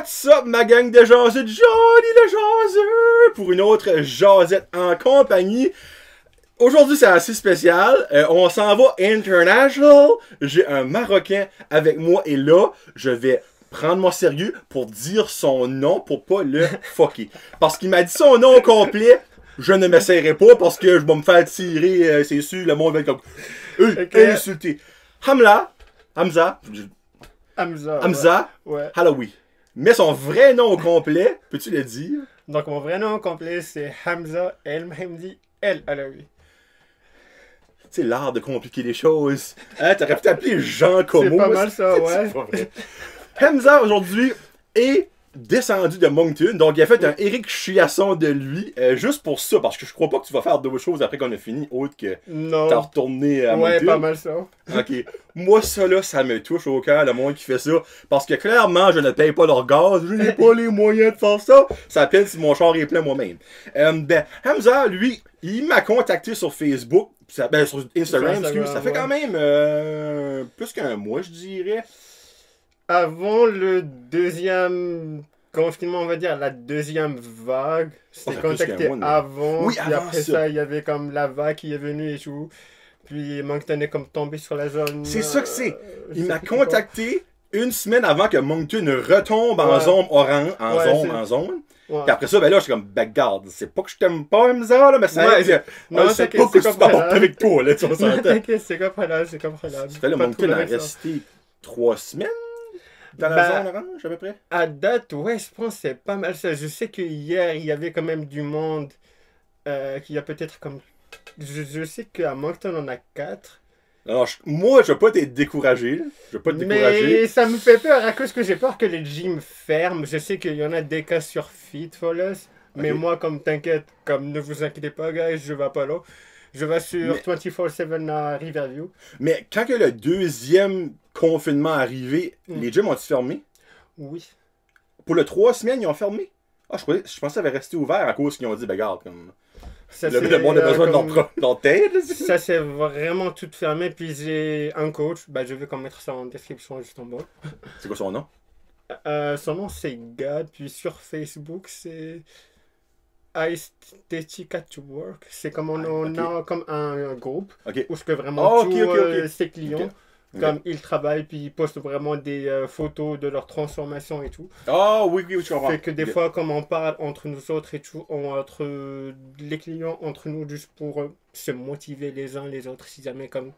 What's up, ma gang de jaseux, Johnny le jaseux, pour une autre jasette en compagnie. Aujourd'hui, c'est assez spécial. On s'en va international. J'ai un Marocain avec moi et là, je vais prendre mon sérieux pour dire son nom pour pas le fucker. Parce qu'il m'a dit son nom complet. Je ne m'essayerai pas parce que je vais me faire tirer, c'est sûr, le monde va être comme insulté. Hamza. Ouais. Halawi. Mais son vrai nom au complet, peux-tu le dire? Donc mon vrai nom complet c'est Hamza El Mahmoudi El Alaoui. C'est l'art de compliquer les choses. Hein, t'aurais pu t'appeler Jean Como. C'est pas mal ça, ouais. C'est pas vrai. Hamza aujourd'hui est descendu de Moncton, donc il a fait un Eric Chiasson de lui, juste pour ça, parce que je crois pas que tu vas faire d'autres choses après qu'on a fini, autre que t'as retourné à Moncton. Ouais, pas mal ça. Ok. Moi, ça là, ça me touche au cœur, le monde qui fait ça, parce que clairement, je ne paye pas leur gaz, je n'ai pas les moyens de faire ça, ça peine si mon char est plein moi-même. Hamza, lui, il m'a contacté sur Facebook, sur Instagram, excuse, ça fait quand même plus qu'un mois, je dirais. Avant le deuxième confinement, on va dire, la deuxième vague, c'était contacté avant. Oui, puis avant après ça, il y avait comme la vague qui est venue et tout. Puis Moncton est comme tombé sur la zone. C'est ça que c'est. Il m'a contacté une semaine avant que Moncton retombe en zone orange, en zone. Ouais. Puis après ça, ben là, je suis comme, ben garde, c'est pas que je t'aime pas, Hamza, là, mais ça non, c'est pas que je suis avec toi, là, tu vois, ça. T'inquiète, c'est comprenable, c'est comprenable. Ça fait le Moncton a resté 3 semaines dans la zone orange, à peu près? À date, ouais, je pense que c'est pas mal ça. Je sais que hier, il y avait quand même du monde qui a peut-être comme... Je sais qu'à Moncton, on a 4. Alors, moi, je veux pas être découragé. Je veux pas te décourager. Mais ça me fait peur à cause que j'ai peur que les gyms ferment. Je sais qu'il y en a des cas sur Fitfulness. Mais moi, comme t'inquiète, comme ne vous inquiétez pas, guys, je vais pas là. Je vais sur 24/7 à Riverview. Mais quand que le deuxième confinement est arrivé, les gyms ont-ils fermé? Oui. Pour le 3 semaines, ils ont fermé? Ah, je pensais que ça avait resté ouvert à cause qu'ils ont dit, ben regarde, comme... le monde a besoin de leur tête. Ça c'est vraiment tout fermé. Puis j'ai un coach, je vais comme mettre ça en description juste en bas. C'est quoi son nom? Son nom c'est Gad. Puis sur Facebook c'est Aesthetic at Work. C'est comme on a comme un groupe où je peux vraiment tous ses clients. Comme ils travaillent, puis ils postent vraiment des photos de leur transformation et tout. Ah oui, je comprends. Fait que des fois, comme on parle entre nous autres et tout, entre les clients, entre nous, juste pour se motiver les uns les autres, si jamais comme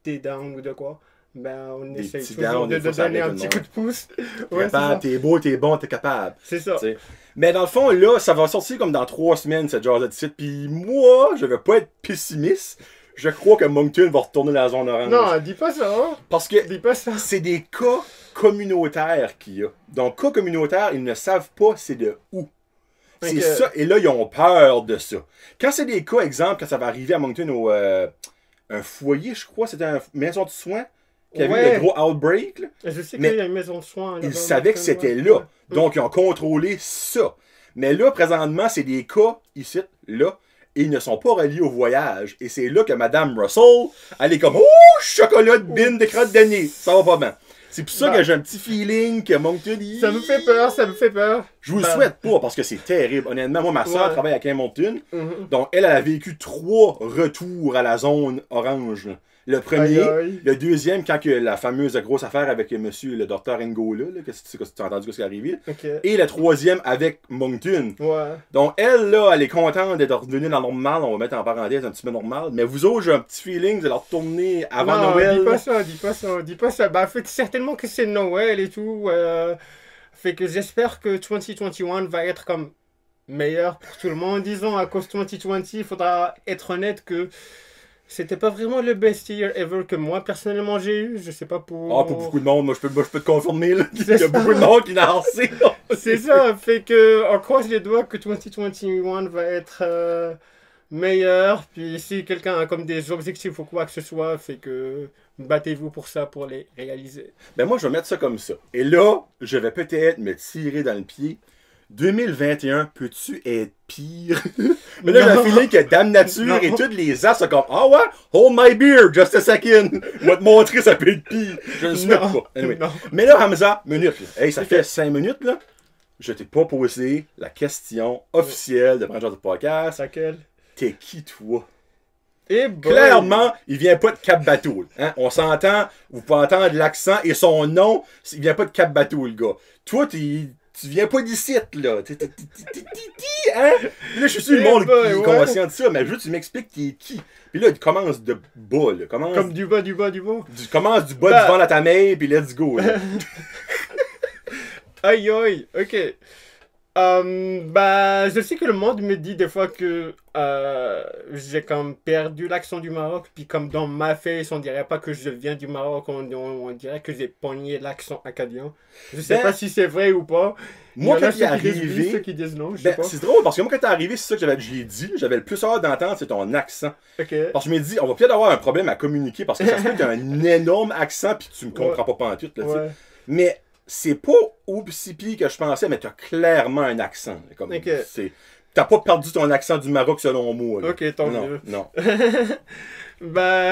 t'es down ou de quoi, on essaye toujours de donner un petit coup de pouce. Ouais, t'es beau, t'es bon, t'es capable. C'est ça. T'sais. Mais dans le fond, là, ça va sortir comme dans 3 semaines, cette genre de site. Puis moi, je vais pas être pessimiste. Je crois que Moncton va retourner dans la zone orange. Non, dis pas ça. Hein? Parce que c'est des cas communautaires qu'il y a. Donc, cas communautaires, ils ne savent pas c'est de où. C'est ça. Et là, ils ont peur de ça. Quand c'est des cas, exemple, quand ça va arriver à Moncton au un foyer, je crois, c'était une maison de soins qui avait le gros outbreak. Là. Je sais qu'il y a une maison de soins. Ils savaient que c'était là. Donc, ils ont contrôlé ça. Mais là, présentement, c'est des cas ici, là. Et ils ne sont pas reliés au voyage. Et c'est là que Madame Russell, elle est comme « Oh, chocolat de bine de crotte de nez. Ça va pas bien. » C'est pour ça que j'ai un petit feeling que Moncton... Ça me fait peur, ça me fait peur. Je vous le souhaite pas parce que c'est terrible. Honnêtement, moi, ma soeur travaille avec un Moncton. Donc, elle a vécu 3 retours à la zone orange. Le premier, le deuxième, quand que la fameuse grosse affaire avec monsieur le docteur Ngola, qu'est-ce que tu as entendu ce qui est arrivé? Et le troisième avec Moncton. Donc elle, là, elle est contente d'être revenue dans le normal, on va mettre en parenthèse un petit peu normal, mais vous autres, j'ai un petit feeling, vous allez retourner avant Noël. Dis pas ça. Fait que certainement que c'est Noël et tout. Fait que j'espère que 2021 va être comme meilleur pour tout le monde. Disons, à cause de 2020, il faudra être honnête que c'était pas vraiment le best year ever que moi personnellement j'ai eu, je sais pas pour... Ah, pour beaucoup de monde, moi je peux te confirmer, là. Il y a beaucoup de monde qui n'a lancé. C'est ça, fait que on croise les doigts que 2021 va être meilleur, puis si quelqu'un a comme des objectifs ou quoi que ce soit, fait que battez-vous pour ça, pour les réaliser. Ben moi je vais mettre ça comme ça. Et là, je vais peut-être me tirer dans le pied. 2021, peux-tu être pire? Mais là, j'ai filé que Dame Nature et toutes les as sont comme « Ah ouais? Hold my beer, just a second! » Je vais te montrer, ça peut être pire. Je ne le souhaite pas. Anyway. Mais là, Hamza, minute. Là. Hey, ça fait 5 minutes, là. je t'ai pas posé la question officielle de Brandon de Podcast. Laquelle? T'es qui, toi? Et Clairement, il vient pas de Cap-Bateau. Hein? On s'entend, vous pouvez entendre l'accent et son nom, il vient pas de Cap-Bateau, le gars. Toi, tu viens pas d'ici, là. Hein? Là, je suis sûr le monde qui est conscient de ça, mais juste tu m'expliques t'es qui. Puis là, il commence de bas, là. Comme du bas, du bas, du bas. Commence du bas du ventre à ta main, puis let's go, là. Aïe, aïe, ok. Je sais que le monde me dit des fois que j'ai comme perdu l'accent du Maroc, puis comme dans ma face, on dirait pas que je viens du Maroc, on dirait que j'ai pogné l'accent acadien. Je sais pas si c'est vrai ou pas. Moi, quand il est arrivé, ceux qui disent non, je sais pas. C'est drôle parce que moi, quand t'es arrivé, c'est ça que j'ai dit. J'avais le plus hâte d'entendre, c'est ton accent. Okay. Parce que je me dis, on va peut-être avoir un problème à communiquer parce que ça se peut que t'as un énorme accent puis tu me comprends pas pantoute, là, tu sais. Mais c'est pas aussi pire que je pensais, mais t'as clairement un accent. Comme, t'as pas perdu ton accent du Maroc selon moi. Là. Ok, tant mieux. Non.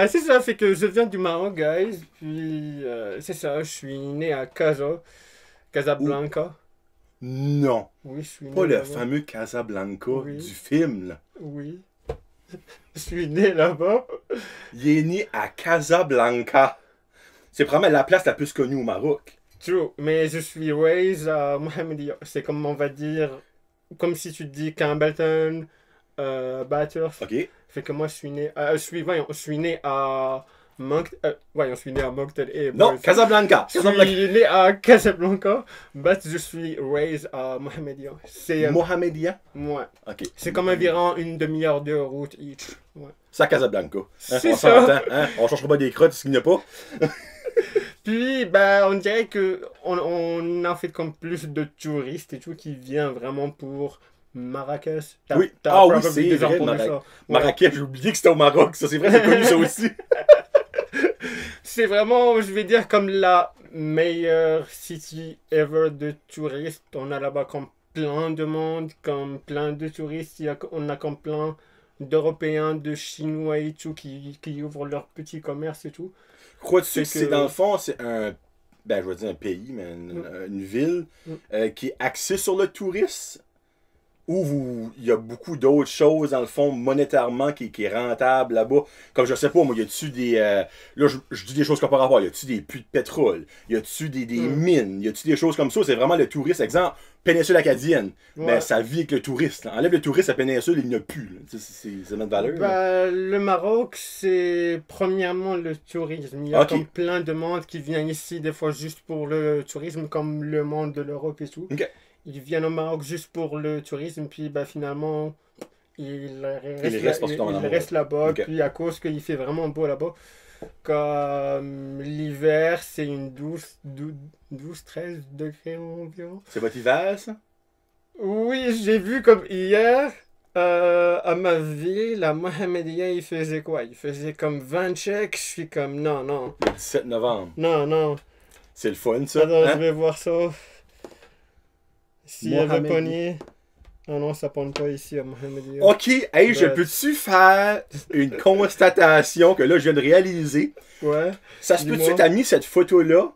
C'est ça, c'est que je viens du Maroc, guys. Puis, c'est ça, je suis né à Casablanca. Non. Oui, je suis né pas le fameux Casablanca du film, là. Oui. Je suis né là-bas. Il est né à Casablanca. C'est probablement la place la plus connue au Maroc. True, mais je suis raised à Mohammedia. C'est comme on va dire, comme si tu dis Campbellton, Bathurst. Ok. Fait que moi je suis né à Moncton. Je suis né à Moncton et non, Casablanca. Je suis né à Casablanca, mais je suis raised à Mohammedia. C'est Mohammedia? Ouais. Ok. C'est comme environ une demi-heure de route each. Ouais. C'est à Casablanca. Hein, c'est on ça. s'entend, hein? On cherchera pas des crottes, ce qu'il n'y a pas. Puis, on dirait que on a fait comme plus de touristes et tout qui viennent vraiment pour Marrakech. Oui, oui, c'est vrai, Marrakech, j'ai oublié que c'était au Maroc, ça, c'est vrai, c'est connu ça aussi. C'est vraiment, je vais dire, comme la meilleure city ever de touristes. On a là-bas comme plein de monde, comme plein de touristes, on a comme plein d'Européens, de Chinois et tout qui ouvrent leur petit commerce et tout. Crois-tu que c'est dans le fond, c'est un, je vais dire un pays, mais une ville qui est axée sur le tourisme? Ou il y a beaucoup d'autres choses, dans le fond, monétairement, qui est rentable là-bas? Comme je sais pas, moi, y a-tu des... là, je dis des choses comme par rapport. Y a-tu des puits de pétrole? Y a-tu des mines? Y a-tu des choses comme ça? C'est vraiment le tourisme. Exemple, péninsule acadienne. Mais ça vit avec le touriste. Enlève le touriste à péninsule, il n'y a plus. C'est notre valeur. Le Maroc, c'est premièrement le tourisme. Il y a comme plein de monde qui vient ici, des fois juste pour le tourisme, comme le monde de l'Europe et tout. Okay. Ils viennent au Maroc juste pour le tourisme, puis finalement, ils restent là-bas, puis à cause qu'il fait vraiment beau là-bas. Comme l'hiver, c'est une 12-13 degrés environ. C'est votre hiver, ça? Oui, j'ai vu comme hier, à ma ville, à Mohammedia, il faisait quoi? Il faisait comme 20 checks, je suis comme non. Le 17 novembre. Non. C'est le fun, ça? Attends, je vais voir ça. S'il y avait pogné... Ah non, ça pogne pas ici à Mohammedia. Ok, hey, je peux-tu faire une constatation que là, je viens de réaliser? Ouais. Ça se peut-tu que t'as mis cette photo-là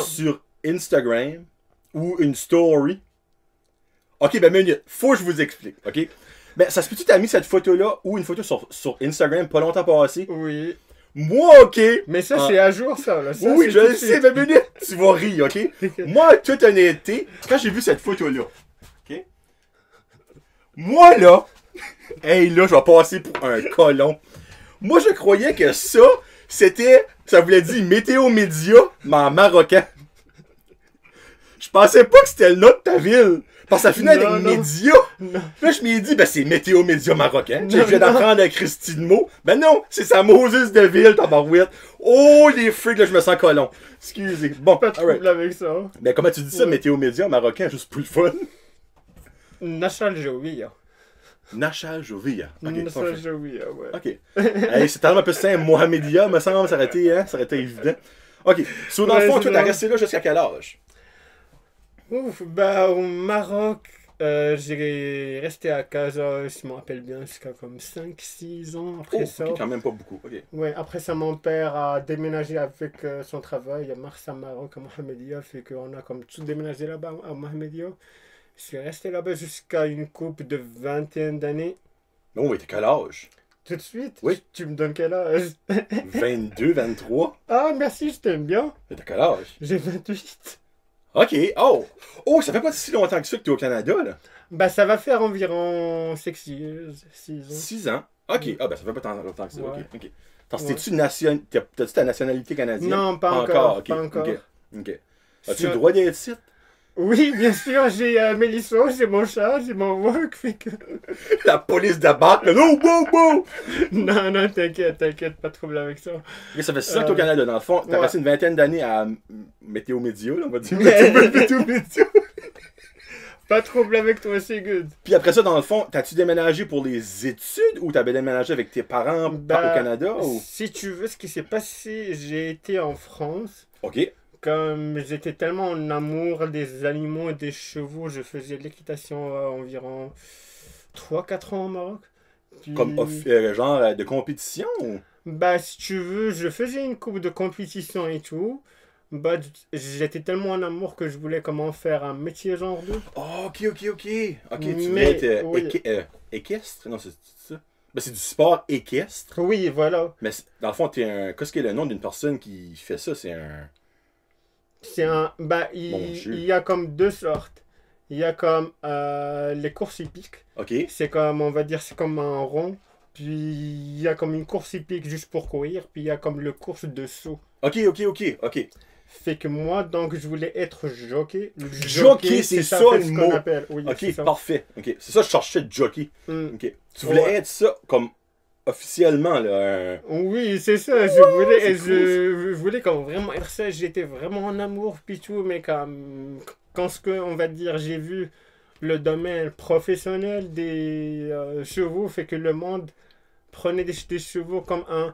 sur Instagram ou une story? Ok, minute. Faut que je vous explique, ok? Ça se peut-tu que t'as mis cette photo-là ou une photo sur Instagram pas longtemps passé? Oui. Moi, ok. Mais ça, c'est à jour, ça. Là. Ça oui, je le sais, mais minute. Tu vas rire, ok? Moi, toute honnêteté, quand j'ai vu cette photo-là, ok? Moi, là, là, je vais passer pour un colon. Moi, je croyais que ça voulait dire météo média, mais en marocain. Je pensais pas que c'était le nom de ta ville. Parce que ça finit avec média. Là, je m'y ai dit, c'est météo média marocain. Je viens d'apprendre un Christy de mots. Non, c'est sa Moses de ville, tabarouette. Oh, les freaks, là, je me sens colon. Excusez. Bon, pas de trouble avec ça. Comment tu dis ça, météo média marocain, juste pour le fun? Nachal Jovia. Nachal Jovia. Nachal Jovia, ouais. Ok. C'est tellement un peu simple. Mohammedia, me semble, ça aurait été évident. Ok. Dans le fond, toi, t'as resté là jusqu'à quel âge? Ouf, au Maroc, J'ai resté à Casa, je me rappelle bien, jusqu'à comme 5 6 ans. Oh, Après ça, ok, quand même pas beaucoup. Ok. ouais, après ça, mon père a déménagé avec son travail à Marsa Maroc, à Mohamedia, fait qu'on a comme tout déménagé là-bas à Mohamedia. Je suis resté là-bas jusqu'à une couple de vingtaine d'années. Non, mais t'es quel âge? Tout de suite, Oui. tu me donnes quel âge? 22, 23? Ah, merci, je t'aime bien. Mais t'as quel âge? J'ai 28. Ok, oh! Oh, ça fait pas si longtemps que ça que t'es au Canada, là. Bah, ça va faire environ 6 ans. 6 ans. Ok, Mm. ah ben ça fait pas tant longtemps que ça. Ok, Ouais. ok. T'as-tu ta nationalité canadienne? Non, pas encore, ok, pas encore. ok, ok. As-tu Sur- le droit d'être ici? Oui, bien sûr, j'ai Mélissa, j'ai mon chat, j'ai mon work, fait que... La police débarque, là, oh, wow, wow! Non, non, t'inquiète, pas de trouble avec ça. Ok, ça fait 6 ans que t'es au Canada, dans le fond. T'as ouais. passé une vingtaine d'années à Météo Média, là, on va dire. Météo Média. Pas de trouble avec toi, c'est good. Puis après ça, dans le fond, t'as-tu déménagé pour les études ou t'avais déménagé avec tes parents au Canada? Ou... Si tu veux, ce qui s'est passé, j'ai été en France. Ok. Comme j'étais tellement en amour des animaux et des chevaux, je faisais de l'équitation environ 3 4 ans au Maroc. Puis, Comme genre de compétition? Ou... bah, si tu veux, je faisais une coupe de compétition et tout. Bah, j'étais tellement en amour que je voulais comment faire un métier genre 2. Oh, ok. Ok, tu voulais Mais, être oui. équestre? Non, c'est ça. Ben, c'est du sport équestre. Oui, voilà. Mais dans le fond, t'es un. Qu'est-ce qui est le nom d'une personne qui fait ça? C'est un. C'est un. Bah, Mon Dieu. il y a comme deux sortes. Il y a comme les courses hippiques. Ok. C'est comme, on va dire, c'est comme un rond. Puis il y a comme une course hippique juste pour courir. Puis il y a comme le course de saut. Ok. Fait que moi, donc, je voulais être jockey. Jockey, c'est ça fait le ce mot. qu'on appelle. Oui, c'est Ok, ça. parfait. Ok. C'est ça, je cherchais jockey. Mm. Ok. Tu voulais Ouais. être ça comme officiellement, là. Oui, c'est ça. Je voulais, c'est je voulais comme vraiment être ça. J'étais vraiment en amour, puis tout. Mais comme, quand ce que, on va dire, j'ai vu le domaine professionnel des chevaux, fait que le monde prenait des chevaux comme un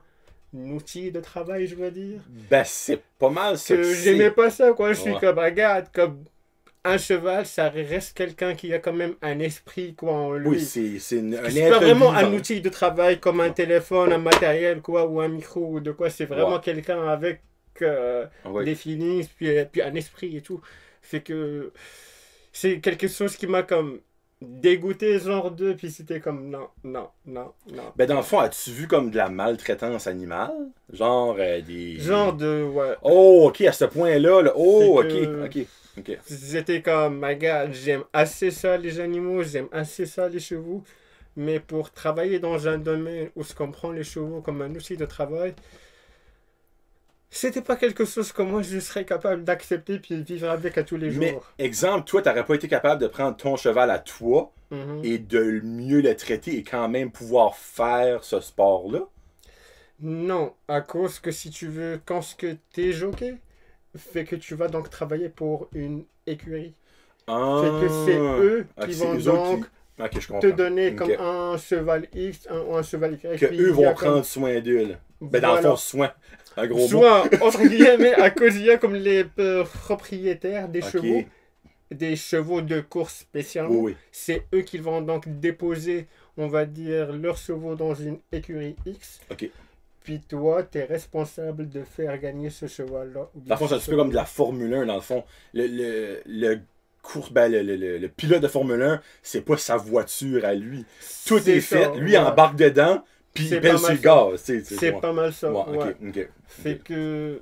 outil de travail, je veux dire. Ben, c'est pas mal ça. Que que j'aimais c'est. pas ça, quoi. Je suis Ouais. comme, regarde, comme un cheval, ça reste quelqu'un qui a quand même un esprit, quoi, en lui. Oui, c'est un C'est pas être vraiment vivant. un outil de travail comme un téléphone, un matériel, quoi, ou un micro, ou de quoi. C'est vraiment Ouais. quelqu'un avec Ouais. des feelings, puis un esprit et tout. Fait que c'est quelque chose qui m'a comme dégoûté, genre de, puis c'était comme, non. Ben, dans le fond, as-tu vu comme de la maltraitance animale? Genre des. Genre de, ouais. Oh, ok, à ce point-là. Là. Oh, C'est que- ok. J'étais comme, my God, j'aime assez ça les animaux, j'aime assez ça les chevaux, mais pour travailler dans un domaine où je comprends les chevaux comme un outil de travail, c'était pas quelque chose que moi je serais capable d'accepter puis vivre avec à tous les Mais, jours. exemple, toi, t'aurais pas été capable de prendre ton cheval à toi Mhm. et de mieux le traiter et quand même pouvoir faire ce sport-là? Non, à cause que si tu veux, quand ce que t'es jockey, fait que tu vas donc travailler pour une écurie. Ah, Fait que c'est eux ok, qui c'est vont eux autres donc Ok, je comprends. te donner Ok. comme un cheval X ou un cheval Y. Que puis eux il y vont a comme- prendre soin d'eux, là. Ben, dans le Voilà. fond, soin. Un gros mot. Soit, entre guillemets, à cause il y a comme les propriétaires des Ok. chevaux de course spécialement. Oui, oui. C'est eux qui vont donc déposer, on va dire, leurs chevaux dans une écurie X. Ok. Puis toi, tu es responsable de faire gagner ce cheval-là. ou bien Dans le fond, c'est un ce petit peu comme de la Formule 1, dans le fond. Le course, ben, le pilote de Formule 1, c'est pas sa voiture à lui. Tout C'est est fait, ça, lui ouais. embarque dedans, puis C'est il pèse pas sur mal le ça. gaz. C'est ouais. pas mal ça. Ouais, ouais. ok. Fait que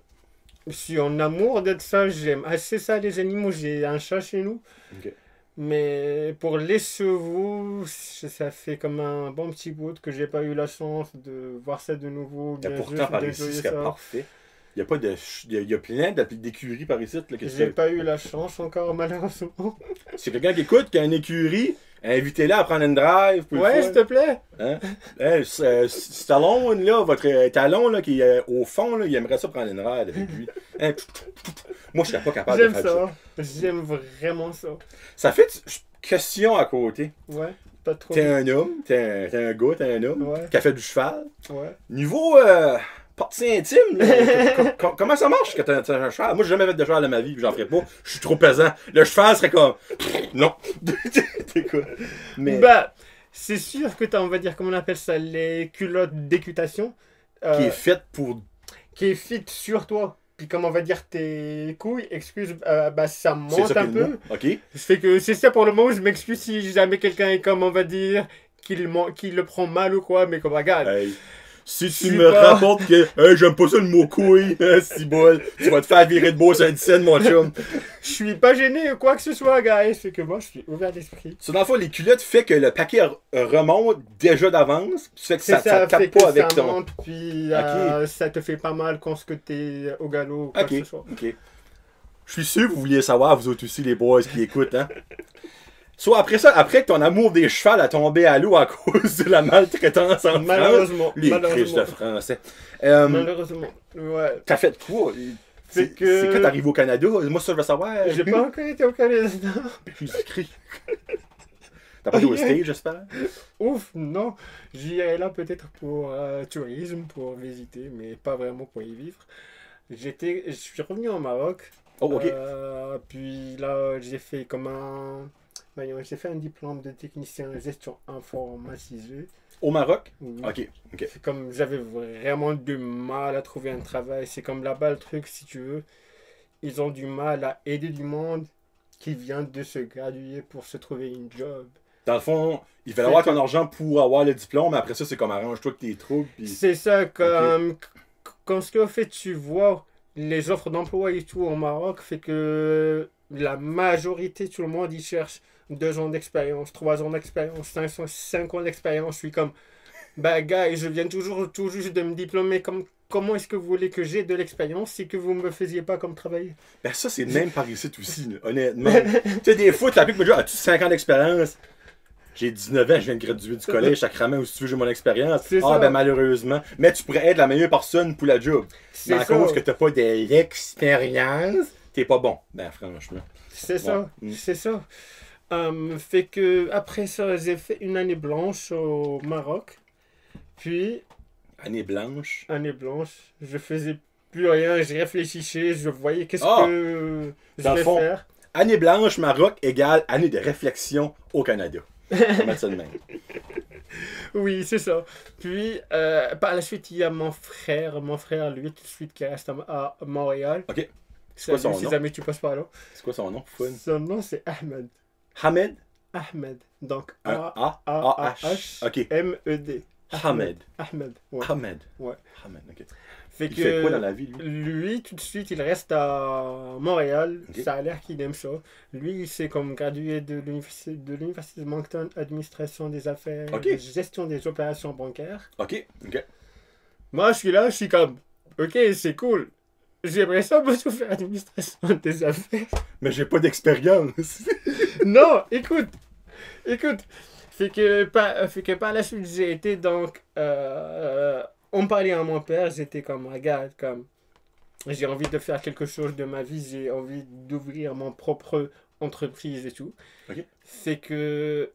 je suis en amour de ça, j'aime assez ça les animaux, j'ai un chat chez nous. Ok. Mais pour les chevaux, ça fait comme un bon petit bout que j'ai pas eu la chance de voir ça de nouveau. Et bien pourtant, juste par ici, d'enjoyer ce serait ça. parfait. Il y a pas de. Il y a plein d'écuries par ici. Là, que J'ai pas eu la chance encore malheureusement. Si quelqu'un qui écoute, qui a une écurie, invitez-le à prendre une drive. pour le Ouais, fun. s'il te plaît. Hein? Stallone, là, votre talon là, qui est au fond, là, il aimerait ça prendre une ride avec lui. Hein? Moi, je serais pas capable de J'aime faire ça. J'aime vraiment ça. Ça fait question à côté. Ouais, pas trop. T'es un homme, t'es un gars, t'es un homme Ouais, qui a fait du cheval. ouais. Niveau partie intime, là. Comment ça marche quand t'as un cheval? Moi, j'ai jamais fait de cheval de ma vie, j'en ferai pas. Je suis trop pesant. Le cheval serait comme. Non. T'es quoi? Mais. Bah, c'est sûr que t'as, on va dire, comment on appelle ça, les culottes d'équitation. Qui est faite pour. Qui est fit sur toi. Puis comme on va dire tes couilles, excuse, bah ça C'est monte ça un qu'il peu. mot. Ok. Fait que c'est ça pour le moment, je m'excuse si jamais quelqu'un est comme on va dire, qu'il le prend mal ou quoi, mais comme regarde. Hey. Si tu suis me pas- rapportes que hey, j'aime pas ça le mot couille, si bol, tu vas te faire virer de beau sur une scène, mon chum. Je suis pas gêné ou quoi que ce soit, guys. Fait que moi, je suis ouvert d'esprit. So, dans le fond, les culottes fait que le paquet remonte déjà d'avance, puis fait que ça fait tape que pas avec ça ton. monte, puis Ok. ça te fait pas mal quand ce que t'es au galop ou quoi Ok, que ce soit. ok. Je suis sûr que vous vouliez savoir, vous autres aussi, les boys qui écoutent, hein. Soit après ça, après que ton amour des chevals a tombé à l'eau à cause de la maltraitance en France. Malheureusement, Les crises malheureusement. de français. Malheureusement. Ouais. T'as fait quoi? C'est que- C'est quand t'arrives au Canada? Moi, ça, je veux savoir. J'ai pas encore été au Canada. Jésus-Christ. T'as pas été au stage, j'espère? Ouf, non. J'irai là peut-être pour tourisme, pour visiter, mais pas vraiment pour y vivre. Je suis revenu au Maroc. Oh, ok. Puis là, j'ai fait comme un... Voyons, j'ai fait un diplôme de technicien en gestion informatisée. Au Maroc? Oui. Ok, ok. C'est comme j'avais vraiment du mal à trouver un travail. C'est comme là-bas le truc, si tu veux. Ils ont du mal à aider du monde qui vient de se graduer pour se trouver une job. Dans le fond, il fallait avoir ton argent pour avoir le diplôme, mais après ça, c'est comme arrange-toi que tes troubles. Puis... C'est ça, comme quand ce qu'en fait tu vois les offres d'emploi et tout au Maroc, fait que la majorité, tout le monde, y cherche 2 ans d'expérience, 3 ans d'expérience, 5 ans d'expérience. Je suis comme, bah gars, je viens tout juste de me diplômer. Comment est-ce que vous voulez que j'ai de l'expérience si que vous me faisiez pas comme travailler? Ben ça, c'est même par ici aussi, là, honnêtement. Tu sais, des fois, tu appliques, me dis, as-tu 5 ans d'expérience? J'ai 19 ans, je viens de graduer du collège, sacrément, où si tu veux, j'ai mon expérience. C'est Ah, ça. ben malheureusement. Mais tu pourrais être la meilleure personne pour la job. C'est Mais à ça. cause que t'as pas de l'expérience, t'es pas bon. Ben franchement. C'est ça, Ouais. c'est ça. Fait que après ça, j'ai fait une année blanche au Maroc. Puis, Année blanche. année blanche, je faisais plus rien, je réfléchissais, je voyais qu'est-ce Ah! que je Dans le vais fond. faire. Année blanche, Maroc égale année de réflexion au Canada. On va mettre ça de même. Oui, c'est ça. Puis, par la suite, il y a mon frère, lui, tout de suite, qui reste à Montréal. Ok. C'est quoi son Si nom? jamais tu passes par là. C'est quoi son nom? Fun. Son nom, c'est Ahmed. Hamed? Ahmed. Donc, Un A-A-H. Ok. A-M-E-D. Hamed. Ahmed. Ouais. Hamed. Ouais. Hamed, ok. Fait Il fait quoi dans la vie, lui? Lui, tout de suite, il reste à Montréal. Ok. Ça a l'air qu'il aime ça. Lui, il s'est comme gradué de l'université de Moncton, administration des affaires, Ok. gestion des opérations bancaires. Ok, ok. Moi, je suis là, je suis comme, ok, c'est cool. J'aimerais ça beaucoup faire administration des affaires. Mais j'ai pas d'expérience. Non, écoute. Fait que par la suite, j'ai été donc... on parlait à mon père, j'étais comme, regarde, comme... J'ai envie de faire quelque chose de ma vie, j'ai envie d'ouvrir mon propre entreprise et tout. Ok. C'est que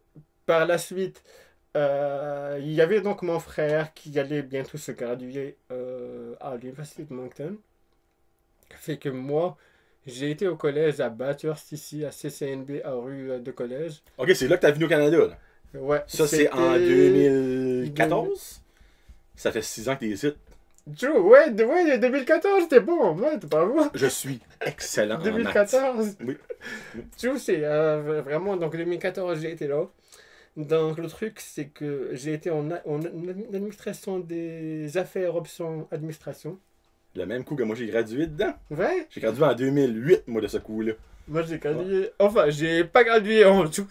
par la suite, il y avait donc mon frère qui allait bientôt se graduer à l'université de Moncton. Fait que moi, j'ai été au collège à Bathurst ici, à CCNB, à rue de collège. Ok, c'est là que t'as venu au Canada, là. Ouais, Ça, c'est en c'était- 2014? Ça fait 6 ans que t'es ici. Ouais, 2014, c'était bon, ouais, t'es pas bon. Je suis excellent en maths. 2014. Oui. Tu vois, c'est vraiment, donc 2014, j'ai été là. Donc le truc, c'est que j'ai été en administration des affaires options administration. Le même coup que moi, j'ai gradué dedans. Ouais, J'ai gradué en 2008, moi, de ce coup-là. moi j'ai gradué. Enfin, j'ai pas gradué en tout.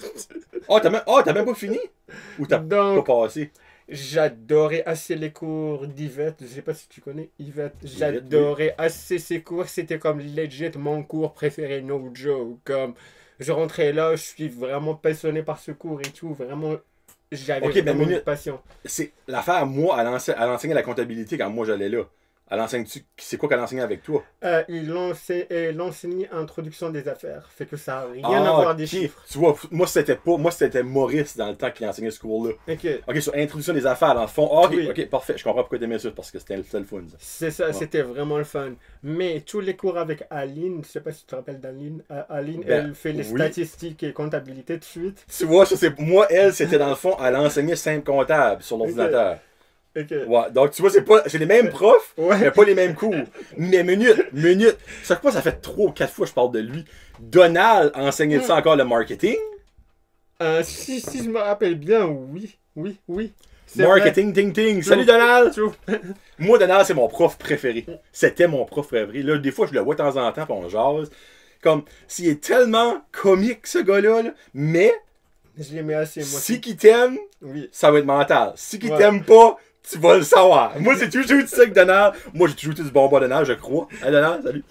T'as même pas fini? Ou t'as Donc, pas passé? j'adorais assez les cours d'Yvette. Je sais pas si tu connais Yvette. J'adorais assez ses cours. C'était comme legit mon cours préféré, no joke. Comme je rentrais là, je suis vraiment passionné par ce cours et tout. Vraiment, j'avais Ok, ben, vraiment une minute. passion. C'est l'affaire, moi, elle enseignait la comptabilité quand moi j'allais là. Elle enseigne, c'est quoi qu'elle enseigne avec toi? Elle enseigne introduction des affaires. Fait que ça n'a rien à voir des chiffres. Tu vois, moi c'était Maurice dans le temps qui enseignait ce cours-là. Ok, sur introduction des affaires, dans le fond. Ah, ok, Oui. ok, parfait. Je comprends pourquoi t'aimais ça, parce que c'était le fun, ça. C'est ça, Ouais. c'était vraiment le fun. Mais tous les cours avec Aline, je sais pas si tu te rappelles d'Aline. Aline, Ben, elle fait les oui. statistiques et comptabilité de suite. Tu vois, ça c'est. Moi, elle, c'était dans le fond, elle enseignait simple comptable sur l'ordinateur. Ok. Ouais, donc tu vois, c'est les mêmes profs, Ouais. mais pas les mêmes cours. Mais minute. Ça fait quoi, ça fait 3 ou 4 fois que je parle de lui. Donald enseignait ça encore le marketing? Si je me rappelle bien, oui. C'est Marketing, ting, ting. Salut Donald! True. Moi, Donald, c'est mon prof préféré. C'était mon prof préféré. Là, des fois, je le vois de temps en temps, puis on jase. Comme, s'il est tellement comique, ce gars-là, là, mais Je l'aimais assez, moi. si qu'il t'aime, Oui. ça va être mental. Si qu'il Ouais. t'aime pas, tu vas le savoir. Moi, c'est toujours dit ça avec Donald. Moi, j'ai toujours été du bonbon Donald, je crois. Hein, Donald, salut.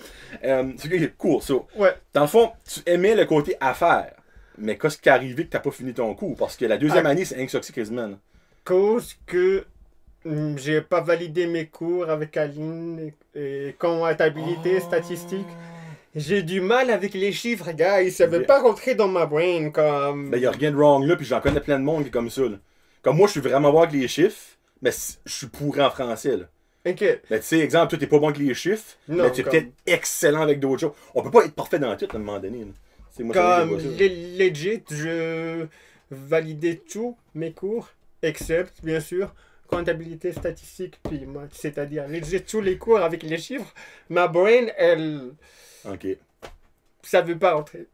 C'est cool, ça. Ouais. Dans le fond, tu aimais le côté affaires. Mais qu'est-ce qui est arrivé que t'as pas fini ton cours? Parce que la deuxième année, c'est Insoxy quasiment. Cause que j'ai pas validé mes cours avec Aline et comptabilité, statistique. J'ai du mal avec les chiffres, gars. Ça veut Ok. pas rentrer dans ma brain comme. Ben, y a rien de wrong là, puis j'en connais plein de monde qui est comme ça, là. Comme moi, je suis vraiment bon avec les chiffres, mais je suis pourri en français, là. Ok. Ben, tu sais, exemple, toi, t'es pas bon avec les chiffres, Non, mais tu es comme- peut-être excellent avec d'autres choses. On peut pas être parfait dans tout à un moment donné, là. C'est moi, ça Comme veut dire ça. legit, je validais tous mes cours, except, bien sûr, comptabilité, statistique, puis maths. C'est-à-dire, legit, tous les cours avec les chiffres. Ma brain, elle. Ok. Ça veut pas rentrer.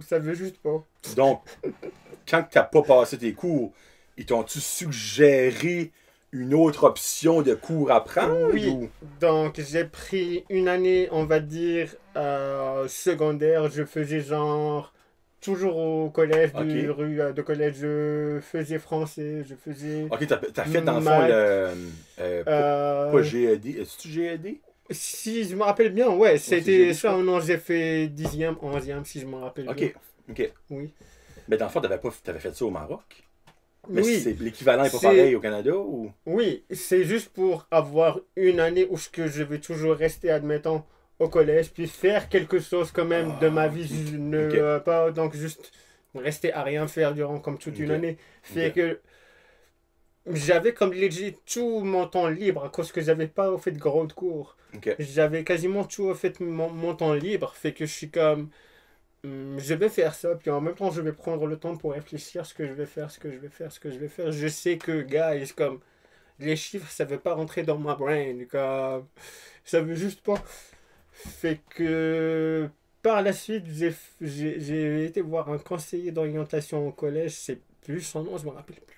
Ça veut juste pas. Donc, quand t'as pas passé tes cours, ils t'ont-tu suggéré une autre option de cours à prendre? Oui. Ou... Donc, j'ai pris une année, on va dire, secondaire. Je faisais genre. Toujours au collège, de Ok. rue de collège, je faisais français, je faisais. Ok, t'as fait dans le fond Maths. pas GED. Est-ce que GED? Si je me rappelle bien, ouais, c'est c'était j'ai ça, non, j'ai fait 10e, 11e, si je me rappelle bien. Ok. Oui. Mais dans le fond, t'avais fait ça au Maroc? Mais Oui, c'est l'équivalent est pas C'est- pareil au Canada ou? oui, c'est juste pour avoir une année où je vais toujours rester, admettons, au collège, puis faire quelque chose quand même de ma vie, je ne Ok. pas donc juste rester à rien faire durant comme toute une Ok. année. Fait Ok. que j'avais comme legit tout mon temps libre à cause que j'avais pas fait de gros de cours. Ok. J'avais quasiment tout fait mon temps libre, fait que je suis comme je vais faire ça, puis en même temps je vais prendre le temps pour réfléchir ce que je vais faire, ce que je vais faire, ce que je vais faire. Je sais que guys, comme les chiffres, ça veut pas rentrer dans ma brain, comme ça veut juste pas. Fait que par la suite, j'ai été voir un conseiller d'orientation au collège, c'est plus son nom, je me rappelle plus.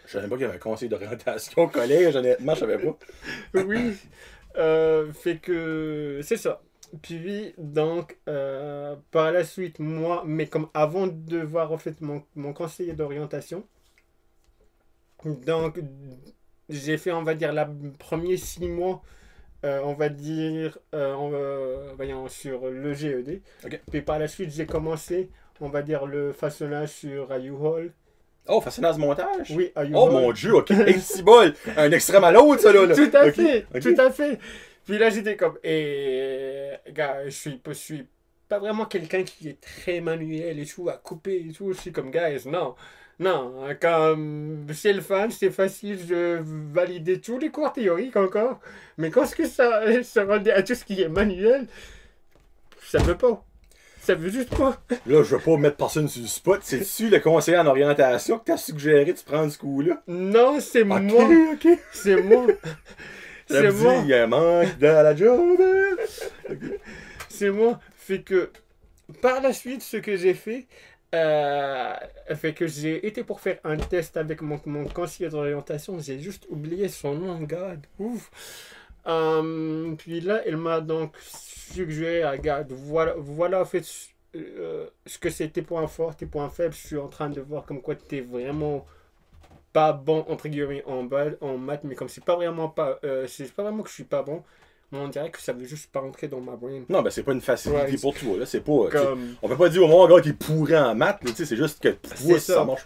Je savais pas qu'il y avait un conseil d'orientation au collège, honnêtement, je savais pas. Oui, fait que c'est ça. Puis donc par la suite, moi, mais comme avant de voir en fait mon conseiller d'orientation, donc j'ai fait on va dire la premiers 6 mois, on va dire voyons, sur le GED. Ok. Puis par la suite, j'ai commencé on va dire le façonnage sur U-Haul. Oh, façonnage montage? Oui, à Oh U-Haul. mon dieu, ok. Hey, c'est bol! Un extrême à l'autre, ça là. Tout à Ok, fait, ok. tout à fait. Puis là, j'étais comme, gars, je suis pas vraiment quelqu'un qui est très manuel et tout, à couper et tout. Je suis comme, guys, non, comme, c'est le fun, c'est facile, je validais tous les cours théoriques encore. Mais quand ce que ça se rendait à tout ce qui est manuel, ça veut pas. Ça veut juste pas. Là, je veux pas mettre personne sur le spot. C'est-tu le conseiller en orientation que t'as suggéré de prendre ce coup-là? Non, c'est Ok, moi. ok. C'est moi. Ça C'est me dit, moi. il y a un manque dans la job. C'est moi. Fait que par la suite, ce que j'ai fait, fait que j'ai été pour faire un test avec mon conseiller d'orientation. J'ai juste oublié son nom, God. Ouf. Puis là, elle m'a donc suggéré, regarde, voilà en fait ce que c'est tes points forts, tes points faibles. Je suis en train de voir comme quoi tu es vraiment pas bon entre guillemets en maths, mais comme c'est pas vraiment que je suis pas bon, on dirait que ça veut juste pas rentrer dans ma brain. Non, ben c'est pas une facilité Ouais, pour toi, là. C'est pas. Comme, On peut pas dire au monde, gars, qui est pourri en maths, là, tu sais, c'est juste que pour toi, C'est ça. ça marche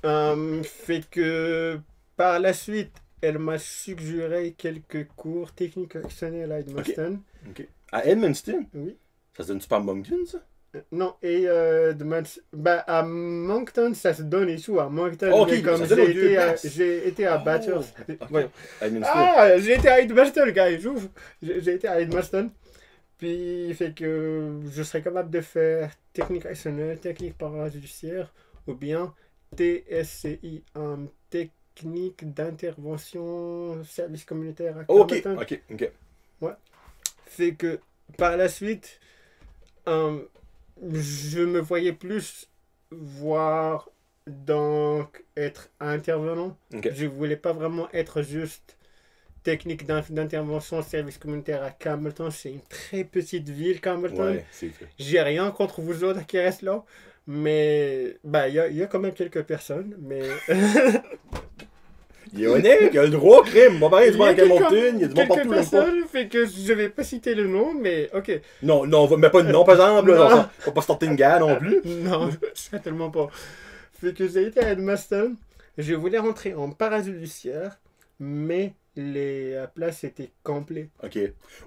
pas. fait que par la suite, elle m'a suggéré quelques cours techniques correctionnels à Edmundston. Ok. À Edmundston? Oui. Ça se donne-tu pas à Moncton, ça? Non, et à Moncton, ça se donne et tout. À Moncton, Ok, mais comme ça se donne aux deux places. j'ai été à Bathurst. Ok. Voyons. À Edmundston. Ah, j'ai été à Edmundston, gars, j'ouvre. J'ai été à Edmundston. Puis, fait que je serais capable de faire technique additionnelle, technique parajudiciaire, ou bien TSCI, technique d'intervention service communautaire à Ok, Campbellton. ok. Fait que, par la suite, je me voyais plus voir donc être intervenant. Ok. Je voulais pas vraiment être juste technique d'intervention service communautaire à Campbellton. C'est une très petite ville, Campbellton. Ouais, c'est fait. J'ai rien contre vous autres qui restent là. Mais bah il y a quand même quelques personnes. Mais Il est honnête, il a le droit, crime. Bon, pareil, il y a du monde à Campbellton, il y a du monde quelques partout, là. personnes, fait que je vais pas citer le nom, mais ok. Non, on va mettre pas de nom, par exemple, là. Non. On va pas starter une guerre non plus. Non, certainement pas. Fait que j'ai été à Edmundston. Je voulais rentrer en parajudiciaire, mais les places étaient complètes. Ok.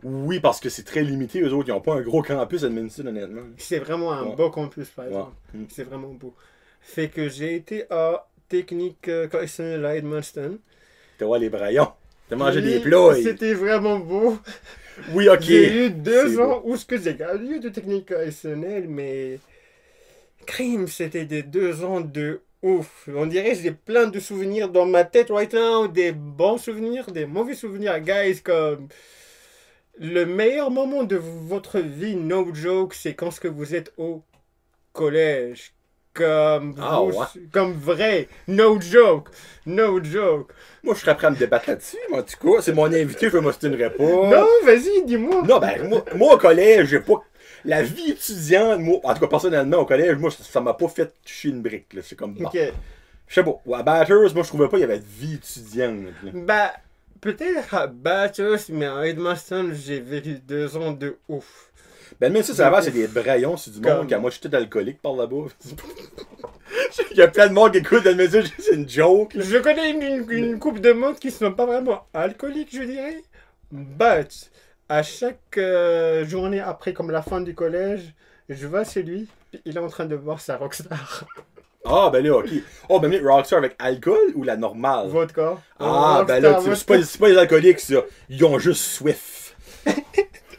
Oui, parce que c'est très limité, eux autres, ils ont pas un gros campus à Edmundston, honnêtement. C'est vraiment un Ouais. beau campus, par Ouais. exemple. Mm. C'est vraiment beau. Fait que j'ai été à technique correctionnelle à Edmundston. T'as voir les braillons. T'as mangé des Oui, plats. C'était vraiment beau. Oui, ok. J'ai eu 2 C'est ans où ce que j'ai eu de technique correctionnelle, mais crime, c'était des 2 ans de ouf. On dirait que j'ai plein de souvenirs dans ma tête right now, des bons souvenirs, des mauvais souvenirs, guys, comme le meilleur moment de votre vie, no joke, c'est quand ce que vous êtes au collège. Comme, Ah, ouais. comme vrai, no joke, no joke. Moi, je serais prêt à me débattre là-dessus, mais en tout cas, c'est mon invité, je me m'ostinerai pas. Non, vas-y, dis-moi. Non, ben, moi, au collège, j'ai pas. La vie étudiante, moi, en tout cas, personnellement, au collège, moi, ça m'a pas fait toucher une brique, là. C'est comme. Bon. Ok. Je sais pas. À Bathurst, moi, je trouvais pas qu'il y avait de vie étudiante, là. Bah, peut-être à Bathurst, mais à Edmundston, j'ai vécu 2 ans de ouf. Ben, même ça va, c'est des braillons, c'est du monde, Comme- car moi, je suis tout alcoolique par là-bas. Il y a plein de monde qui écoute dans le message, c'est une joke, là. Je connais une couple de monde qui sont pas vraiment alcooliques, je dirais. But, à chaque journée après, comme la fin du collège, je vais chez lui, puis il est en train de boire sa Rockstar. Ah, ben là, ok. Oh, ben, Rockstar avec alcool ou la normale? Vodka. Ah, ben là, c'est pas les alcooliques, ça. Ils ont juste Swift.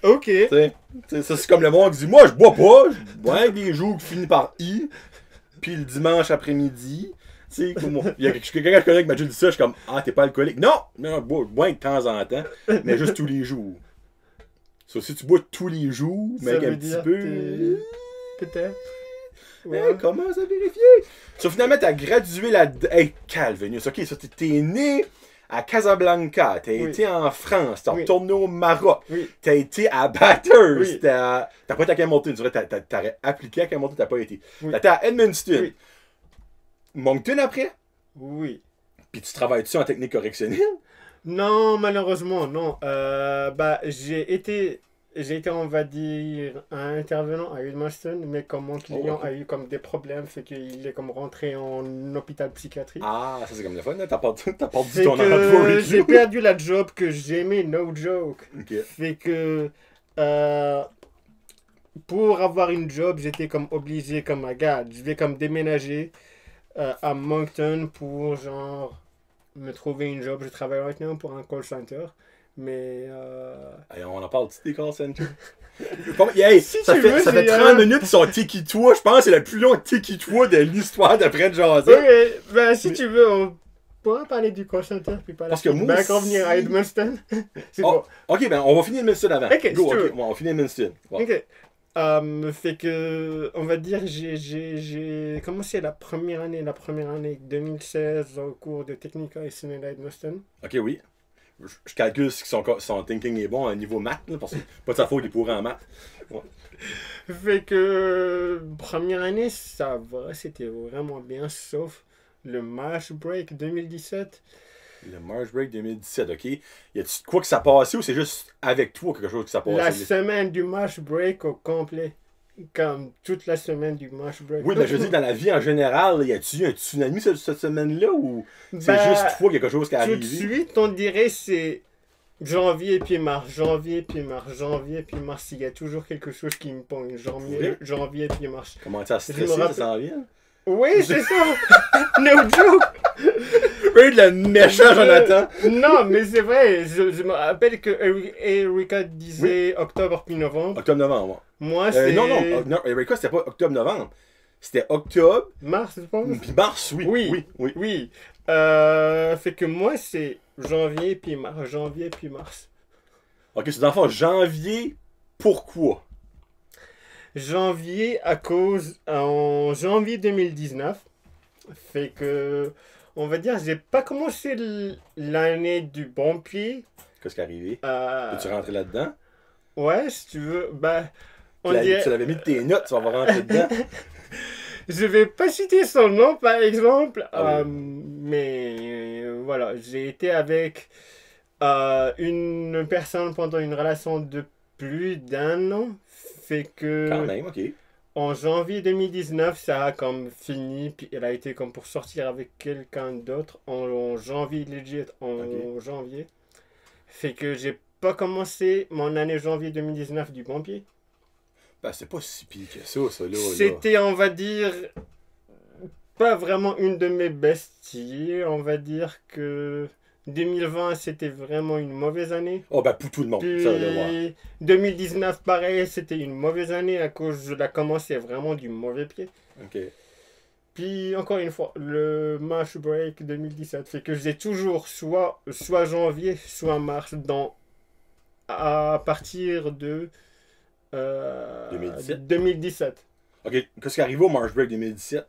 Ok. T'sais, ça c'est comme le monde qui dit moi je bois pas, je bois avec des jours qui finissent par I, puis le dimanche après-midi, tu sais, il y a quelqu'un que je connais qui m'a déjà dit ça, je suis comme ah t'es pas alcoolique, non, je bois de temps en temps, mais juste tous les jours. So, si tu bois tous les jours, mais Ça avec un veut petit dire peu, peut-être. hey, comment ça vérifier? So, finalement t'as gradué la, hey Calvinus, ok, ça t'es né à Casablanca, t'as été en France, t'as retourné au Maroc, t'as été à Bathurst, t'as pas été à Campbellton, tu dirais t'aurais appliqué à Campbellton, t'as pas été. T'as été à Edmundston. Moncton après? Oui. Puis tu travailles-tu en technique correctionnelle? Non, malheureusement, non. Bah, j'ai été, on va dire, un intervenant à Edmundston, mais comme mon client a eu comme des problèmes, fait qu'il est comme rentré en hôpital psychiatrique. Ah, ça c'est comme le fun, hein? T'as perdu ton Fait emploi que et j'ai tout. perdu la job que j'aimais, no joke. Ok. Fait que pour avoir une job, j'étais comme obligé, comme, regarde, je vais comme déménager à Moncton pour genre me trouver une job. Je travaille maintenant pour un call center, mais Hey, on en parle-tu des call centers? Hey, Si ça tu fait, veux, ça fait c'est, 30 minutes qu'ils sont tiki-toi, je pense que c'est le plus long tiki-toi de l'histoire d'après de jaser. ok, ben, si tu veux, on pourra parler du call center puis par la Parce que suite, moi ben, revenir à aussi- Edmundston. C'est Oh, bon. ok, ben on va finir Edmundston avant. Ok, Go, si tu veux. ok, on va finir Edmundston. Ouais. Ok. Fait que, on va dire, j'ai commencé la première année 2016 au cours de technique additionnelle à Edmundston. Ok, oui. Je calcule si son thinking est bon à niveau maths, là, parce que pas de sa faute, il est pourri en maths. Ouais. Fait que, première année, ça va, c'était vraiment bien, sauf le March Break 2017. Le March Break 2017, ok. Y a-tu quoi que ça passait ou c'est juste avec toi quelque chose que ça La passait? semaine du March Break au complet. comme toute la semaine du March Break. Oui, mais je veux dire, dans la vie en général, y a-tu eu un tsunami cette semaine-là ou c'est Ben, juste toi quelque chose qui est tout de arrivé? suite, on dirait c'est janvier puis mars, janvier puis mars, janvier puis mars. Il y a toujours quelque chose qui me pogne. Vrai? Janvier puis mars. Comment ça Je me stresser, ça rappelle- s'en vient? Oui, c'est ça. No joke. Oui, le méchant Jonathan! Non, mais c'est vrai. Je me rappelle que Erika disait octobre puis novembre. Octobre-novembre. Moi, c'est Non, Erika, c'était pas octobre-novembre. C'était octobre, mars, je pense. puis mars, oui. Oui. Oui, oui. Oui. Fait que moi, c'est janvier puis mars. Janvier puis mars. Ok, c'est dans le fond, janvier, pourquoi? Janvier à cause en janvier 2019 fait que on va dire j'ai pas commencé l'année du bon pied. Qu'est-ce qui est arrivé? Euh, Peux-tu rentrer là-dedans? ouais, si tu veux, on Tu dirait, l'avais mis de tes notes, tu vas rentrer dedans. je vais pas citer son nom par exemple, Ah oui. mais voilà, j'ai été avec une personne pendant une relation de plus d'1 an, fait que Quand même, ok. en janvier 2019, ça a comme fini, puis elle a été comme pour sortir avec quelqu'un d'autre en janvier, legit, en janvier. Fait que j'ai pas commencé mon année janvier 2019 du bon pied. Ben, c'est pas si pire que ça, là. C'était, on va dire, pas vraiment une de mes besties. On va dire que 2020, c'était vraiment une mauvaise année. Oh, ben, pour tout le monde, Puis ça, de voir. 2019, pareil, c'était une mauvaise année à cause je la commençais vraiment du mauvais pied. Ok. Puis encore une fois, le March Break 2017 fait que j'ai toujours soit janvier, soit mars à partir de 2017? 2017. Ok, qu'est-ce qui est arrivé au March Break 2017?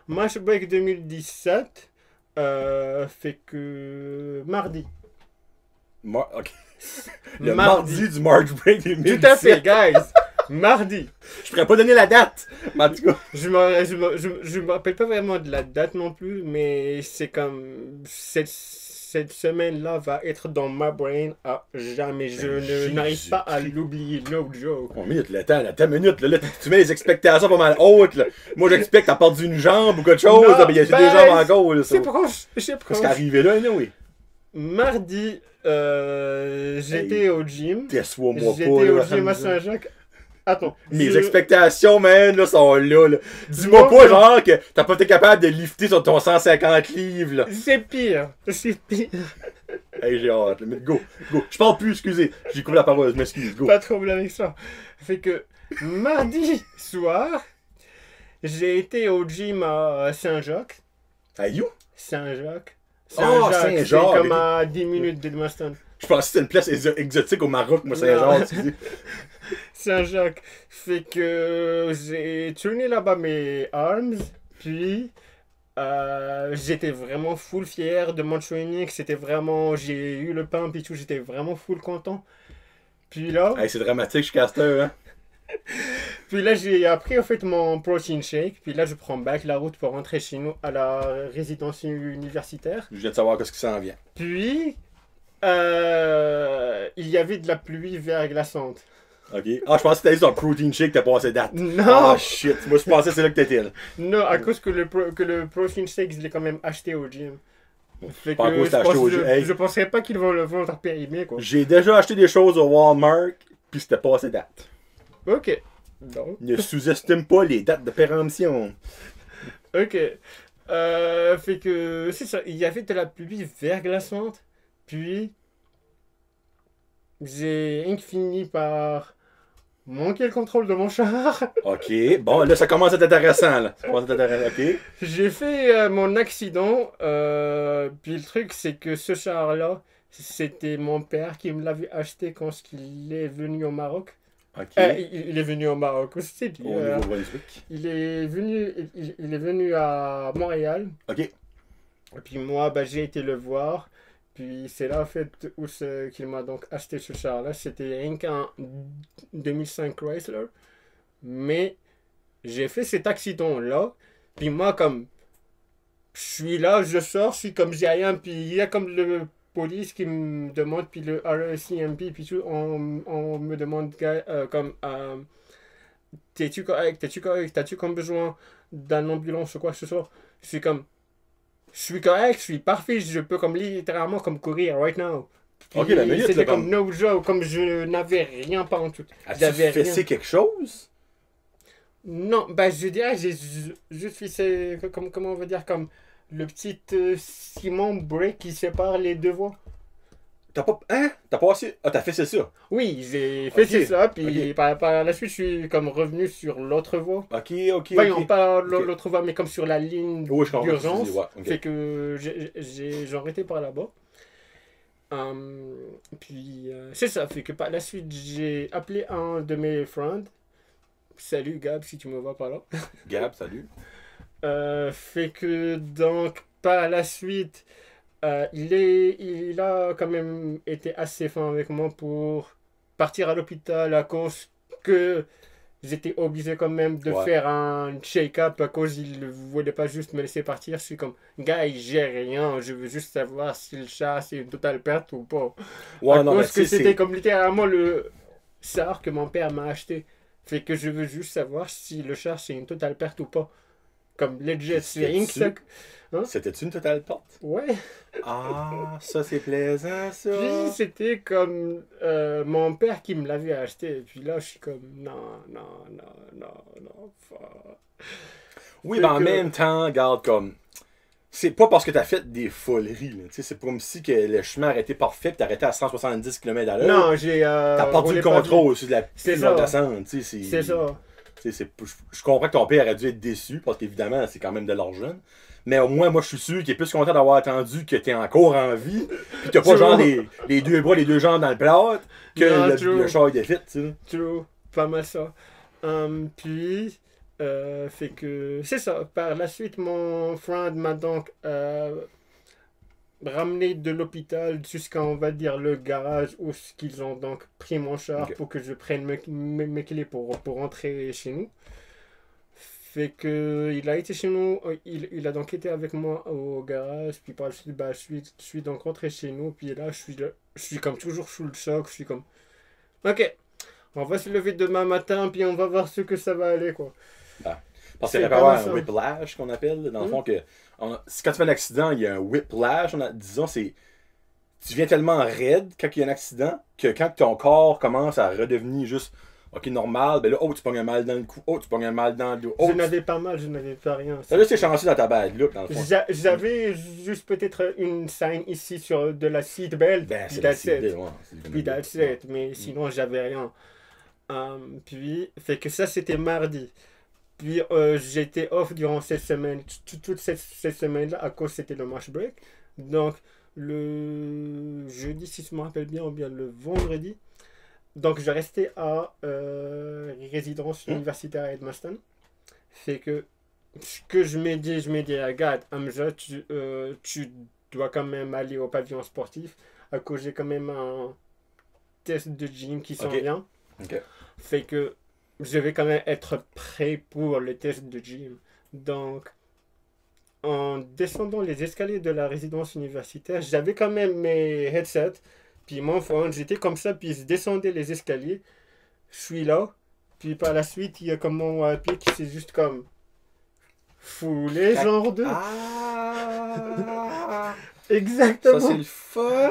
March Break 2017 fait que mardi. Ok. Le Mardi. mardi du March Break 2017. Tout à fait, guys. Mardi. Je pourrais pas donner la date. Mais en tout cas. Je me rappelle pas vraiment de la date non plus, mais c'est comme cette semaine-là va être dans ma brain à jamais. Je n'arrive pas à l'oublier. No joke. Oh, minute, le temps, la minute, là, tu mets les expectations pas mal hautes, là. Moi, j'expecte t'as perdu une jambe ou quelque chose, Non, là, mais il y a ben, des jambes encore, là. C'est proche. C'est Qu'est-ce qui proche. est arrivé là, oui? Mardi, j'étais Hey, au gym. Déçois-moi J'étais pas, au là. gym à Saint-Jacques. Attends. Mes expectations, man, là, sont là, là. Dis-moi pas, genre, que t'as pas été capable de lifter sur ton 150 livres, là. C'est pire. C'est pire. Hey, j'ai hâte, là. Mais go, go. Je parle plus, excusez. J'ai coupé la parole, je m'excuse, go. Pas de problème avec ça. Fait que mardi soir, j'ai été au gym à Saint-Jacques. Hey, you? Saint-Jacques. Oh, C'est Saint-Jacques. comme à 10 minutes d'Edmundston. Je pensais que c'était une place exotique au Maroc, moi, Saint-Jean, Non. tu dis. Saint-Jacques. Fait que j'ai tourné là-bas mes arms. Puis j'étais vraiment full fier de mon training. C'était vraiment. J'ai eu le pump et tout. J'étais vraiment full content. Puis là. Hey, c'est dramatique, je suis casteur, hein. Puis là, j'ai appris en fait mon protein shake. Puis là, je prends back la route pour rentrer chez nous à la résidence universitaire. Je viens de savoir qu'est-ce qui s'en vient. Puis, il y avait de la pluie verglaçante. Ok. Ah, je pensais que t'avais dit un protein shake, t'as passé date. Non, Ah, shit. Moi, je pensais que c'est là que t'étais, là. non, à cause que le protein shake, je l'ai quand même acheté au gym. Fait Pas à que cause que t'as acheté au gym. Hey. je penserais pas qu'ils vont le vendre périmé, quoi. J'ai déjà acheté des choses au Walmart, puis c'était passé date. Ok. Donc, Ne sous-estime pas les dates de péremption. ok. Fait que, c'est ça, il y avait de la pluie verglaçante. Puis, j'ai fini par manquer le contrôle de mon char. Ok. Bon, là, ça commence à être intéressant, là. Ça commence à être intéressant, ok. J'ai fait mon accident. Puis le truc, c'est que ce char-là, c'était mon père qui me l'avait acheté quand il est venu au Maroc. Ok. Il est venu au Maroc aussi. Puis, Au Nouveau-Brunswick. il est venu à Montréal. Ok. Et puis moi, j'ai été le voir. Puis c'est là en fait où qu'il m'a donc acheté ce char-là. C'était rien qu'un 2005 Chrysler. Mais j'ai fait cet accident-là. Puis moi, comme je suis là, je sors, je suis comme j'ai rien. Puis il y a comme le police qui me demande, puis le RCMP, puis tout, on me demande comme t'es-tu correct, t'as-tu comme besoin d'un ambulance ou quoi que ce soit? Je suis comme, je suis correct, je suis parfait, je peux comme littéralement comme courir right now. Puis Ok, la minute, là, c'était comme comme. no joke, comme je n'avais rien pas en tout. As-tu J'avais rien. fessé quelque chose? Non, bah je dirais, j'ai juste fait, comment on va dire, comme le petit ciment break qui sépare les deux voies. T'as pas. Hein? T'as passé. Ah, t'as fessé ça. Oui, j'ai fait Ok, ça, puis ok. par la suite, je suis comme revenu sur l'autre voie. Ok, ok, Voyons, ok. pas Ok. l'autre voie, mais comme sur la ligne Oui, je comprends ce que tu d'urgence. dis, ouais. Fait Ok. que j'ai arrêté par là-bas. Puis c'est ça, fait que par la suite, j'ai appelé un de mes friends. Salut Gab, si tu me vois par là. Gab, salut. Fait que donc par la suite, il a quand même été assez fin avec moi pour partir à l'hôpital à cause que j'étais obligé quand même de Ouais. faire un check-up à cause il ne voulait pas juste me laisser partir. Je suis comme, gars, j'ai rien, je veux juste savoir si le chat c'est une totale perte ou pas. À Ouais, non, mais cause tu que sais, c'était c'est. comme littéralement le char que mon père m'a acheté. Fait que je veux juste savoir si le char c'est une totale perte ou pas. Comme legit, Puis c'est rien que ça. c'était-tu. Hein? C'était-tu une totale porte? Ouais. Ah, ça c'est plaisant, Puis ça. c'était comme mon père qui me l'avait acheté. Et puis là, je suis comme non, non, non, non, non. Fuck. Oui, Fait mais en que même temps, regarde, comme. C'est pas parce que t'as fait des foleries, là. Tu sais, c'est pas comme si que le chemin aurait été parfait pis t'arrêtais à 170 km à l'heure. non, j'ai T'as perdu le roulé pas vite. contrôle sur de la C'est plus longue ça. descente, tu sais, C'est ça. tu sais, je comprends que ton père a dû être déçu, parce qu'évidemment, c'est quand même de l'argent. Mais au moins, moi, je suis sûr qu'il est plus content d'avoir attendu que t'es encore en vie, pis t'as pas genre True. les deux bras, les deux jambes dans le plat, que Non, le true. char est défait, tu sais. True. Pas mal ça. Puis, fait que c'est ça. Par la suite, mon friend m'a donc ramené de l'hôpital jusqu'à, on va dire, le garage où ils ont donc pris mon char Ok. pour que je prenne mes clés pour rentrer chez nous. Fait que il a été chez nous, il a donc été avec moi au garage, puis par la suite, bah, je suis donc rentré chez nous, puis là, je suis comme toujours sous le choc, je suis comme, ok, on va se lever demain matin, puis on va voir ce que ça va aller, quoi. Ah. Parce qu'il C'est y a pas mal un ça. whiplash qu'on appelle, là, dans le Hmm? fond, que quand tu fais un accident, il y a un whiplash, disons, c'est. Tu viens tellement raide quand il y a un accident que quand ton corps commence à redevenir juste ok normal, ben là, oh, tu pognes un mal dans le cou, oh, tu pognes un mal dans le dos, oh, Je n'avais pas mal, je n'avais pas rien. là, c'est chanceux dans ta bad look, dans le fond. J'avais juste peut-être une sign ici sur de la seatbelt, Ben, puis c'est la that's it. cible, ouais. Puis that's it, mais sinon j'avais rien. Puis, fait que ça c'était mardi. Puis j'étais off durant cette semaine, toute cette semaine-là, à cause c'était le match break. Donc le jeudi, si je me rappelle bien, ou bien le vendredi. Donc je restais à résidence universitaire à Edmundston. Fait que ce que je me dis, regarde, Hamza, tu dois quand même aller au pavillon sportif, à cause j'ai quand même un test de gym qui s'en Ok. vient. Ok. Fait que je vais quand même être prêt pour le test de gym. Donc, en descendant les escaliers de la résidence universitaire, j'avais quand même mes headsets. Puis mon phone, j'étais comme ça, puis je descendais les escaliers. Je suis là. Puis par la suite, il y a comme mon pied qui s'est juste comme foulé, genre de. Ah! Exactement. Ça, c'est le fun!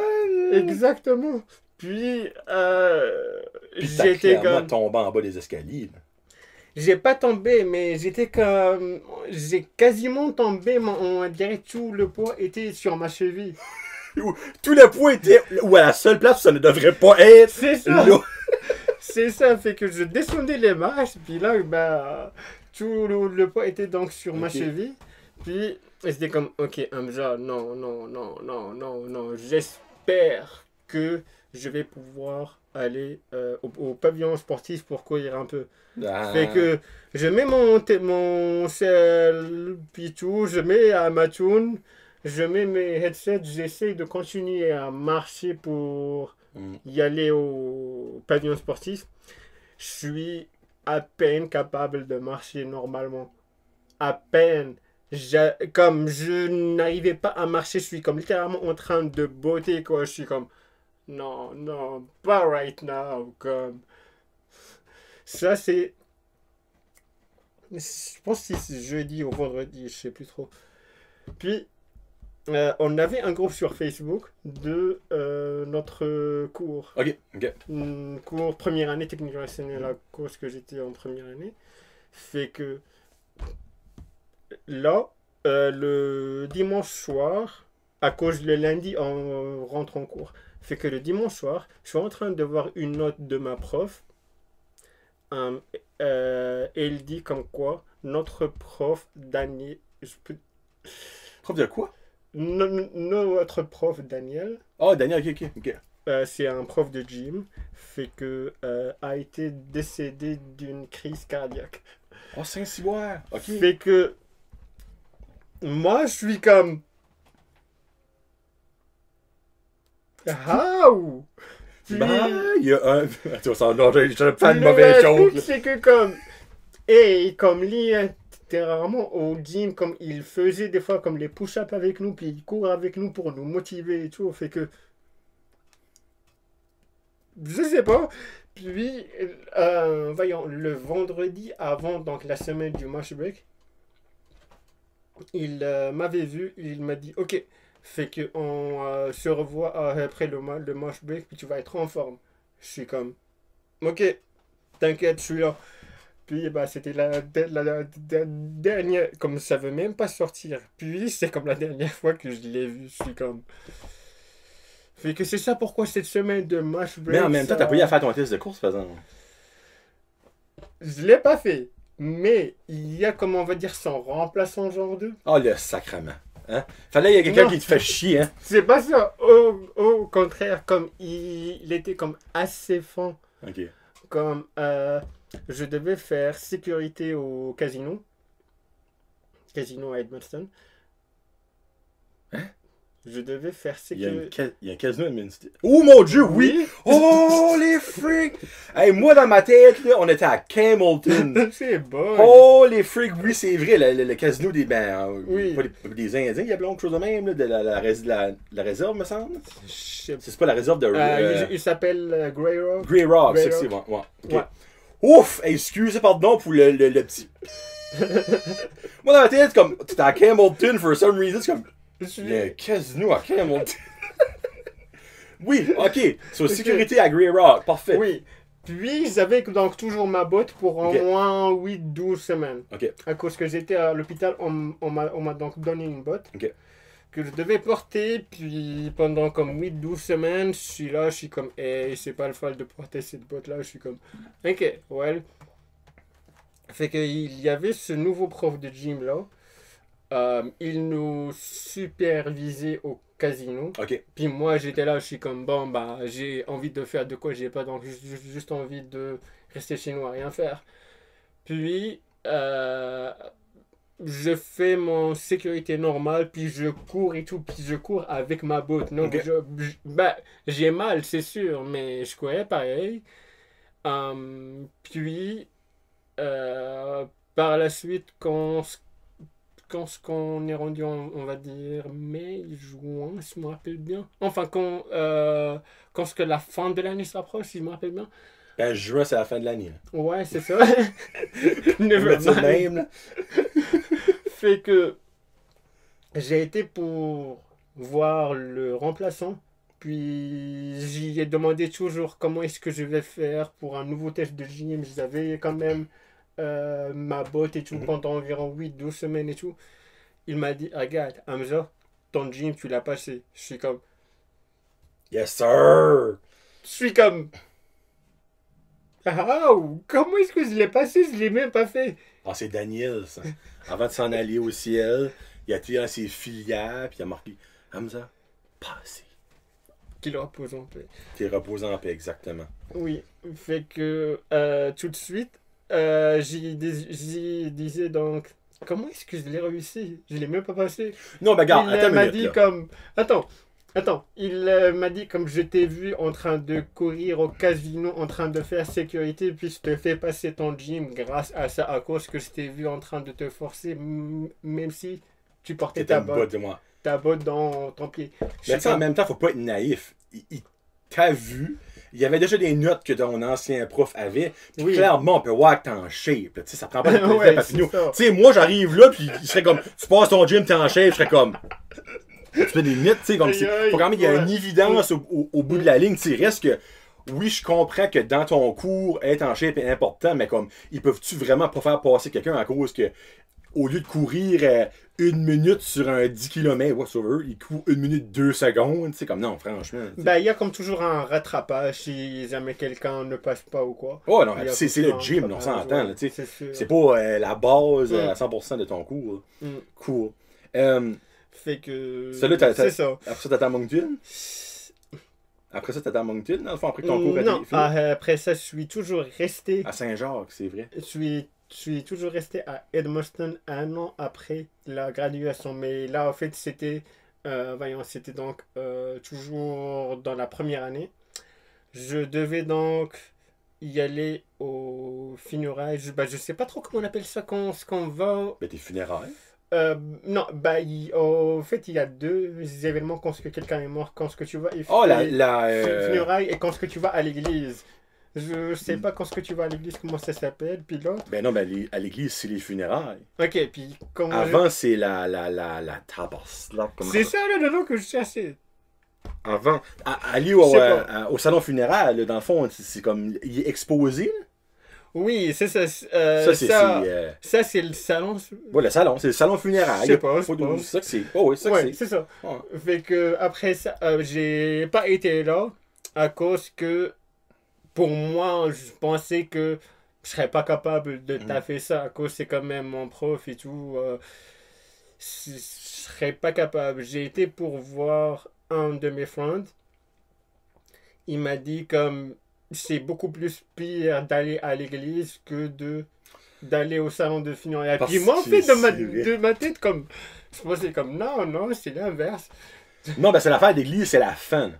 Exactement. Puis, Puis t'as j'étais clairement comme. tombé en bas des escaliers. Là. J'ai pas tombé, mais j'étais comme. J'ai quasiment tombé, mais on dirait que tout le poids était sur ma cheville. Tout le poids était où à la seule place où ça ne devrait pas être. C'est ça! Là. C'est ça, fait que je descendais les marches, puis là, ben, tout le poids était donc sur ma Ok. cheville. Puis, c'était comme, ok, Hamza, non, non, non, non, non, non, j'espère que je vais pouvoir aller au pavillon sportif pour courir un peu. Ah. Fait que je mets mon sel, puis tout, je mets ma tune, je mets mes headsets, j'essaie de continuer à marcher pour Mm. y aller au pavillon sportif. Je suis à peine capable de marcher normalement. À peine. Comme je n'arrivais pas à marcher, je suis comme littéralement en train de botter, quoi. Je suis comme, non, non, pas right now, comme. Ça, c'est Je pense que c'est jeudi ou vendredi, je sais plus trop. Puis, on avait un groupe sur Facebook de notre cours. Ok, ok. Cours première année technique relationnelle à cause que j'étais en première année. Fait que là, le dimanche soir, à cause le lundi, on rentre en cours. Fait que le dimanche soir, je suis en train de voir une note de ma prof. Elle dit comme quoi notre prof Daniel. Prof de quoi? Notre prof Daniel. Oh, Daniel, ok, ok. C'est un prof de gym. Fait que a été décédé d'une crise cardiaque. Oh, Saint-Cyboire, ok. Fait que moi, je suis comme. How? Puis, Bah, il y a un. Attends, ça, non, j'ai pas de le mauvaise truc, chose. c'est que comme. Et comme littéralement au gym, comme il faisait des fois comme les push-ups avec nous, puis il court avec nous pour nous motiver et tout. Fait que. Je sais pas. Puis, voyons, le vendredi avant, donc la semaine du match break, il m'avait vu, il m'a dit, ok, fait que on se revoit après le match break, puis tu vas être en forme. Je suis comme, ok, t'inquiète, je suis là. Puis bah, c'était la dernière, comme ça veut même pas sortir. Puis c'est comme la dernière fois que je l'ai vu, je suis comme... Fait que c'est ça pourquoi cette semaine de match break... Mais en même temps, t'as pas eu à faire ton test de course, par exemple. Je l'ai pas fait. Mais il y a, comme on va dire, son remplaçant genre 2. Oh, le sacrement. Hein? Fallait qu'il y ait quelqu'un Non. qui te fait chier, hein? C'est pas ça. Au contraire, comme il était comme assez fin. Ok. Comme je devais faire sécurité au casino. Casino à Edmundston. Hein? Je devais faire Il y a, sécurité. il y a un casino administré. Oh mon dieu, oui! Oh les freaks! Hey, moi dans ma tête, là, on était à Camelton. C'est bon. Oh les freaks, oui, c'est vrai, le casino des. Oui. Pas des Indiens, il y a quelque chose de même, là, de la réserve, me semble. Je sais pas. C'est pas la réserve de. Il s'appelle Grey Rock. Grey Rock, Grey c'est Rock. ouais. Ok. Ouais. Ouf! Hey, excusez, pardon pour le petit. Moi dans ma tête, comme, t'étais à Camelton for some reason, c'est comme. Il y a un casino à Camelton. Oui, ok. So, sécurité à Grey Rock, parfait. Oui. Puis j'avais donc toujours ma botte pour au Ok. moins 8-12 semaines. Ok. À cause que j'étais à l'hôpital, on m'a donc donné une botte Ok. que je devais porter. Puis pendant comme 8-12 semaines, je suis là, je suis comme, hey, c'est pas le fall de porter cette botte-là. Je suis comme, ok, well. Fait qu'il y avait ce nouveau prof de gym là. Il nous supervisait au casino. Ok. Puis moi j'étais là, je suis comme bon bah j'ai envie de faire de quoi j'ai pas donc juste envie de rester chez nous à rien faire. Puis je fais mon sécurité normale puis je cours et tout puis je cours avec ma botte. Donc Ok. bah j'ai mal c'est sûr mais je courais pareil. Puis par la suite quand on est rendu, on va dire, mai, juin, si je me rappelle bien. Enfin, quand ce que la fin de l'année s'approche, si je me rappelle bien. Ben, juin, c'est la fin de l'année. Ouais, c'est ça. On Never va dire mind. même, là. Fait que j'ai été pour voir le remplaçant. Puis j'y ai demandé toujours comment est-ce que je vais faire pour un nouveau test de gym. J'avais quand même ma botte et tout pendant environ 8-12 semaines et tout. Il m'a dit, regarde, Hamza, ton gym, tu l'as passé. Je suis comme... Yes, sir! Ah, comment est-ce que je l'ai passé? Je l'ai même pas fait. Ah, c'est Daniel, ça. Avant de s'en aller au ciel, il a tiré dans ses filières, puis il a marqué Hamza, passé. Qu'il repose en paix. T'es reposé en paix, exactement. Oui, fait que tout de suite, j'y disais donc, comment est-ce que je l'ai réussi? Je l'ai même pas passé. Non, ben, regarde, Il attends une m'a minute, dit là. comme... Attends. Il m'a dit comme je t'ai vu en train de courir au casino, en train de faire sécurité, puis je te fais passer ton gym grâce à ça, à cause que je t'ai vu en train de te forcer, même si tu portais T'étais ta une botte de moi. botte dans ton pied. Je Mais suis tu sais, en comme- même temps, faut pas être naïf. Il t'a vu il y avait déjà des notes que ton ancien prof avait. Puis Oui. clairement, on peut voir que t'es en shape. Tu sais, ça prend pas de Ouais, Papineau. c'est ça. Tu sais, moi, j'arrive là, puis il serait comme, tu passes ton gym, t'es en shape, je serais comme, tu fais des mythes, tu sais, comme Aïe, si. aïe, Faut quand même qu'il y ait ouais. une évidence au bout de la ligne. Tu sais, reste que, oui, je comprends que dans ton cours, être en shape est important, mais comme, ils peuvent-tu vraiment pas faire passer quelqu'un à cause que, au lieu de courir 1 minute sur un 10 km, whatsoever, il court 1 minute 2 secondes, tu sais, comme non, franchement. Tu sais. Ben, il y a comme toujours un rattrapage si jamais quelqu'un ne passe pas ou quoi. Oh non, Il y a c'est toujours le un gym, on rattrapage, s'entend, ouais, là, tu sais. c'est sûr. C'est pas la base à Mm. 100% de ton cours. Mm. Cool. Fait que. Celui-là, c'est ça. après ça, t'attends à Moncton? Après ça, t'attends à Moncton, dans le fond, après que ton cours a Non, fini? après ça, je suis toujours resté. À Saint-Jacques, c'est vrai. Je suis toujours resté à Edmundston 1 an après la graduation. Mais là, en fait, c'était. Voyons, c'était donc toujours dans la première année. Je devais donc y aller au funérailles. Je sais pas trop comment on appelle ça quand on va. Ben, tes funérailles. Non, bah, au fait, il y a deux événements quand ce que quelqu'un est mort, quand ce que tu vas. Oh, la Funérailles et quand ce que tu vas à l'église. Je sais pas quand ce que tu vas à l'église, comment ça s'appelle, puis l'autre. Ben non, ben, à l'église, c'est les funérailles. Ok, puis comment. Avant, c'est la tabasse. Là, C'est ça le nom que je cherchais. Avant. Aller Je sais pas. au salon funéraire, là, dans le fond, c'est comme. Il est exposé. Là. Oui, c'est ça. Ça, c'est. Ça, c'est le salon. Ouais, le salon. C'est le salon funéraire. Je sais pas, je C'est pense. ça que c'est. Oh, oui, c'est ça que Ouais, c'est. c'est ça. Ouais. Fait que après ça, j'ai pas été là à cause que pour moi, je pensais que je serais pas capable de taffer ça à cause c'est quand même mon prof et tout. Je serais pas capable. J'ai été pour voir un de mes friends. Il m'a dit comme c'est beaucoup plus pire d'aller à l'église que d'aller au salon de funérailles. Parce Puis moi, en que fait, c'est vrai. de ma tête, comme je pensais comme non, c'est l'inverse. Non, ben, c'est l'affaire d'église, c'est la fin.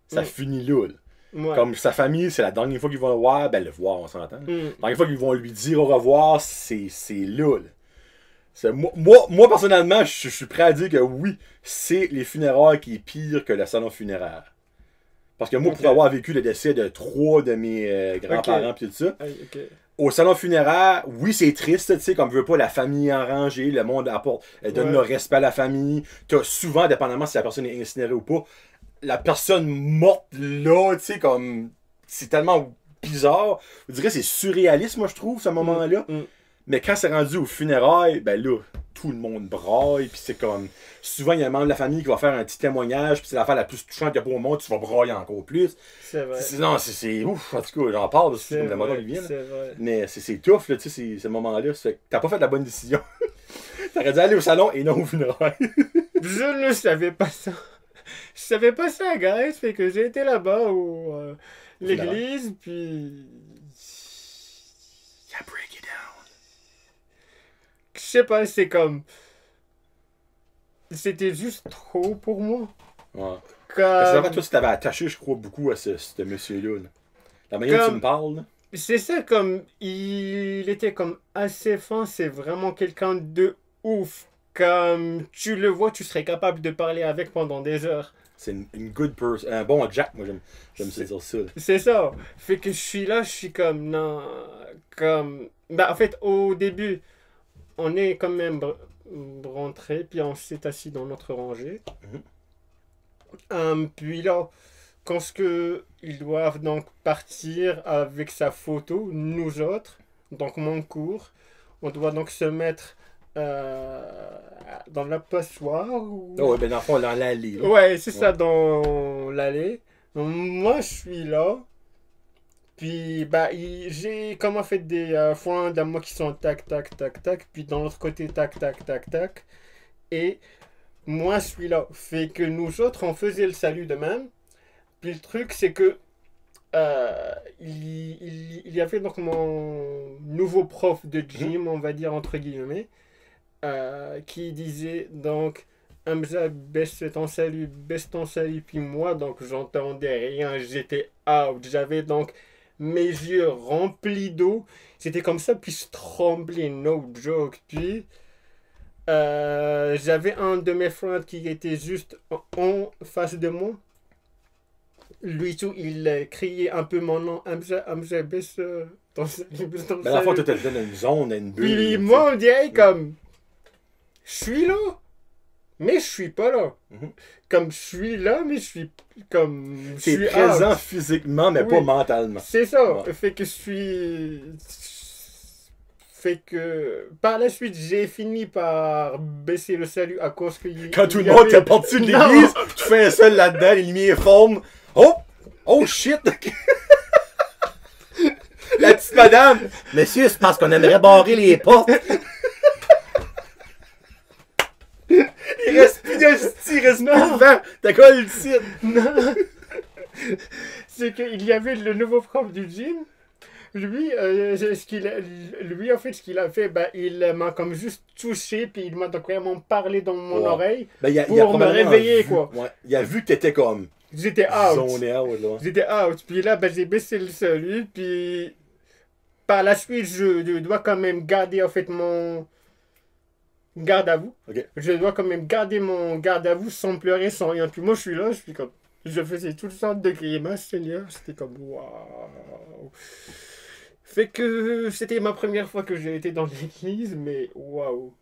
Ça Mm. finit là. Ouais. Comme sa famille, c'est la dernière fois qu'ils vont le voir, ben le voir, on s'entend. Mm. La dernière fois qu'ils vont lui dire au revoir, c'est là. Moi, personnellement, je suis prêt à dire que oui, c'est les funérailles qui est pire que le salon funéraire. Parce que moi, Ok. pour avoir vécu le décès de 3 de mes grands-parents pis tout ça, Aïe, ok. au salon funéraire, oui, c'est triste, tu sais, comme veut pas la famille en rangée, le monde apporte, donne Ouais. le respect à la famille. T'as souvent, dépendamment si la personne est incinérée ou pas, la personne morte là, tu sais, comme. C'est tellement bizarre. Je dirais que c'est surréaliste, moi, je trouve, ce moment-là. Mm. Mais quand c'est rendu aux funérailles, ben là, tout le monde braille, puis c'est comme. Souvent, il y a un membre de la famille qui va faire un petit témoignage, puis c'est l'affaire la plus touchante qu'il y a pas au monde, tu vas brailler encore plus. C'est vrai. Non, c'est. Ouf, en tout cas, j'en parle, parce que c'est C'est comme la moto vrai. qui vient. là. C'est vrai. Mais c'est tough, là, tu sais, ce moment-là. Ça fait que t'as pas fait la bonne décision. T'aurais dû aller au salon et non au funérailles. Je ne savais pas ça. Je savais pas ça, guys. Fait que j'ai été là-bas au l'église, puis Yeah, break it down. je sais pas, c'est comme c'était juste trop pour moi. Ouais. Parce que Comme... avant, toi, tu t'avais attaché, je crois, beaucoup à ce monsieur-là. Là. La manière dont tu Comme- me parles. Là. C'est ça, comme il était comme assez fin, c'est vraiment quelqu'un de ouf. Comme tu le vois, tu serais capable de parler avec pendant des heures. C'est une good person. Un bon Jack, moi, j'aime ça dire ça. Là. C'est ça. Fait que je suis là, je suis comme, non, comme... Bah, en fait, au début, on est quand même rentré, puis on s'est assis dans notre rangée. Puis là, quand ce que ils doivent donc partir avec sa photo, nous autres, donc mon cours, on doit donc se mettre dans la passoire. Ou... Oh, ouais, ben dans le fond, dans l'allée. là. Ouais, c'est ça, Ouais. dans l'allée. Donc, moi, je suis là. Puis, bah, j'ai comment fait des foins d'un moi qui sont tac, tac, tac, tac. Puis, dans l'autre côté, tac, tac, tac, tac. Et moi, je suis là. Fait que nous autres, on faisait le salut de même. Puis, le truc, c'est que il y avait donc mon nouveau prof de gym, on va dire entre guillemets, qui disait donc Hamza, baisse ton salut, puis moi, donc j'entendais rien, j'étais out, j'avais donc mes yeux remplis d'eau, c'était comme ça, puis je tremblais, no joke, puis j'avais un de mes friends qui était juste en face de moi, lui tout, il criait un peu mon nom, Hamza baisse dans Mais à la fois, tu te donnes une zone, une bulle. Puis moi, on dirait comme, je suis là, mais je suis pas là. Comme je suis là, mais je suis comme. C'est présent physiquement, mais pas mentalement. C'est ça. Ouais. Fait que je suis. Fait que par la suite, j'ai fini par baisser le salut à cause que. Quand tout le monde t'est parti de l'église, tu fais un seul là-dedans, les lumières forment. Oh! Oh shit! La petite madame! Monsieur, c'est parce qu'on aimerait barrer les portes. Il reste plus de style, il reste plus de vent. T'as quoi le titre? Non. C'est qu'il y avait le nouveau prof du gym. Lui, en fait, ce qu'il a fait, ben, il m'a comme juste touché, puis il m'a donc vraiment parlé dans mon oreille pour me réveiller, quoi. Ouais. Il a vu que t'étais comme... J'étais out. Zoné out, là. J'étais out. Puis là, ben, j'ai baissé le salut, puis par la suite, je dois quand même garder, en fait, mon... garde à vous. Okay. Je dois quand même garder mon garde à vous sans pleurer, sans rien. Puis moi, je suis là, je suis comme... Je faisais toutes sortes de grimaces, Seigneur. C'était comme... Waouh. Fait que c'était ma première fois que j'ai été dans l'église, mais waouh.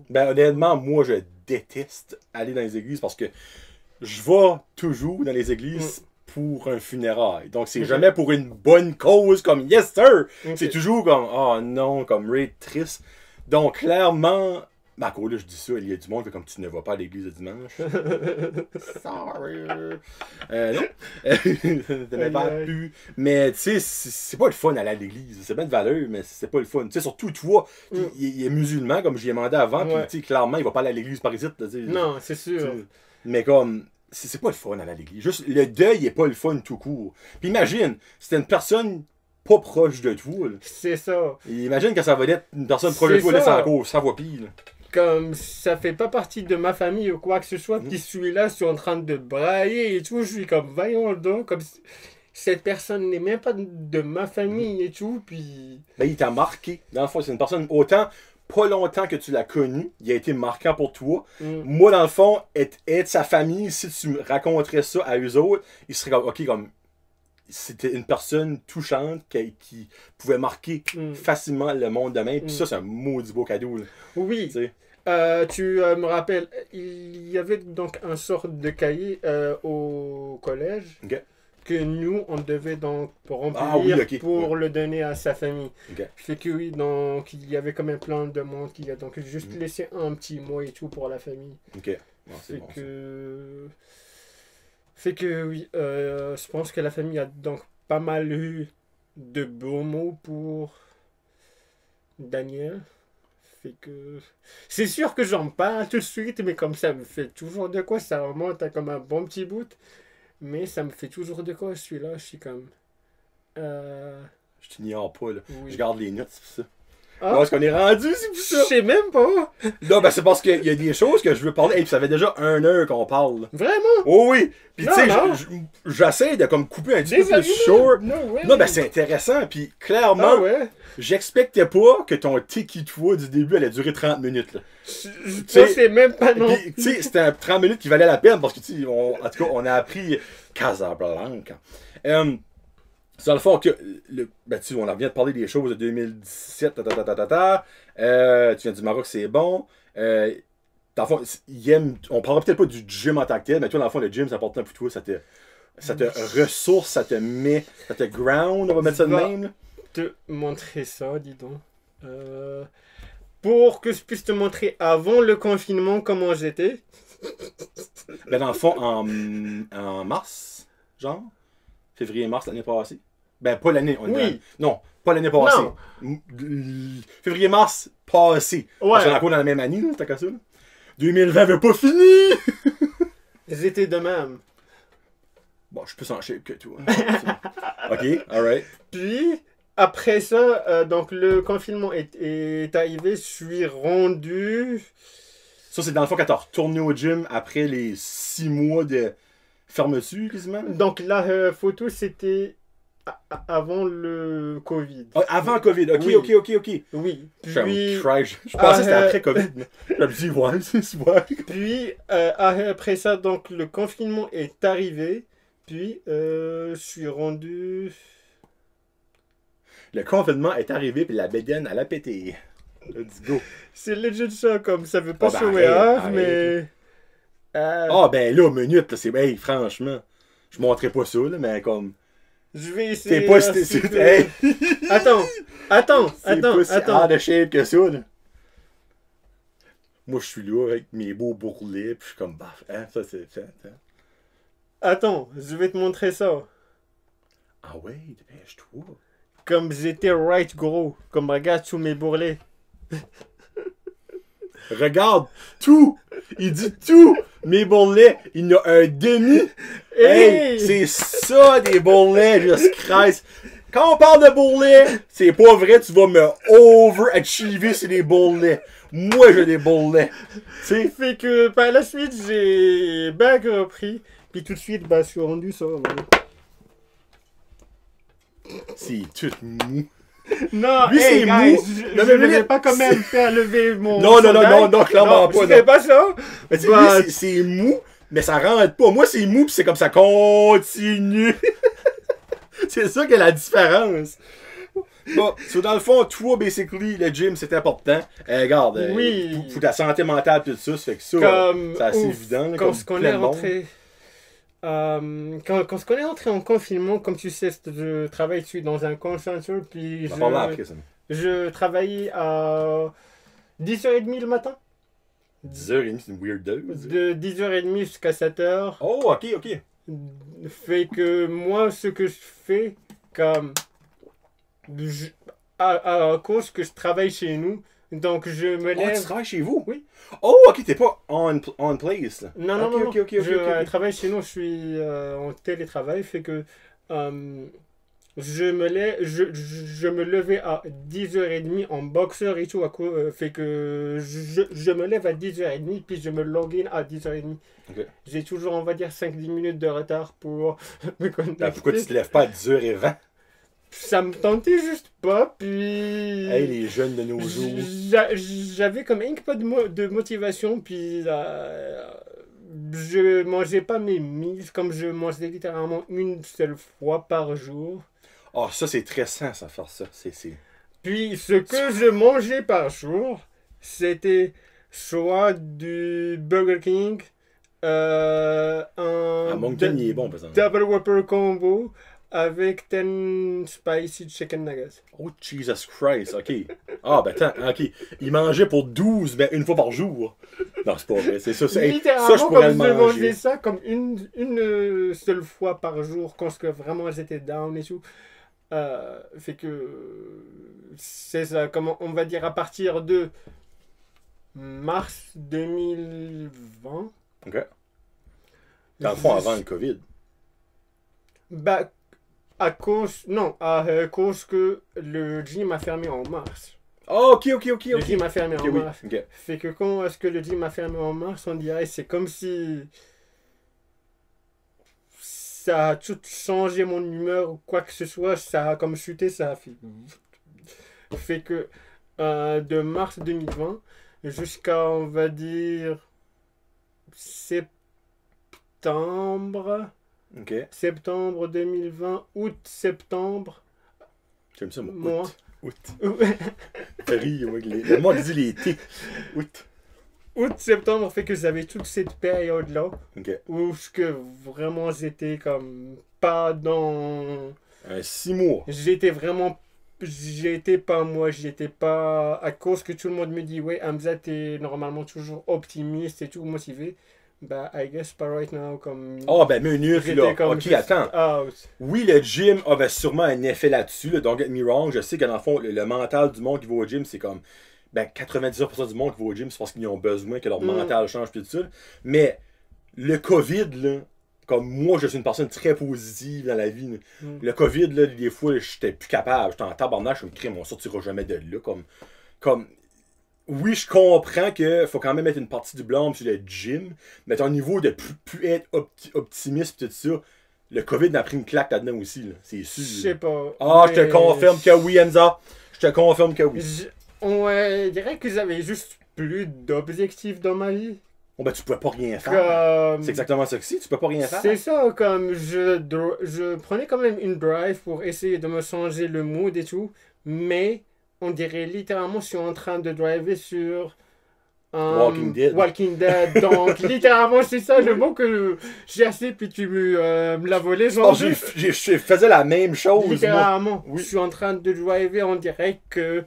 Ben honnêtement, moi, je déteste aller dans les églises parce que je vais toujours dans les églises pour un funérail. Donc, c'est jamais pour une bonne cause comme « Yes, sir! » C'est toujours comme « Oh non », comme « Ray triste ». Donc, clairement, à cause là, je dis ça, il y a du monde qui fait comme tu ne vas pas à l'église le dimanche. Sorry. Non. Pas pu. Mais tu sais, c'est pas le fun d'aller à l'église. C'est bien de valeur, mais c'est pas le fun. Tu sais, surtout toi, il est musulman, comme j'y ai demandé avant, puis tu sais, clairement, il va pas aller à l'église par ici. Non, c'est sûr. Mais comme, c'est pas le fun d'aller à l'église. Juste, le deuil est pas le fun tout court. Puis imagine, c'était une personne pas proche de toi. C'est ça. Imagine que ça va être une personne proche de toi, là, ça va pire. Là. Comme ça fait pas partie de ma famille ou quoi que ce soit, puis celui-là, je suis en train de brailler et tout, je suis comme, voyons donc, comme cette personne n'est même pas de ma famille et tout, puis... Ben, il t'a marqué. Dans le fond, c'est une personne, autant, pas longtemps que tu l'as connu, il a été marquant pour toi. Moi, dans le fond, être sa famille, si tu me raconterais ça à eux autres, ils seraient comme, ok, comme... C'était une personne touchante qui pouvait marquer facilement le monde demain. Puis ça, c'est un maudit beau cadeau. Là. Oui. Tu me rappelles, il y avait donc un sort de cahier au collège que nous, on devait donc remplir pour le donner à sa famille. Fait que oui, donc il y avait comme un plein de monde qui a donc juste laissé un petit mot et tout pour la famille. Fait que oui, je pense que la famille a donc pas mal eu de beaux mots pour Daniel. Fait que c'est sûr que j'en parle tout de suite, mais comme ça me fait toujours de quoi, ça remonte à comme un bon petit bout. Mais ça me fait toujours de quoi, celui-là, je suis comme... Je t'ignore pas, là. Oui. Je garde les notes, c'est pour ça. Ah, est-ce qu'on est rendu, c'est pour ça? Je sais même pas. Non, ben c'est parce qu'il y a des choses que je veux parler. Et puis ça fait déjà 1 heure qu'on parle. Vraiment? Oh oui! Puis tu sais, j'essaie de comme couper un petit peu plus short. Non, ben c'est intéressant. Puis clairement, j'expectais pas que ton tiki-toi du début allait durer 30 minutes. Là. Je sais même pas, non. Puis tu sais, c'était un 30 minutes qui valait la peine parce que tu sais, en tout cas, on a appris Casablanca. C'est dans le fond que, ben tu on vient de parler des choses de 2017, tu viens du Maroc, c'est bon. Dans le fond, on parlera peut-être pas du gym en tant que tel, mais toi, dans le fond, le gym, c'est important pour toi, ça te ressource, ça te ground, on va mettre ça de même. Là. Te montrer ça, dis donc. Pour que je puisse te montrer avant le confinement comment j'étais. Ben dans le fond, en mars, genre, février-mars l'année passée. Ben, pas l'année. Non, pas l'année passée. Février-mars passé. Ouais. C'est encore dans la même année, là, t'as qu'à ça. Là. 2020 veut pas fini! J'étais de même. Bon, je suis plus en shape que toi. Ok, alright. Puis, après ça, donc le confinement est arrivé, je suis rendu... Ça, c'est dans le fond quand t'as retourné au gym après les 6 mois de fermeture, quasiment? Donc la photo, c'était... avant le Covid. Avant le Covid, ok, oui. ok. Oui. Puis, je pensais que c'était après Covid. Je me dis, ouais, c'est super. Puis, après ça, donc, le confinement est arrivé. Puis, je suis rendu... Le confinement est arrivé, puis la bédaine, elle a pété. Let's go. C'est legit ça, comme ça veut pas Ah, ben, sauver arrête, Ave, mais... Ah, ben là, minute, là, c'est bien, franchement. Je montrerai pas ça, là, mais comme. Je vais essayer... C'est pas si si tu veux. hey, Attends, c'est pas si attends. hard de shape que ça, là. Moi, je suis là avec mes beaux bourrelets, puis je suis comme, baf, hein, ça, c'est. Attends, je vais te montrer ça. Ah ouais, dépêche-toi. Comme j'étais right gros. Comme regarde tous mes bourrelets. Regarde, tout! Il dit tout! Mes bourrelets, il y en a un demi. Hey, c'est ça des bourrelets, juste Christ. Quand on parle de bourrelets, c'est pas vrai, tu vas me overachiever sur les bourrelets. Moi, j'ai des bourrelets. Tu sais? Fait que par la suite, j'ai back repris. Puis tout de suite, bah, je suis rendu ça. C'est tout mou. Non, Lui, hey, c'est guys, mou. je Non, ne mais vais pas quand même faire lever mon. Non, chandail. non, clairement pas. Je fais pas ça. Mais tu sais, Bah, lui, c'est mou, mais ça rentre pas. Moi, c'est mou, pis c'est comme ça continue. C'est ça qui est la différence. Bon, so dans le fond, toi, basically, le gym, c'est important. Regarde, Oui. pour ta santé mentale, tout ça, ça fait que ça, Comme, c'est assez ouf, évident. Là, quand comme ce qu'on plein est de monde. rentré. Quand ce qu'on est rentré en confinement, comme tu sais, je travaille dessus dans un call center, puis On va parler après, ça. je travaillais à 10h30 le matin. 10h30, c'est une weirdeuse. De 10h30 jusqu'à 7h. Oh, ok. Fait que moi, ce que je fais, comme à cause que je travaille chez nous, donc je me Oh, tu lève. travailles chez vous? Oui. Oh, ok, t'es pas on place. Là. Non, non, Ok, non, ok, non. ok, ok, Je ok. travaille chez nous, je suis en télétravail, fait que je me levais à 10h30 en boxeur et tout, fait que je me lève à 10h30, puis je me login à 10h30. Ok. J'ai toujours, on va dire, 5-10 minutes de retard pour me connecter. Ben, pourquoi tu te lèves pas à 10h20? Ça me tentait juste pas, puis... Hey, les jeunes de nos jours. J'avais comme un peu de motivation, puis je mangeais pas mes meals, comme je mangeais littéralement une seule fois par jour. Oh, ça, c'est très sain, ça, faire ça. C'est... Puis ce que je mangeais par jour, c'était soit du Burger King, un Moncton, il est bon, par exemple. Double Whopper Combo avec 10 Spicy Chicken Nuggets. Oh, Jesus Christ, ok. Ah, ben attends, ok. Il mangeait pour 12, ben une fois par jour. Non, c'est pas vrai, c'est ça. Hey, Littéralement, ça, je pourrais le comme je mangeais manger. ça comme une seule fois par jour quand vraiment j'étais down et tout. Fait que c'est ça, comment on va dire à partir de mars 2020. Ok. Dans le fond, avant le COVID. Bah, à cause que le gym a fermé en mars. Oh, ok. Le gym a fermé Ok, en oui, mars. ok. Fait que quand est-ce que le gym a fermé en mars, on dirait c'est comme si ça a tout changé mon humeur ou quoi que ce soit, ça a comme chuté, ça a fait que de mars 2020 jusqu'à, on va dire, septembre Ok. 2020, septembre. J'aime ça, moi. Moi. Août. T'as ri, moi. Le monde dit l'été. Août. Septembre fait que j'avais toute cette période-là Ok. où que vraiment j'étais comme pas dans... 6 mois. J'étais pas à cause que tout le monde me dit ouais Hamza t'es normalement toujours optimiste et tout motivé. Bah I guess pas right now comme... Oh, ben minute, j'étais là. comme Ok, juste attends. out. Oui, le gym avait sûrement un effet là-dessus, là, don't get me wrong. Je sais que dans le fond, le mental du monde qui va au gym, c'est comme... Ben, 99% du monde qui va au gym, c'est parce qu'ils ont besoin que leur mental change, puis tout ça. Mais le COVID, là, comme moi, je suis une personne très positive dans la vie. Là. Le COVID, là, des fois, j'étais plus capable. J'étais en tabarnak, je me crée, on sortira jamais de là. Comme oui, je comprends qu'il faut quand même mettre une partie du blâme sur le gym, mais ton niveau de plus être optimiste et tout ça, le COVID a pris une claque là-dedans aussi, là, c'est sûr. Je sais pas. Ah, je te mais confirme que oui, Enza. Je te confirme que oui. je dirais que j'avais juste plus d'objectifs dans ma vie. Oh, ben, tu pouvais pas rien faire. Comme... C'est exactement ça que c'est, tu peux pas rien faire. C'est ça, comme je prenais quand même une drive pour essayer de me changer le mood et tout, mais on dirait littéralement je suis en train de driver sur Walking Dead. Donc littéralement c'est ça le mot que j'ai assez puis tu me l'as volé. Genre, je faisais la même chose. Littéralement, oui. Je suis en train de driver, on dirait que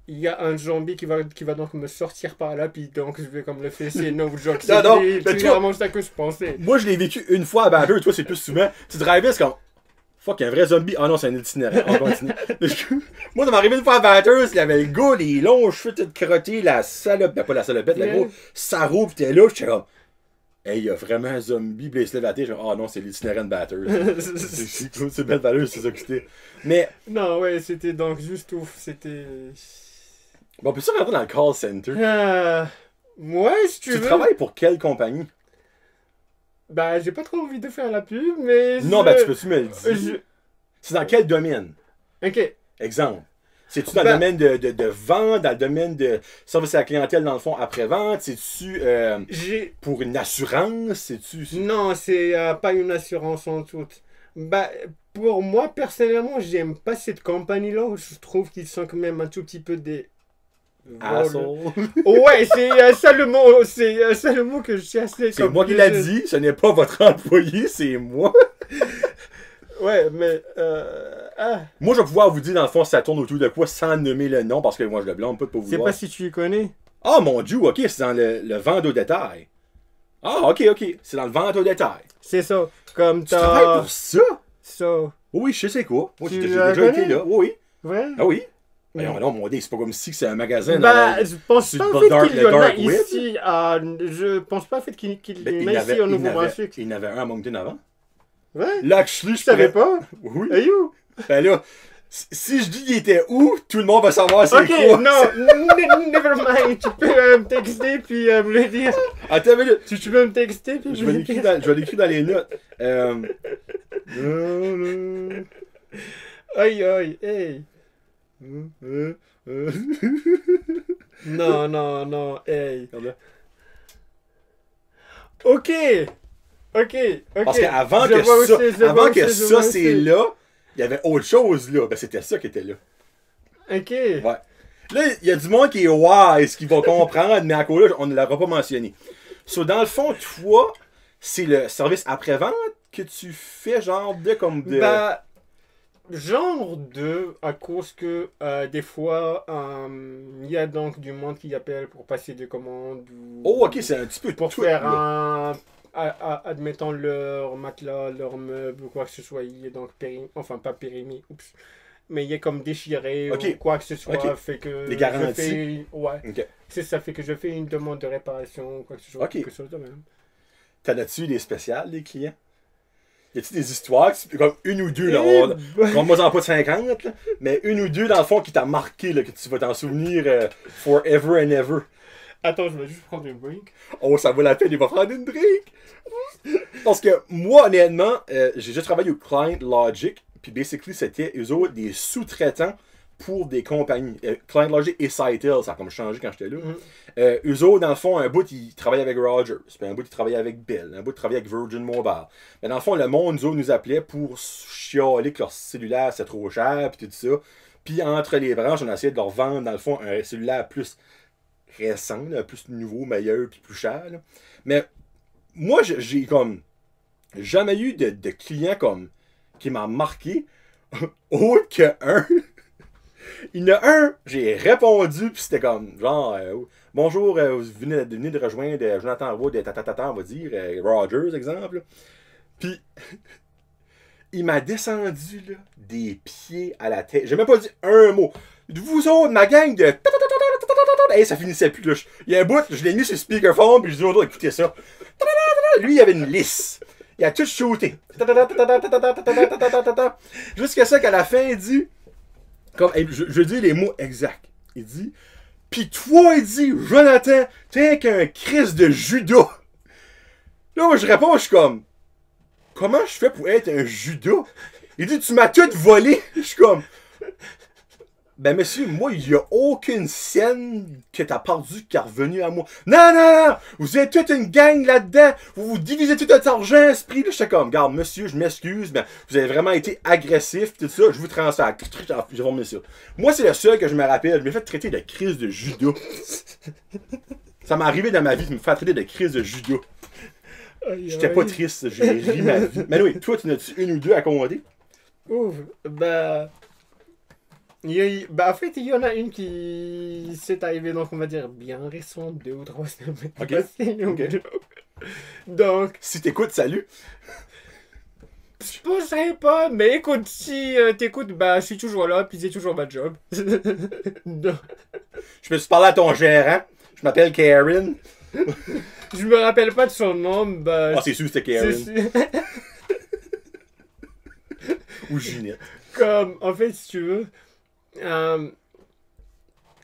il y a un zombie qui va donc me sortir par là, puis donc je vais comme le fesser, no joke. C'est vraiment ça que je pensais. Moi, je l'ai vécu une fois à Batter, toi, c'est plus souvent. Tu drivais, c'est comme. Fuck, il y a un vrai zombie. Ah non, c'est un itinérant. On continue. Moi, ça m'est arrivé une fois à Batter, il y avait le gars, les longs cheveux tout crottés, la salope. Ben, pas la salopette, le gros sarreau, pis t'es là, j'étais comme. Hey, il y a vraiment un zombie, pis il se lève à la tête, genre, ah non, c'est l'itinérant de Batter. C'est belle valeur, c'est ça que c'était. Mais. Non, ouais, c'était donc juste ouf, c'était. Bon, on peut-tu rentrer dans le call center? Ouais, si tu veux. Tu travailles pour quelle compagnie? Bah, j'ai pas trop envie de faire la pub, mais. Non, ben, tu peux-tu me le dire? C'est dans quel domaine? Ok. Exemple. C'est-tu dans le domaine de vente, dans le domaine de service à la clientèle, dans le fond, après-vente? C'est-tu pour une assurance? C'est-tu... Non, c'est pas une assurance en tout. Bah, pour moi, personnellement, j'aime pas cette compagnie-là. Je trouve qu'ils sont quand même un tout petit peu des... Ouais, c'est ça le mot. C'est ça le mot que je cherchais. C'est moi qui l'a dit, ce n'est pas votre employé, c'est moi. Ouais, mais... Moi, je vais pouvoir vous dire, dans le fond, ça tourne autour de quoi sans nommer le nom, parce que moi, je le blâme pas de pas vous voir. C'est pas si tu y connais. Ah, mon Dieu, ok, c'est dans le vente au détail. Ah, ok, c'est dans le vente au détail. C'est ça. Comme tu travailles pour ça? Ça. Oui, je sais quoi. Moi, j'ai déjà été là. Oui. Ouais? Ah oui? Mais non, mon Dieu, c'est pas comme si c'est un magasin. Bah, je pense pas en fait qu'il y en a ici. Je pense pas en fait qu'il y en a ici au Nouveau-Brunswick. Il y en avait un à Moncton avant. Ouais. Là, je savais pas. Oui. Hey, où? Ben là, si je dis qu'il était où, tout le monde va savoir c'est quoi. Ok, non, never mind. Tu peux me texter puis me le dire. Attends une minute. Tu peux me texter puis je vais l'écrire dans les notes. Aïe, hey. Non, hey. Ok. Parce qu'avant que ça, c'est là, il y avait autre chose là. Ben, c'était ça qui était là. Ok. Ouais. Là, il y a du monde qui est wise, qui va comprendre, mais à cause là, on ne l'aura pas mentionné. So, dans le fond, toi, c'est le service après-vente que tu fais, genre de... Bah, genre de, à cause que des fois, il y a donc du monde qui appelle pour passer des commandes. Oh, ok, c'est un petit peu pour tout, faire admettons leur matelas, leur meuble ou quoi que ce soit, il est donc pas périmé, mais il est comme déchiré ou quoi que ce soit, fait que les garanties. C'est ça, fait que je fais une demande de réparation ou quoi que ce soit, quelque chose de même. T'en as-tu des spéciales, des clients? Y a-tu des histoires, comme une ou deux, là, moi en pas de 50, là, mais une ou deux dans le fond qui t'a marqué, là, que tu vas t'en souvenir forever and ever? Attends, je vais juste prendre une drink. Oh, ça vaut la peine, il va prendre une drink! Parce que moi, honnêtement, j'ai déjà travaillé au Client Logic, puis basically, c'était eux autres des sous-traitants pour des compagnies. Client Logic et Sitel, ça a comme changé quand j'étais là. Eux autres, dans le fond, un bout, ils travaillaient avec Rogers, puis un bout, ils travaillaient avec Bell, un bout, ils travaillaient avec Virgin Mobile. Mais dans le fond, le monde, nous appelait pour chialer que leur cellulaire, c'était trop cher, puis tout ça. Puis entre les branches, on essayait de leur vendre, dans le fond, un cellulaire plus récent, là, plus nouveau, meilleur, puis plus cher. Là. Mais moi, j'ai comme jamais eu de client comme qui m'a marqué autre que un. Il y en a un, j'ai répondu, puis c'était comme, genre, bonjour, vous venez de rejoindre Jonathan Roy de Tatatata, on va dire, Rogers, exemple. Puis, il m'a descendu, là, des pieds à la tête. J'ai même pas dit un mot. Vous autres, ma gang de... Hey, ça finissait plus, là. Il y a un bout, je l'ai mis sur speakerphone, puis je dis aux autres, écoutez ça. Lui, il avait une lisse. Il a tout shooté. Jusqu'à ça qu'à la fin, il dit... Comme, je dis les mots exacts. Il dit, pis toi, il dit, Jonathan, t'es qu'un Christ de Judas. Là, moi, je réponds, je suis comme, comment je fais pour être un Judas? Il dit, tu m'as tout volé. Je suis comme, Ben, monsieur, moi, il y a aucune scène que t'as perdu qui est revenue à moi. Non, non, non! Vous êtes toute une gang là-dedans! Vous vous divisez tout votre argent, esprit! Là, j'étais comme, regarde, monsieur, je m'excuse, mais vous avez vraiment été agressif, tout ça, je vous transfère. J'ai remis ça. Moi, c'est le seul que je me rappelle. Je m'ai fait traiter de crise de judo. Ça m'est arrivé dans ma vie de me faire traiter de crise de judo. J'étais pas triste, j'ai ri ma vie. Mais oui, toi, tu n'as-tu une ou deux à commander? Ouf, bah. En fait, il y en a une qui s'est arrivée, donc on va dire bien récente, 2 ou 3 semaines. Ok. Passées. Donc, Si t'écoutes, salut! je penserais pas, mais écoute, si t'écoutes, bah, je suis toujours là, puis c'est toujours ma job. Donc, Je me suis parlé à ton gérant. Je m'appelle Karen. je me rappelle pas de son nom, bah. Ah, c'est sûr, c'était Karen. c'est- Ou Ginette. Comme, en fait, si tu veux,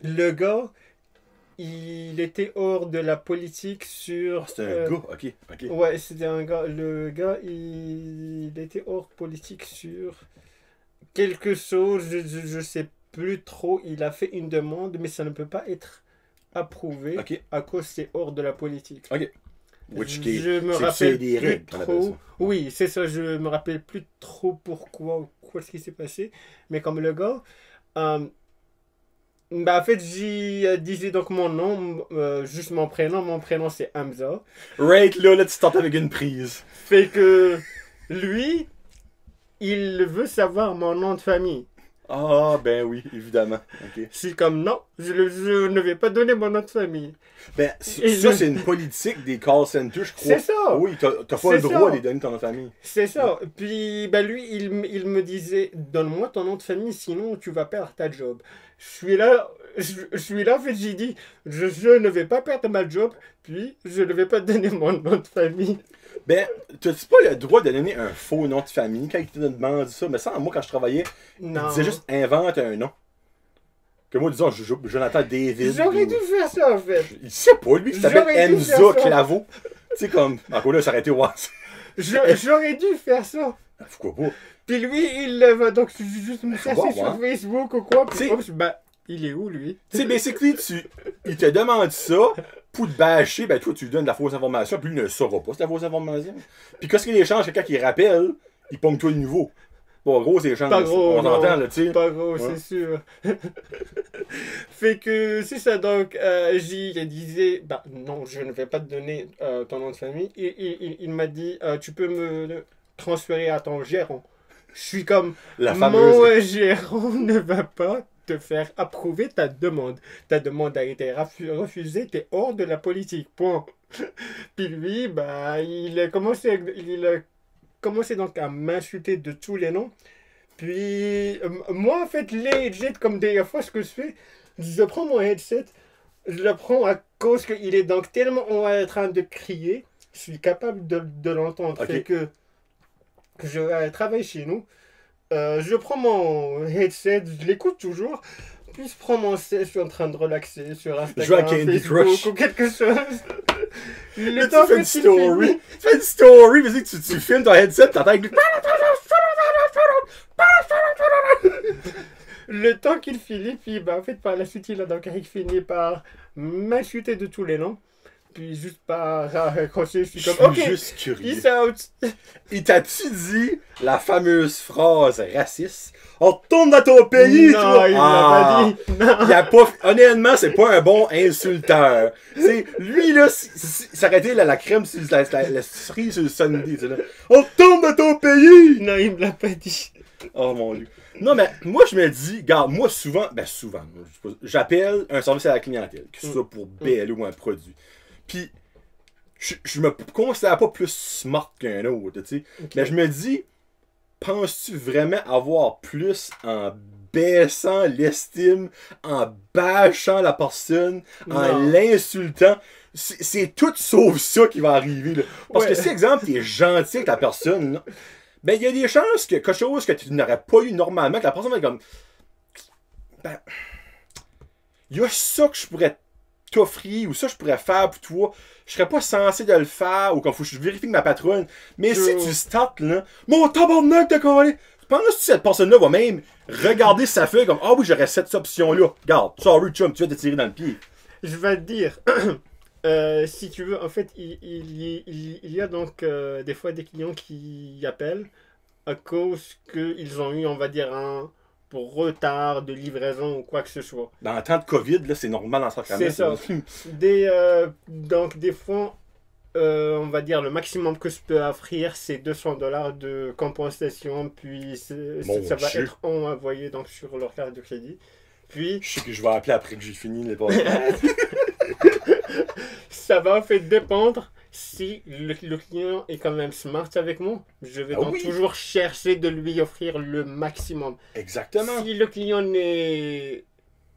le gars, il était hors de la politique sur. Ah, c'était un gars, ok, ok. Ouais, c'était un gars. Le gars, il était hors politique sur quelque chose, je sais plus trop. Il a fait une demande, mais ça ne peut pas être approuvé Ok. à cause c'est hors de la politique. Ok. Which case, Je me c'est rappelle des plus règles qu'on appelle trop. ça. Oui, c'est ça, je me rappelle plus trop pourquoi ou quoi ce qui s'est passé. Mais comme le gars, bah en fait, j'y disais donc mon nom, juste mon prénom. Mon prénom c'est Hamza. Right là, tu tentes avec une prise. Fait que lui, il veut savoir mon nom de famille. Ah, ben oui, évidemment. Ok. Je suis comme non, je ne vais pas donner mon nom de famille. Ben, Et ça, je- c'est une politique des call centers, je crois. C'est ça. Oui, t'as pas C'est le droit ça. de les donner ton nom de famille. C'est ça. Puis bah lui, il me disait, donne-moi ton nom de famille, sinon tu vas perdre ta job. Je suis là, en fait, j'ai dit, je ne vais pas perdre ma job, puis je ne vais pas donner mon nom de famille. Ben, t'as-tu pas le droit de donner un faux nom de famille quand ils te demandent ça? Mais ça, moi, quand je travaillais, ils Non. disaient juste invente un nom. Que moi, disons, Jonathan David. J'aurais ou- dû faire ça, en fait. Il sait pas, lui, qui s'appelle J'aurais dû Enza faire ça. Claveau. Tu sais, comme, encore là, ça aurait été ouais. J'aurais dû faire ça. Pourquoi pas? Puis lui, il va donc juste me chercher Wow, sur hein. Facebook ou quoi. Puis C'est- hop, bah, il est où, lui? Tu sais, basically, il te demande ça pour te bâcher, ben toi, tu lui donnes de la fausse information, puis lui ne le saura pas, c'est la fausse information. Puis qu'est-ce qu'il y a des chances que quand il rappelle, il pogne toi de nouveau. Bon, gros, c'est les chances. Pas gros, On non. entend, là, tu sais. Pas gros, Ouais. c'est sûr. Fait que c'est ça, donc j'y disais, bah non, je ne vais pas te donner ton nom de famille. Il m'a dit, tu peux me transférer à ton gérant. Je suis comme, La mon fameuse. gérant ne va pas te faire approuver ta demande. Ta demande a été refusée, t'es hors de la politique, point. Puis lui, bah, il a commencé donc à m'insulter de tous les noms. Puis, moi, en fait, legit, comme des fois, ce que je fais, je prends mon headset, je le prends à cause qu'il est donc tellement en train de crier, je suis capable de l'entendre. Ok. Fait que je travaille chez nous, je prends mon headset, je l'écoute toujours, puis je prends mon set, je suis en train de relaxer sur Joue à Instagram, Candy Facebook Crush. ou quelque chose. Le Là, temps tu fais que une tu story. finis- Tu fais une story, vas-y, tu filmes ton headset, t'entends avec lui. Le temps qu'il finit, puis bah, en fait, par la suite, il finit par m'insulter de tous les noms. Puis juste par raccrocher, je suis Je comme, suis ok, juste curieux. peace out. Il t'a-tu dit la fameuse phrase raciste? On retourne dans ton pays, Non, toi! il Ah! m'a pas dit. Non. Il a pas... Honnêtement, c'est pas un bon insulteur. C'est lui, là, ça aurait été la crème sur la cerise sur le sundae. Tu sais, là. On retourne dans ton pays! Non, il me l'a pas dit. Oh mon dieu. Non, mais moi, je me dis, regarde, moi, souvent, j'appelle un service à la clientèle, que ce soit pour BL ou un produit. Puis, je me considère pas plus smart qu'un autre, tu sais. Ok. Mais je me dis, penses-tu vraiment avoir plus en baissant l'estime, en bâchant la personne, en Non. l'insultant? C'est tout sauf ça qui va arriver, là. Parce Ouais. que si, exemple, t'es gentil avec la personne, là, ben, il y a des chances que quelque chose que tu n'aurais pas eu normalement, que la personne va être comme. Ben. Il y a ça que je pourrais t'offrir, ou ça que je pourrais faire pour toi. Je serais pas censé de le faire, ou quand faut que je vérifie avec ma patronne. Mais si tu startes, là, mon tabarnak de collé, Penses-tu que cette personne-là va même regarder sa feuille comme ah oui, j'aurais cette option-là. Regarde, sorry chum, tu vas te tirer dans le pied. Je vais te dire. Si tu veux, en fait, il y a donc des fois des clients qui appellent à cause qu'ils ont eu, on va dire, un retard de livraison ou quoi que ce soit. Dans le temps de COVID, là, c'est normal en sacrament. C'est ça. Donc, des fois, on va dire, le maximum que je peux offrir, c'est $200 de compensation, puis ça va être envoyé donc, sur leur carte de crédit. Puis, je sais que je vais appeler après que j'ai fini les podcasts. Ça va en fait dépendre si le client est quand même smart avec moi. Je vais donc toujours chercher de lui offrir le maximum. Exactement. Si le client n'est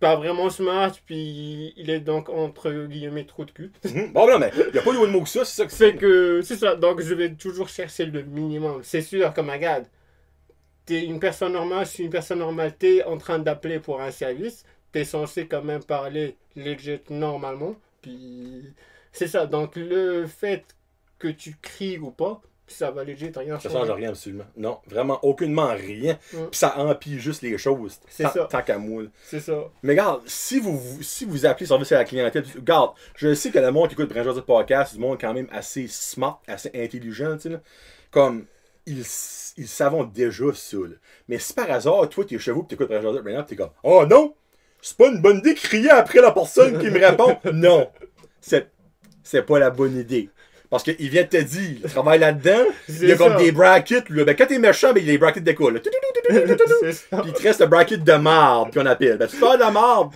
pas vraiment smart, puis il est donc entre guillemets trop de cul. Bon, non, mais il n'y a pas de mot que ça, c'est ça que c'est ça. Donc je vais toujours chercher le minimum. C'est sûr, comme regarde, t'es une personne normale, je suis une personne normale, t'es en train d'appeler pour un service, t'es censé quand même parler legit normalement. Puis c'est ça. Donc le fait que tu cries ou pas, ça va legit rien changer. Ça change rien absolument. Non, vraiment aucunement rien. Puis ça empire juste les choses. C'est ça. Tant qu'à moule. C'est ça. Mais regarde, si vous appelez service à la clientèle, regarde, je sais que le monde qui écoute Brand de podcast, c'est du monde quand même assez smart, assez intelligent, tu sais, là. Comme ils savent déjà ça. Là. Mais si par hasard, toi, t'es chez vous et t'écoutes Brand de maintenant, t'es comme oh non! C'est pas une bonne idée de crier après la personne qui me répond. Non, c'est pas la bonne idée. Parce qu'il vient de te dire, il travaille là-dedans, il y a comme des brackets. Là. Ben, quand t'es méchant, ben, il y a des brackets d'école. Puis il te reste le bracket de marde qu'on appelle. Ben, tu fais de la marde.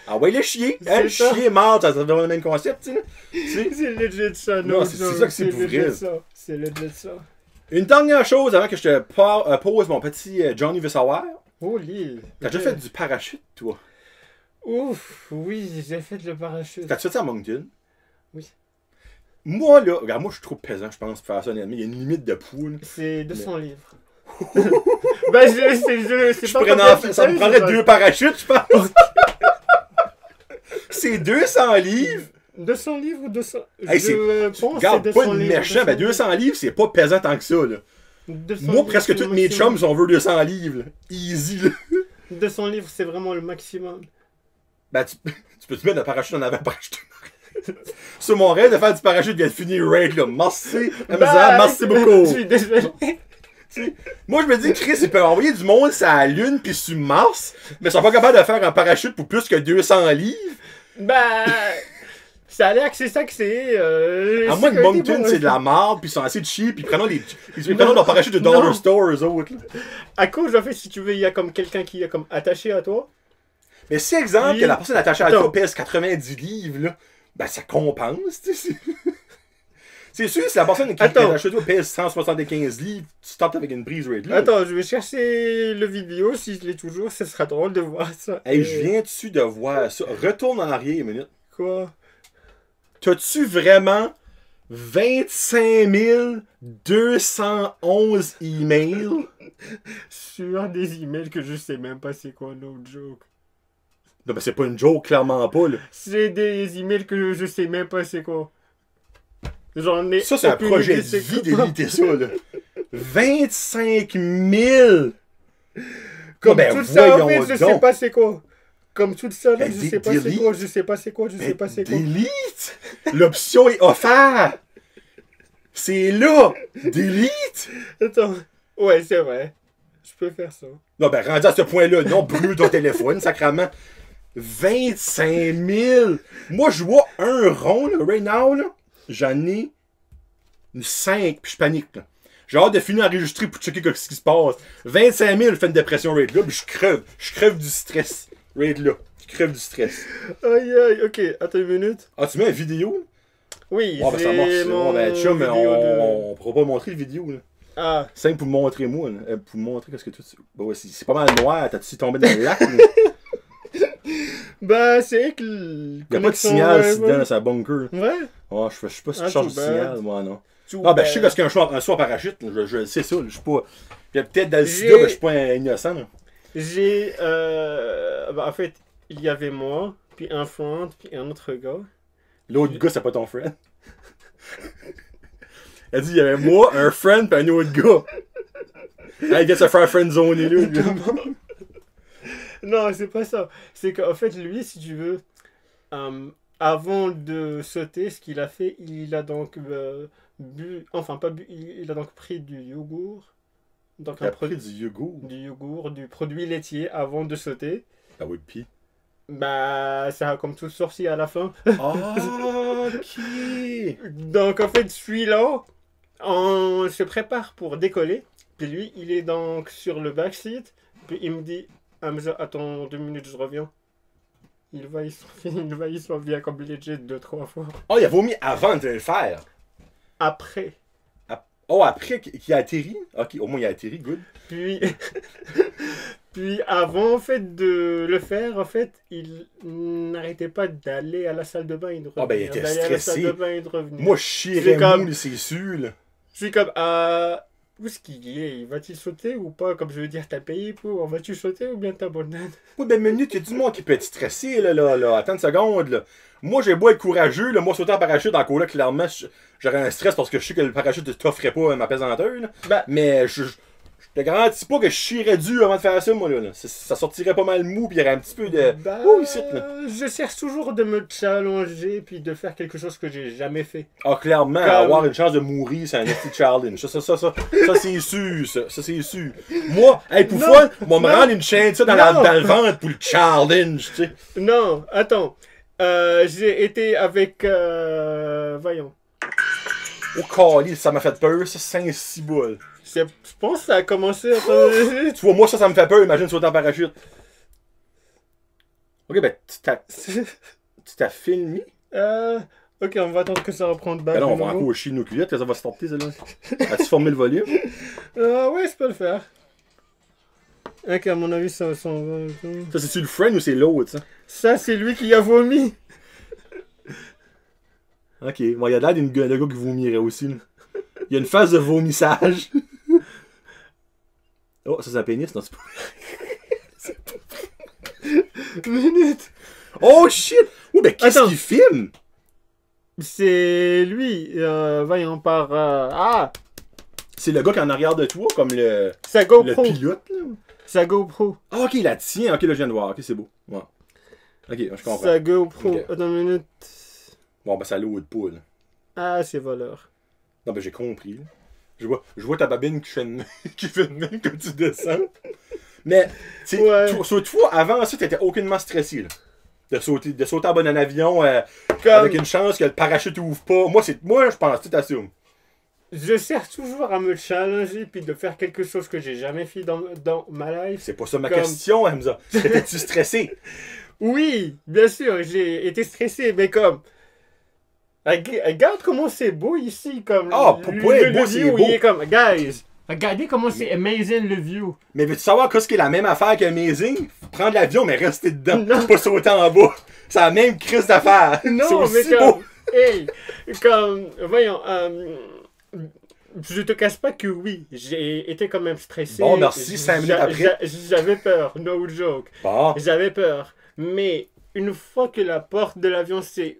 Ah ouais, le chier. Hein, chier, marde, ça devient le même concept. Tu sais. C'est legit ça. Non, c'est ça que c'est pour vrai. C'est legit ça. Une dernière chose avant que je te pose mon petit Johnny veut savoir. Oh, lit. T'as déjà fait du parachute, toi? Ouf, oui, j'ai fait le parachute. T'as-tu fait ça à Moncton? Oui. Moi, là, regarde, moi, je suis trop pesant, je pense, pour faire ça, honnêtement. Il y a une limite de poule. C'est 200 livres. Ben, c'est pas comme ça me prendrait 2 parachutes, je pense. C'est 200 livres. 200 livres ou 200... Hey, je pense regarde, c'est 200 pas de livres. méchant. Ben, 200 livres, c'est pas pesant tant que ça, là. Moi, presque tous mes chums, on veut 200 livres. Là. Easy, là. 200 livres, c'est vraiment le maximum. Ben, tu peux te mettre un parachute en avant pour acheter. Sur mon rêve de faire du parachute vient de finir raid, là. Merci, merci beaucoup. Je suis désolé. Moi, je me dis, Chris, il peut envoyer du monde sur la Lune puis sur Mars, mais ils sont pas capables de faire un parachute pour plus que 200 livres. Ben, ça a l'air que c'est ça que c'est. À moins que Moncton, c'est de la merde, puis ils sont assez cheap, puis ils prennent leur parachute de Dollar Store, eux autres. Là. À cause, en fait, si tu veux, il y a comme quelqu'un qui est comme attaché à toi. Mais si, exemple, que la personne attachée à toi pèse 90 livres, là, ben ça compense, tu sais. C'est sûr, si la personne qui est attachée à toi pèse 175 livres, tu startes avec une prise rate là. Attends, je vais chercher le vidéo, si je l'ai toujours, ce sera drôle de voir ça. Hey, je viens dessus de voir ça. Retourne en arrière une minute. Quoi? T'as-tu vraiment 25 211 emails? Sur des emails que je sais même pas c'est quoi, no joke. Non, ben c'est pas une joke, clairement pas, là. C'est des emails que je sais même pas c'est quoi. J'en ai. Ça, c'est un projet de vie d'éviter ça, là. 25 000! Comme tout ça, en fait, je sais pas c'est quoi. Comme tout ça, là, je sais pas c'est quoi, je sais pas c'est quoi, je sais pas c'est quoi. Delete! L'option est offerte! C'est là! Delete! Attends. Ouais, c'est vrai. Je peux faire ça. Non, ben, rendu à ce point-là, non, brûle ton téléphone, sacrément. 25 000! Moi, je vois un rond, là, right now, là. J'en ai 5, puis je panique, là. J'ai hâte de finir d'enregistrer pour checker ce qui se passe. 25 000 fait une dépression rate là, puis je crève. Je crève du stress. Rate là. Je crève du stress. Aïe aïe, ok, attends une minute. Ah, tu mets une vidéo? Oui, ben, ça marche. Bon, ben, chum, on pourra pas montrer la vidéo, là. Ah. C'est pour me montrer, moi, là. Pour me montrer qu'est-ce que tu... Ben, ouais, c'est pas mal noir. T'as-tu tombé dans le lac, là? Ben, c'est que... Il y a pas de signal dedans, c'est un bunker. Ouais? Oh, je sais pas si tu changes de signal, moi, non. Ah, ben, je sais que c'est un saut en parachute, je sais ça, je suis pas. Puis peut-être dans le sida, je suis pas innocent. Là. J'ai. En fait, il y avait moi, puis un friend, puis un autre gars. L'autre gars, c'est pas ton friend. Elle dit, il y avait moi, un friend, puis un autre gars. Il vient de se faire friendzoner, là. Non, c'est pas ça. C'est qu'en fait, lui, si tu veux, avant de sauter, ce qu'il a fait, il a donc bu, enfin pas bu, il a donc pris du yogourt. Donc Il a pris du yogourt. du yogourt, du produit laitier avant de sauter. Ah oui, pis. Bah, ça a comme tout sorti à la fin. Ah, ok. Donc en fait, celui-là, on se prépare pour décoller. Puis lui, il est donc sur le backseat. Puis il me dit, Hamza, attends 2 minutes, je reviens. Il va, il s'en vient comme legit 2-3 fois. Oh, il a vomi avant de le faire. Après. Oh, après qu'il a atterri? Ok, au moins il a atterri, good. Puis, puis avant en fait de le faire, en fait, il n'arrêtait pas d'aller à la salle de bain et de revenir. Ah, ben il était d'aller à la salle stressé. de bain et de revenir. Moi, je chierais comme- mou, c'est sûr, là. Je suis comme, où est-ce qu'il est? Va-t-il sauter ou pas? Comme je veux dire, t'as payé pour, vas-tu sauter ou bien t'abandonnes? Oui, ben, minute, il y a du monde qui peut être stressé, là. Attends une seconde, là. Moi, j'ai beau être courageux, là. Moi, sauter en parachute, en là, clairement, j'aurais un stress parce que je sais que le parachute ne t'offrait pas ma pesanteur, là. Ben, Mais je te garantis pas que je chierais dû avant de faire ça, moi, là. Ça sortirait pas mal mou, puis il y aurait un petit peu de. bah, Ouh, ici, là. je cherche toujours de me challenger puis de faire quelque chose que j'ai jamais fait. Ah, clairement, Comme- avoir une chance de mourir, c'est un petit challenge. Ça, c'est sûr, ça, c'est sûr. Moi, hey, pour Non, fun, moi, me non, rendre une chaîne, ça, dans non. le ventre pour le challenge, tu sais. Non, attends. J'ai été avec. Voyons. Oh, calice, ça m'a fait peur, ça, 5-6 boules. Je pense que ça a commencé. Attends. Tu vois, moi, ça me fait peur, imagine sauter en parachute. Ok, ben, tu t'as filmé? Ok, on va attendre que ça reprenne back. Ben non, on de va nouveau. encore chier nos culottes, ça va se tenter, celle-là. As-tu formé le volume? Ouais, je peux le faire. Ok, à mon avis, ça s'en va. Ça, c'est-tu le friend ou c'est l'autre, ça? Ça, c'est lui qui a vomi. Ok, bon, il y a l'air d'un gars qui vomirait aussi, là. Il y a une phase de vomissage. Oh, ça, c'est un pénis? Non, c'est pas. Minute. Oh shit! Oh, ben qu'est-ce Attends. qu'il filme? C'est lui. Voyons par. C'est le gars qui est en arrière de toi, comme le Sa GoPro. pilote, là. Sa GoPro. Ah, ok, il la tient. Ok, là, je viens de voir. Ok, c'est beau. Ouais. Ok, je comprends. Sa GoPro. Ok. Attends une minute. Bon, ben, ça l'eau de poule. Ah, c'est voleur. Non, ben, j'ai compris. Là. Je vois ta babine qui fait une qui fait une main quand tu descends. Mais, tu sais, Ouais. toi, avant ça, t'étais aucunement stressé, là. De sauter en bon en avion Comme- avec une chance que le parachute ouvre pas. Moi, je pense, tu t'assumes. Je cherche toujours à me challenger puis de faire quelque chose que j'ai jamais fait dans ma life. C'est pas ça ma Comme- question, Hamza. T'étais-tu stressé? Oui, bien sûr, j'ai été stressé, mais comme. Regarde comment c'est beau ici, comme. Ah, pour être beau, c'est view, beau. il est comme. Guys, regardez comment c'est amazing le view. Mais veux-tu savoir qu'est-ce qui est la même affaire qu'Amazing? Prendre l'avion, mais rester dedans. Non. Pas sauter en bas. C'est la même crise d'affaires. C'est Non, mais aussi comme. beau. Hey, comme. Voyons, je te cache pas que oui, j'ai été quand même stressé. Bon, merci, 5 minutes après. J'avais peur, no joke. Bon. J'avais peur. Mais une fois que la porte de l'avion s'est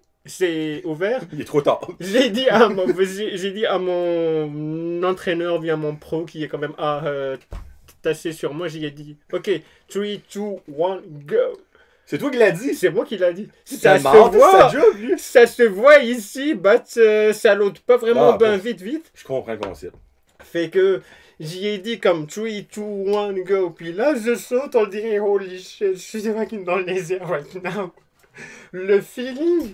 ouverte, Il est trop tard. j'ai dit à mon entraîneur, via mon pro, qui est quand même tassé sur moi, j'ai dit, ok, 3, 2, 1, go. C'est toi qui l'as dit. C'est moi qui l'a dit. C'est Ça se marrant, voit. sa job, lui. Ça se voit ici, ça l'ôte pas vraiment Ah, ben bon. vite. Je comprends le concept. Fait que j'y ai dit comme 3, 2, 1, go. Puis là, je saute, on dirait holy shit, je suis fucking dans les airs right now. Le feeling,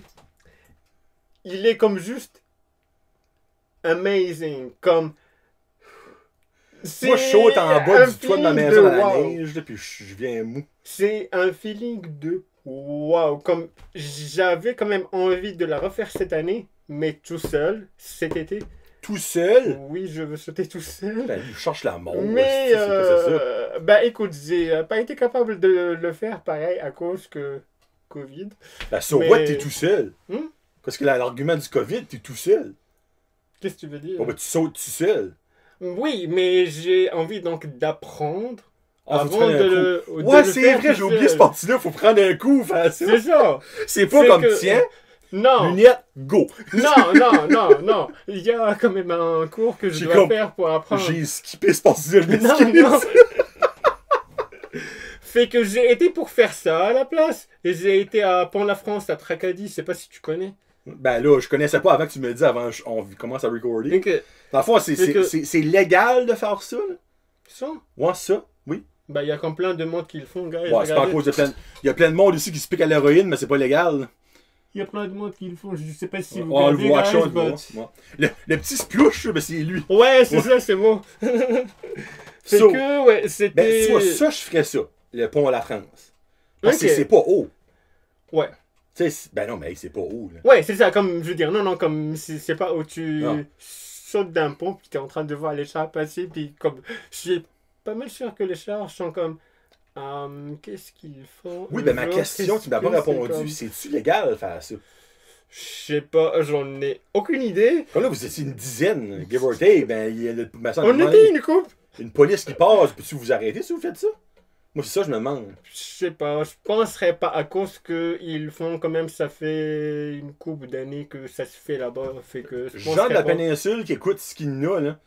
il est comme juste amazing. Comme. Moi, je saute en bas un du toit de ma feeling maison dans la wow. neige, là, puis je viens mou. C'est un feeling de wow. Comme j'avais quand même envie de la refaire cette année, mais tout seul, cet été. Tout seul. Oui, je veux sauter tout seul. Ben, je cherche la mort. Mais, c'est quoi, c'est ça? bah écoute, j'ai pas été capable de le faire pareil à cause que Covid. La so mais- what, t'es tout seul. Hmm? Parce que l'argument du COVID, t'es tout seul. Qu'est-ce que tu veux dire? Bon, ben, tu sautes tout seul. Oui, mais j'ai envie donc d'apprendre Ah, faut que tu avant prennes de un coup. le. de Ouais, le c'est faire vrai, tout j'ai oublié seul. ce parti-là, faut prendre un coup, faire ça. C'est ça. C'est pas C'est comme que- tien. Non. Lunettes, go. Non. Il y a quand même un cours que je dois faire pour apprendre. J'ai skippé ce passage, je Non. Fait que j'ai été pour faire ça à la place. Et j'ai été à Pont-la-France, à Tracadie, je sais pas si tu connais. Ben là, je connaissais pas avant que tu me le dises, avant on commence à recorder. Ok. Dans le fond, c'est légal de faire ça, là? Ça? Ouais, ça, oui. Ben, il y a comme plein de monde qui le font, gars. Ouais, c'est pas à cause de plein... Il y a plein de monde ici qui se pique à l'héroïne, mais c'est pas légal. Il y a plein de monde qui le font, je sais pas si vous on le regardez, voit, guys, chaud, but... le petit splouche, ben c'est lui. Ouais, c'est ça, c'est moi. C'est So, que, ouais, c'était... Ben, soit ça, je ferais ça. Le pont à la France. Parce que Ok. c'est pas haut. Ouais. Tu sais, ben non, mais c'est pas haut, là. Ouais, c'est ça, comme, je veux dire, non, comme, c'est pas où tu Non. sautes d'un pont, puis t'es en train de voir les chars passer, puis comme, je suis pas mal sûr que les chars sont comme, qu'est-ce qu'ils font? Oui, ben ma question, tu m'as pas répondu. C'est-tu légal de faire ça? Je sais pas, j'en ai aucune idée. Comme là, vous étiez une dizaine, give or take, ben il y a On était une couple. une police qui passe, peux-tu vous arrêter si vous faites ça? Moi, c'est ça, je me demande. Je sais pas, je penserais pas à cause que ils font quand même, ça fait une couple d'années que ça se fait là-bas, fait que je Jean penserais de la pas. péninsule qui écoute ce qu'il y a, là.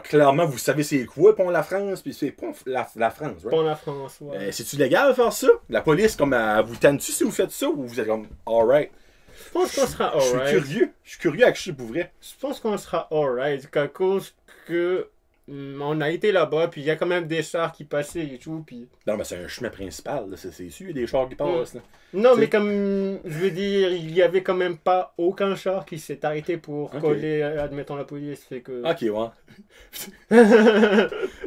Clairement, vous savez c'est quoi, Pont La France, puis c'est Pont la France, right? Pont la France, ouais. C'est-tu légal de faire ça? La police, comme, elle vous tente-tu si vous faites ça, ou vous êtes comme, alright? Je pense qu'on sera alright. Je suis curieux à que je sais pour vrai. Je pense qu'on sera alright, qu'à cause que on a été là-bas, puis il y a quand même des chars qui passaient et tout, puis... Non, mais c'est un chemin principal, là, c'est sûr, il y a des chars qui passent, là. Non, T'sais- mais comme, je veux dire, il y avait quand même pas aucun char qui s'est arrêté pour Ok. coller, admettons, la police, fait que... Ok, ouais.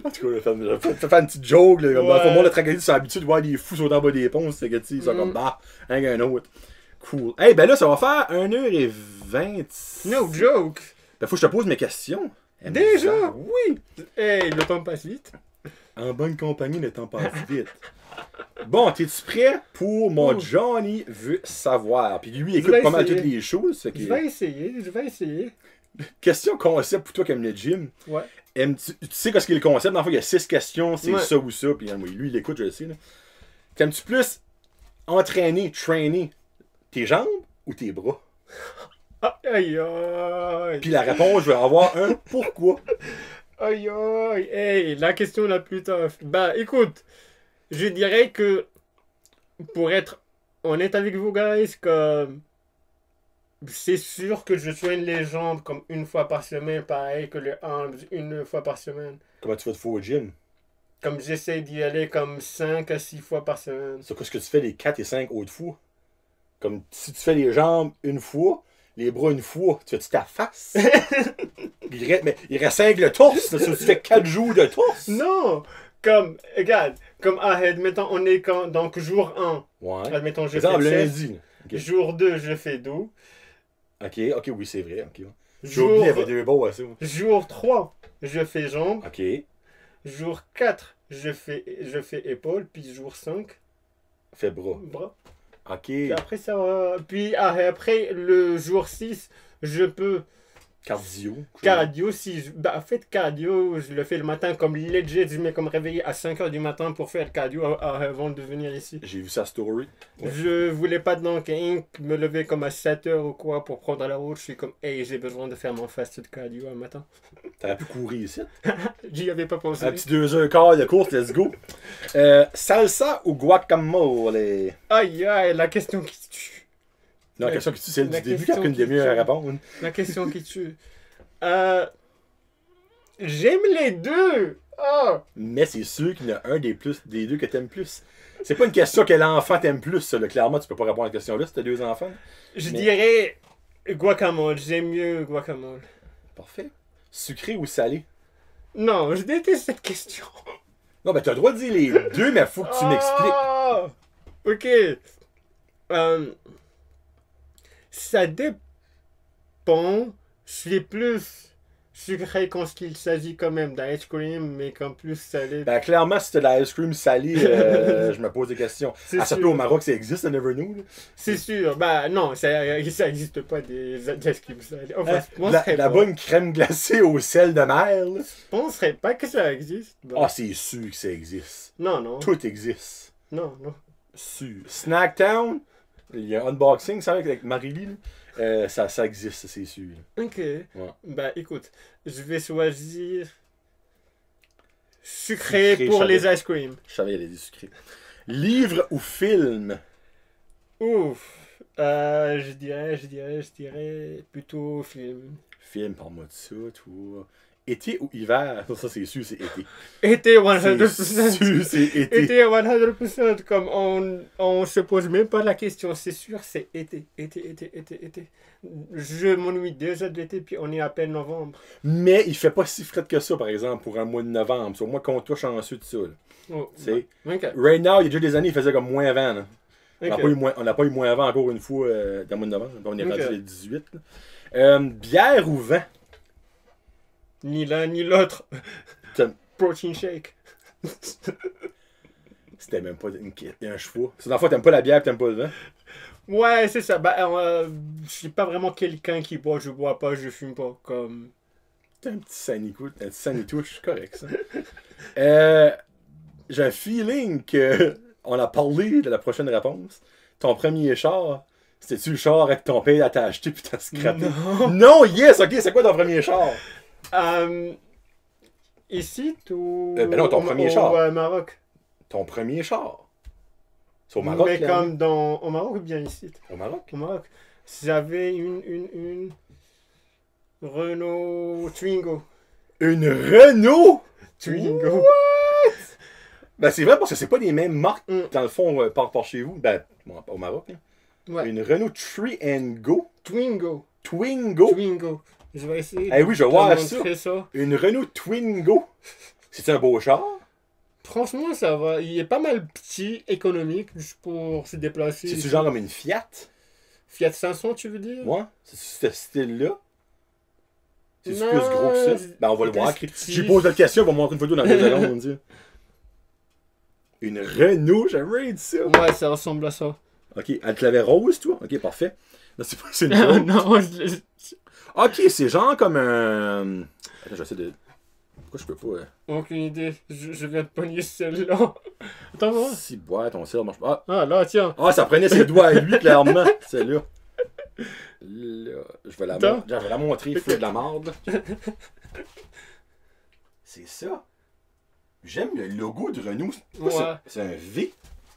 En tout cas, faire une petite joke, là, comme dans le fond, moi, le tracadie, c'est l'habitude de voir des fous sauter en bas des ponts, c'est que, tu sais, ils sont comme, bah, un autre. Cool. Hey, ben là, ça va faire 1h20. No joke! Ben, faut que je te pose mes questions. Déjà? Oui! Hey, le temps passe vite. En bonne compagnie, le temps passe vite. Bon, t'es-tu prêt pour mon Oh. Johnny veut savoir? Puis lui, il Je écoute vais pas mal essayer. toutes les choses. Fait que... Je vais essayer. Question concept pour toi qui aime le gym. Ouais. Tu sais qu'est-ce qu'est le concept? Dans le fond, il y a 6 questions, c'est Ouais. ça ou ça. Puis oui, lui, il écoute, je le sais. Là. T'aimes-tu plus trainer tes jambes ou tes bras? Aïe aïe. Puis la réponse, je vais avoir un pourquoi. Aïe aïe. Hey, la question la plus tough. Bah écoute, je dirais que pour être honnête avec vous guys, comme c'est sûr que je soigne les jambes comme une fois par semaine, pareil que les arms une fois par semaine. Comment tu vas te faire au gym? Comme j'essaie d'y aller comme 5 à 6 fois par semaine. C'est quoi ce que tu fais les 4 et 5 autres fois? Comme si tu fais les jambes une fois, les bras une fois, tu fais-tu ta face? Mais il reste 5 le torse, là, tu fais 4 jours de torse? Non! Comme, regarde, comme admettons, on est quand, donc jour 1, Ouais. admettons, je Par exemple, fais lundi. là. Ok. jour 2, je fais dos. Ok, oui, c'est vrai. Ok. J'ai oublié, il y avait des beaux à ça. Jour 3, je fais jambes. Ok. Jour 4, je fais épaules. Puis jour 5, Fais bras. bras. Ok. Puis après, ça va. Puis après, le jour 6, je peux Cardio. cardio. Bah, en fait, cardio, je le fais le matin comme legit. Je mets comme réveillé à 5h du matin pour faire le cardio avant de venir ici. J'ai vu sa story. Ouais. Je voulais pas donc me lever comme à 7h ou quoi pour prendre la route. Je suis comme, hey, j'ai besoin de faire mon fast cardio un matin. T'aurais pu courir ici. J'y avais pas pensé. Un petit 2h15 de course, let's go. Salsa ou guacamole? Aïe aïe, la question qui tue. Non, la question que tu sais, c'est La du début, question car qu'une qui demi-heure à tue. répondre. La question qui tue. J'aime les deux. Oh. Mais c'est sûr qu'il y en a un des deux que t'aimes plus. C'est pas une question quel enfant t'aimes plus, ça. Là. Clairement, tu peux pas répondre à la question-là si t'as 2 enfants. Je Mais- dirais guacamole. J'aime mieux guacamole. Parfait. Sucré ou salé? Non, je déteste cette question. Non, ben t'as le droit de dire les deux, mais faut que tu m'expliques. Ah. Ok. Ça dépend. Je suis plus sucré quand il s'agit quand même d'ice cream, mais quand plus salé. Ben clairement, si t'as de l'ice cream salé, je me pose des questions. C'est À ça sûr. peut au Maroc, ça existe, I never knew. Là. C'est sûr. Bah non, ça existe pas des ice cream salés. Enfin, je penserais La pas. bonne crème glacée au sel de mer. Là. Je penserais pas que ça existe. Bah, Ah, c'est sûr que ça existe. non, non. Tout existe. Non, non. Sûr. Snacktown Il y a un unboxing, ça, avec Marie-Lee. Ça existe, c'est sûr. Ok. Ouais. Bah écoute, je vais choisir sucré Sucré, pour je les savais. ice cream. Je savais, il y a des sucrés. Livre ou film? Ouf. Je dirais plutôt film. Film, parle-moi de ça, toi. Été ou hiver? Ça c'est sûr, c'est été. Été C'est 100%. sûr, c'est été. Été 100%. Comme on se pose même pas la question. C'est sûr, c'est été. Été. Je m'ennuie déjà de l'été, puis on est à peine novembre. Mais il fait pas si frais que ça, par exemple, pour un mois de novembre. Sur moi, compte-toi chanceux de ça. Là. Oh, Tu sais, ok. right now, il y a déjà des années, il faisait comme moins 20. Là. Ok. On n'a pas eu moins 20 encore une fois dans le mois de novembre. On est Ok. rendu les 18. Là. Bière ou vin? Ni l'un ni l'autre. T'aimes- Protein shake. C'était même pas un choix. C'est dans le fond, t'aimes pas la bière et t'aimes pas le vin? Ouais, c'est ça. Bah, je suis pas vraiment quelqu'un qui boit, je bois pas, je fume pas. Comme. T'as un petit sanitouche, correct ça. J'ai un feeling que on a parlé de la prochaine réponse. Ton premier char, c'était-tu le char avec ton père t'a acheté puis t'as scrappé? Non. Non, yes, ok, c'est quoi ton premier char? Ici, ou. Ben non, ton premier char. Au Maroc. Ton premier char. C'est au Maroc, Mais clairement. comme au Maroc ou bien ici? Au Maroc? Au Maroc. J'avais une Renault Twingo. Une Renault? Twingo. Ben c'est vrai parce que c'est pas les mêmes marques, Mm. dans le fond, par chez vous. Ben, bon, au Maroc. Hein. Ouais. Une Renault Tree and Go. Twingo. Twingo. Twingo. Je vais essayer Eh oui, je vais de voir montrer ça. Une Renault Twingo. C'est un beau char? Franchement, ça va. Il est pas mal petit, économique, juste pour se déplacer. C'est-tu genre comme une Fiat? Fiat 500, tu veux dire? Ouais. C'est ce style-là? C'est-tu Non, plus gros que ça? Ben, on va le il voir. reste petit. Je lui pose d'autres questions, on va montrer une photo dans 2 secondes, on dit. Une Renault, j'aimerais dire ça. Ouais, ça ressemble à ça. Ok, elle te l'avait rose, toi? Ok, parfait. Non, c'est pas c'est une Non, Renault. non, Ok, c'est genre comme un. Attends, j'essaie de. Pourquoi je peux pas. aucune idée. Je viens de pogner celle-là. Attends, voir. Si boîte, ton cell marche pas. Ah, là, tiens. Ça prenait ses doigts à lui, clairement. C'est là. Là, je vais Attends. je vais la montrer, fou de la marde. C'est ça. J'aime le logo de Renault. Ouais. C'est un V.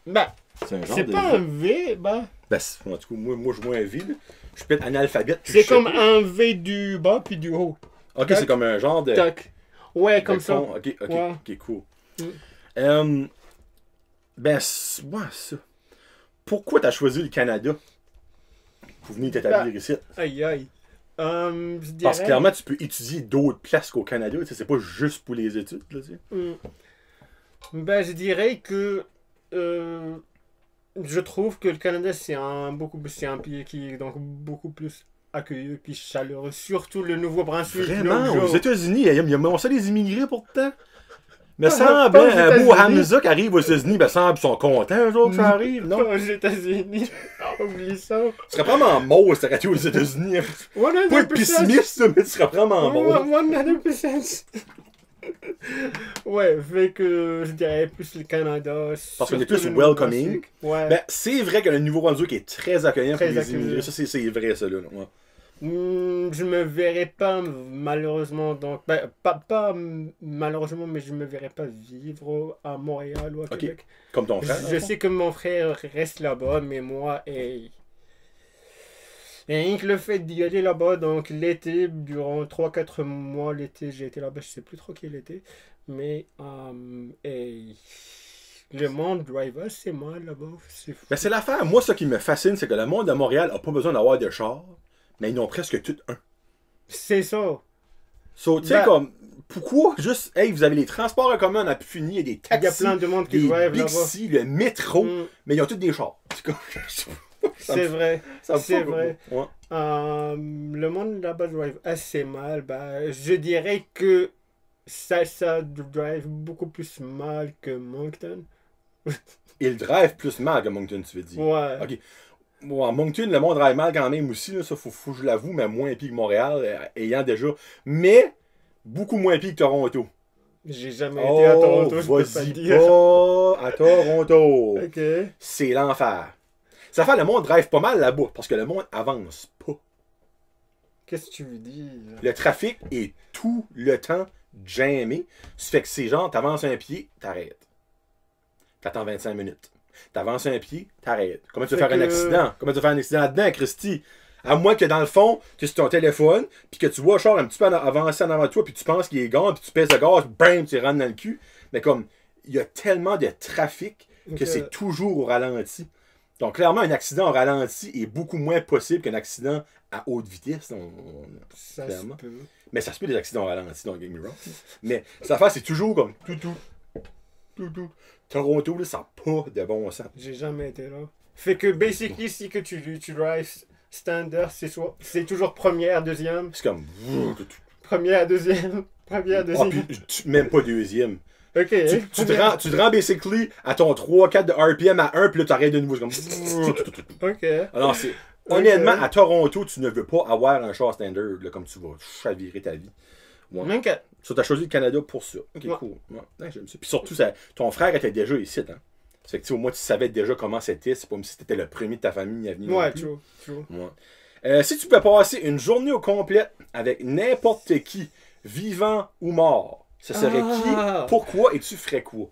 Bah, C'est un genre c'est de pas V. un V, bah. Ben, en tout cas, moi, je vois un V. Là. Je suis peut-être analphabète. puis C'est je sais comme pas. un V du bas puis du haut. Ok, Tac. c'est comme un genre de. Tac. Ouais, de comme ça. fond. Ok, Ouais. ok, cool. Mm. Ben, ouais, ça. Pourquoi t'as choisi le Canada pour venir t'établir ici? Aïe, aïe. Je dirais... Parce que clairement, tu peux étudier d'autres places qu'au Canada. Tu sais, c'est pas juste pour les études. Là, tu sais. Ben, je dirais que je trouve que le Canada, c'est un pays qui est donc beaucoup plus accueilli puis chaleureux. Surtout le Nouveau-Brunswick. Vraiment, Nova. aux États-Unis, il y a ça des immigrés pourtant. Mais Pas semble, aux un beau États-Unis. Hamza qui arrive aux États-unis, ben semble, ils sont contents, eux autres, que ça arrive, non? Pas aux États-Unis. Oublie ça. Tu serais vraiment mort si t'aurais été aux États-Unis. Pas être 100%. pessimiste, mais tu serais vraiment mort. 100%. Ouais, fait que je dirais plus le Canada. Parce qu'on est surtout plus le welcoming. Nouveau-Brunswick. Ouais. Ben, c'est vrai que le Nouveau-Brunswick est très accueillant Très pour les accueillant. immigrés. Ça, c'est vrai, ça, là. Ouais. Je me verrais pas malheureusement donc pas malheureusement mais je me verrais pas vivre à Montréal ou à Ok. Québec. Comme ton frère. Je sais que mon frère reste là-bas mais moi et rien que le fait d'y aller là-bas donc l'été durant 3-4 mois l'été j'ai été là-bas je sais plus trop quel été mais le monde drive assez mal là-bas c'est fou. Ben, c'est l'affaire. Moi, ce qui me fascine, c'est que le monde de Montréal a pas besoin d'avoir de char, mais ils ont presque tout un. C'est ça. So, tu sais, Ben- comme, pourquoi juste, hey, vous avez les transports en commun, on a pu finir, il y a des Il y a taxis, plein de monde qui des drive là-bas. Bixi, le métro, Mm, mais ils ont tous des chars. C'est comme, ça me c'est vrai. ça me c'est fuck, vrai. ouais. Le monde là-bas drive assez mal. Bah, je dirais que ça drive beaucoup plus mal que Moncton. Ils drivent plus mal que Moncton, tu veux dire. Ouais. Ok. Bon, à Moncton, le monde drive mal quand même aussi, là, ça faut que je l'avoue, mais moins pire que Montréal, ayant déjà. Mais, beaucoup moins pire que Toronto. J'ai jamais été à Toronto, je peux pas vas-y te dire. pas à Toronto. Ok. C'est l'enfer. Ça fait le monde drive pas mal là-bas, parce que le monde avance pas. Qu'est-ce que tu veux dire? Le trafic est tout le temps jammé. Ça fait que c'est genre, t'avances un pied, t'arrêtes. T'attends 25 minutes. T'avances un pied, t'arrêtes. Comment tu vas faire un accident? Comment tu vas faire un accident là-dedans, Christy? À moins que dans le fond, que c'est ton téléphone, puis que tu vois genre un petit peu avancer en avant de toi, puis tu penses qu'il est gaz, puis tu pèses le gaz, bam, tu rentres dans le cul. Mais comme, il y a tellement de trafic que c'est toujours au ralenti. Donc, clairement, un accident au ralenti est beaucoup moins possible qu'un accident à haute vitesse. Ça clairement. se peut. Mais ça se peut des accidents au ralenti, don't get me wrong. Mais cette affaire, c'est toujours comme tout. Toronto, là, ça n'a pas de bon sens. J'ai jamais été là. Fait que, basically, si que tu drives standard, c'est toujours première, deuxième. C'est comme. Première, deuxième. Première, deuxième. Ah, puis, même pas deuxième. Ok. Tu te rends basically à ton 3-4 de RPM à 1, puis là, tu arrêtes de nouveau. C'est comme. Ok. Alors, c'est. Honnêtement, à Toronto, tu ne veux pas avoir un char standard, là, comme tu vas chavirer ta vie. Ouais. Ok. So, t'as choisi le Canada pour ça. Ok, ouais. Cool. Ouais, j'aime ça. Puis surtout, ton frère était déjà ici, hein. C'est que, au moins, tu savais déjà comment c'était. C'est pas comme si t'étais le premier de ta famille à venir. Ouais, true. Ouais. Si tu pouvais passer une journée au complet avec n'importe qui, vivant ou mort, ce serait qui, pourquoi et tu ferais quoi?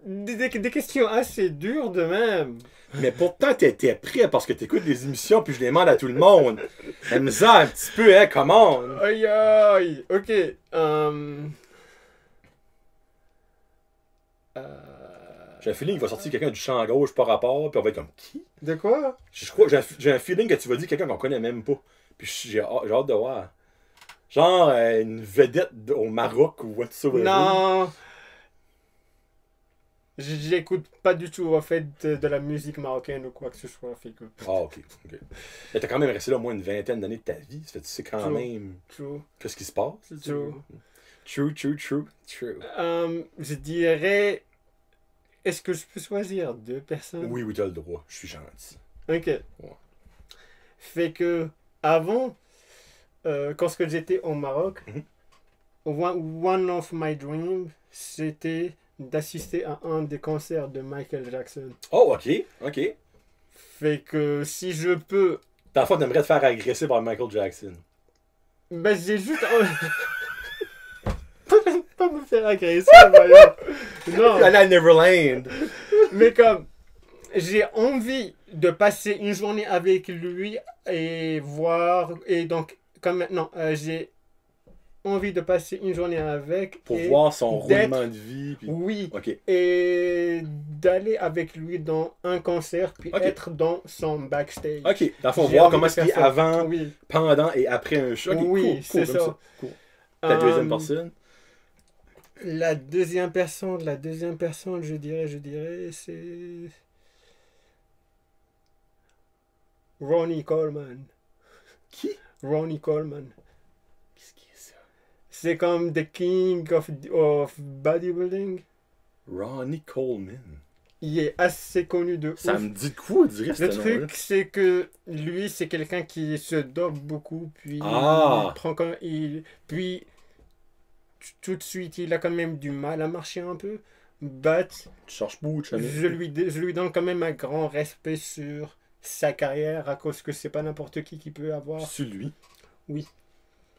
Des questions assez dures de même. Mais pourtant, t'étais prêt parce que t'écoutes des émissions puis je les demande à tout le monde. Aime-en un petit peu, hein, comment? Aïe aïe. Ok. J'ai un feeling qu'il va sortir quelqu'un du champ gauche par rapport, puis on va être comme qui? De quoi? Je crois, j'ai un feeling que tu vas dire quelqu'un qu'on connaît même pas. Puis j'ai hâte de voir. Genre une vedette au Maroc ou whatsoever. Non! J'écoute pas du tout en fait de la musique marocaine ou quoi que ce soit. Fait que... Ah, ok. Mais t'as quand même resté là au moins une vingtaine d'années de ta vie. Ça fait que tu sais quand même qu'est-ce qui se passe. True. Je dirais. Est-ce que je peux choisir deux personnes? Oui, t'as le droit. Je suis gentil. Ok. Ouais. Fait que avant, quand j'étais au Maroc, one of my dreams, c'était d'assister à un des concerts de Michael Jackson. Oh, ok. Fait que si je peux... Dans le fond, t'aimerais te faire agresser par Michael Jackson. Ben, j'ai juste... pas me faire agresser, voyons. Non. Aller à Neverland. Mais comme... J'ai envie de passer une journée avec lui et voir... Et donc, comme maintenant, j'ai envie de passer une journée avec... Pour voir son roulement de vie. Puis... Oui. Okay. Et d'aller avec lui dans un concert, puis être dans son backstage. Ok. Dans le fond, voir comment est-ce qu'il est avant, pendant et après un show. Okay, oui, cool, c'est ça. Cool. La deuxième personne? La deuxième personne, je dirais, c'est... Ronnie Coleman. Qui? Ronnie Coleman. Qu'est-ce qui est ça? C'est comme the king of bodybuilding. Ronnie Coleman. Il est assez connu de ça ouf. Me dit quoi, dirais Le truc, c'est que lui, c'est quelqu'un qui se dope beaucoup, puis il prend quand puis tout de suite, il a quand même du mal à marcher un peu. But tu cherches beaucoup, je lui donne quand même un grand respect sur sa carrière à cause que c'est pas n'importe qui peut avoir. Sur lui? Oui.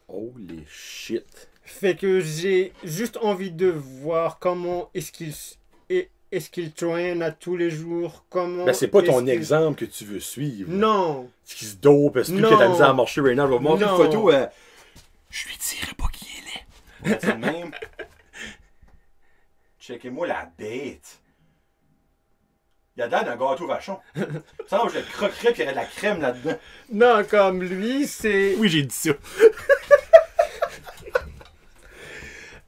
Holy shit. Fait que j'ai juste envie de voir comment est-ce qu'il traîne à tous les jours, comment... Ben c'est pas ton exemple que tu veux suivre. Non. Ce qui se dope, est-ce qu'il a de la misère à marcher right now? Je vais vous montrer une photo. Je lui dirai pas qui il est. On va dire même. Checkez-moi la bête. Il a l'air d'un gâteau vachon. Ça, je le croquerais puis il y aurait de la crème là-dedans. Non, comme lui, c'est... Oui, j'ai dit ça.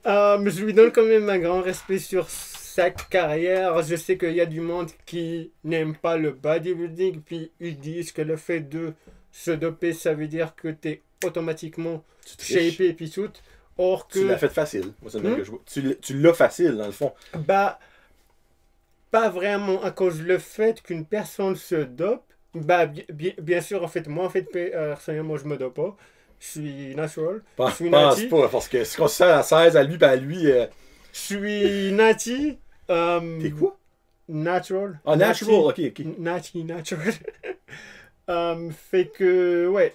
Mais je lui donne quand même un grand respect sur sa carrière. Je sais qu'il y a du monde qui n'aime pas le bodybuilding, puis ils disent que le fait de se doper, ça veut dire que tu es automatiquement shapé puis tout. Or que... Tu l'as fait facile. Moi, c'est le même que je vois. Tu l'as facile, dans le fond. Bah, pas vraiment à cause le fait qu'une personne se dope. Bah, bien sûr, en fait, moi, en fait, personnellement, je me dope pas. Je suis natural. Je suis nati. Pas, parce que si on se sert à 16 à lui, ben à lui... Je suis nati. T'es quoi? natural. Ah, natural, ok, ok. Natural. Fait que, ouais.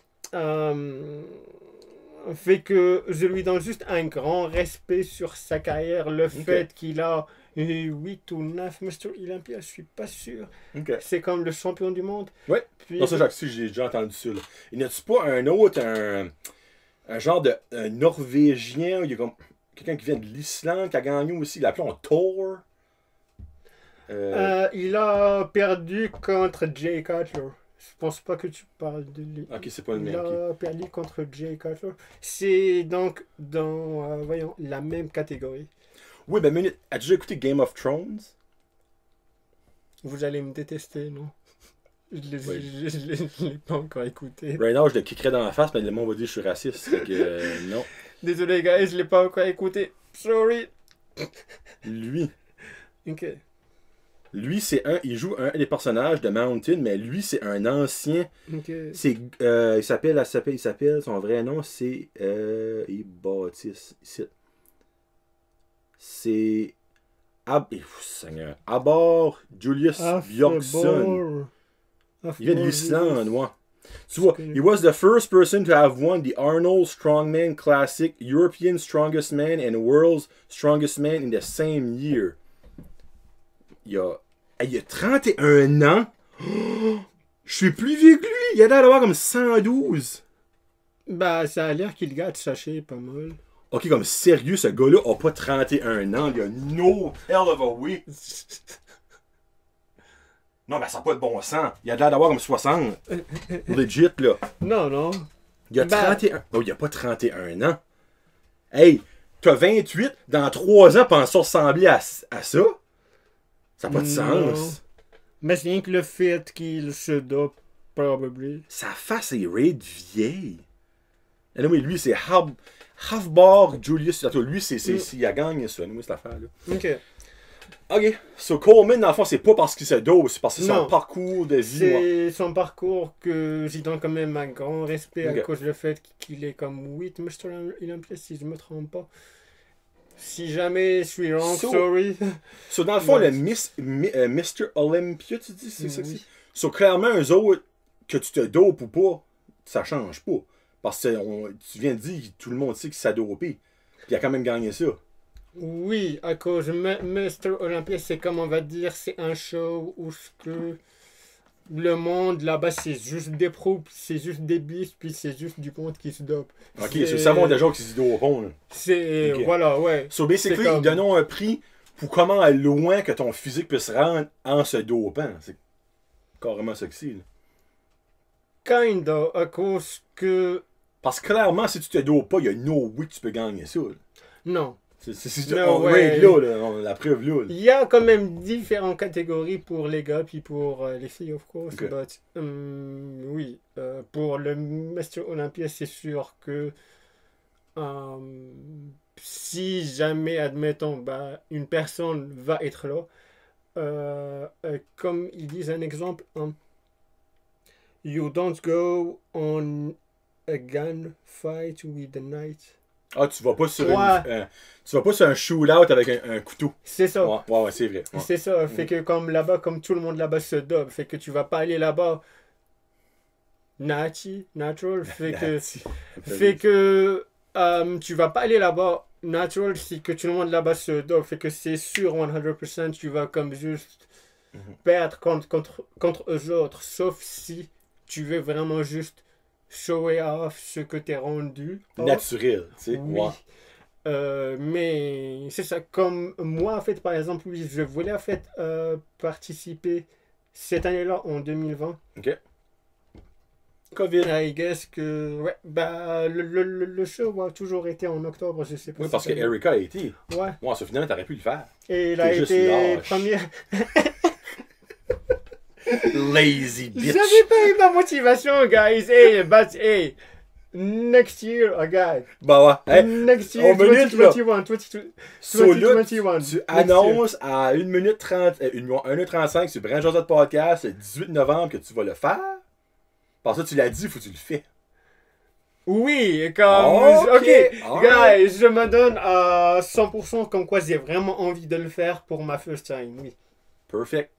Fait que je lui donne juste un grand respect sur sa carrière. Le fait qu'il a 8 ou 9 Mr. Olympia, je suis pas sûr. Ok. C'est comme le champion du monde. Ouais. Puis, Non, ça, Jacques, j'ai déjà entendu ça. Là. Il n'y a-tu pas un autre, un genre de un Norvégien, il y a comme quelqu'un qui vient de l'Islande qui a gagné aussi, l'appelons Thor. il a perdu contre Jay Cutler. Je pense pas que tu parles de lui. Ok, c'est pas le Il même. a perdu contre Jay Cutler. C'est donc dans, voyons, la même catégorie. Oui, ben, minute, as-tu déjà écouté Game of Thrones? Vous allez me détester, non? Je l'ai pas encore écouté. Right now, je le kickerais dans la face, mais le monde va dire que je suis raciste. Fait que, non. Désolé, guys, je l'ai pas encore écouté. Sorry. Lui. Ok. Lui, il joue un des personnages de Mountain, mais lui, c'est un ancien. Ok. C'est, il s'appelle, son vrai nom, c'est, Baptiste, ici. C'est, Seigneur, Abor Julius Björksson. Il vient de l'Islande, ouais. Tu vois, he was the first person to have won the Arnold Strongman Classic, European Strongest Man and World's Strongest Man in the same year. Il a 31 ans. Oh, je suis plus vieux que lui. Il a l'air d'avoir comme 112. Bah, ça a l'air qu'il gâte sachet pas mal. Ok, comme sérieux, ce gars-là a pas 31 ans. Il a no hell of a way. Non, mais ça n'a pas de bon sens. Il a l'air d'avoir comme 60. Legit, là. Non, non. Il a 31. Oh, il a pas 31 ans. Hey, t'as 28. Dans 3 ans, penses-tu ressembler à ça? Ça n'a pas de sens. Mais c'est rien que le fait qu'il se dope, probablement. Sa face est raide vieille. Et oui, lui, c'est Hafbar Julius. Lui, il a gagné ça. Anyway, cette affaire-là. Ok. Ok. So, Coleman, dans le fond, c'est pas parce qu'il se dope, c'est parce que c'est son parcours de vie. C'est son parcours que j'y donne quand même un grand respect à cause du fait qu'il est comme 8 Mr. Olympia, si je me trompe pas. Si jamais je suis wrong, sorry. So, dans le fond, le Mr. Olympia, tu dis, c'est ça que c'est? So, clairement, eux autres, que tu te dopes ou pas, ça change pas. Parce que tu viens de dire que tout le monde sait qu'il s'est dopé. Puis il a quand même gagné ça. Oui, à cause Mr. Olympia, c'est comme on va dire, c'est un show où que le monde là-bas, c'est juste des pros, c'est juste des bis, puis c'est juste du monde qui se dope. Ok, c'est le savon des gens qui se dopent. C'est, voilà, ouais. So basically, ils donnent un prix pour comment loin que ton physique peut se rendre en se dopant. C'est carrément ça que c'est. Kinda, à cause que... Parce que clairement, si tu te dopes pas, il y a no way que tu peux gagner ça. Là. Non. C'est la preuve là. Il y a quand même différentes catégories pour les gars puis pour les filles, of course. Okay. But, oui, pour le Mr. Olympia, c'est sûr que si jamais, admettons, une personne va être là, comme ils disent un exemple, you don't go on a gunfight with the knight. Ah, tu vas pas sur un shootout avec un couteau. C'est ça. Ouais, c'est vrai. Ouais. C'est ça. Fait que comme là-bas, comme tout le monde là-bas se dope, fait que tu vas pas aller là-bas natural. Fait que tu vas pas aller là-bas natural si que tout le monde là-bas se dope. Fait que c'est sûr 100% tu vas comme juste perdre contre eux autres. Sauf si tu veux vraiment juste show off ce que t'es rendu. Naturel, tu sais. Oui. Ouais. Mais c'est ça. Comme moi, en fait, par exemple, oui, je voulais en fait participer cette année-là, en 2020. Ok. COVID. I guess que le show a toujours été en octobre, je sais pas. Oui, parce que Erika a été. Ouais. Ouais, ça finalement, t'aurais pu le faire. Et il a été première. Lazy bitch. J'avais pas eu ma motivation, guys. Hey, next year, guys. Bah ouais. Hey, next year, 2021. So là, tu annonces à 1 minute 30, 1 minute 35 sur Brand Josette Podcast le 18 novembre que tu vas le faire. Parce que tu l'as dit, il faut que tu le fais. Oui, comme... Ok, guys, je me donne à 100% comme quoi j'ai vraiment envie de le faire pour ma first time, oui. Perfect.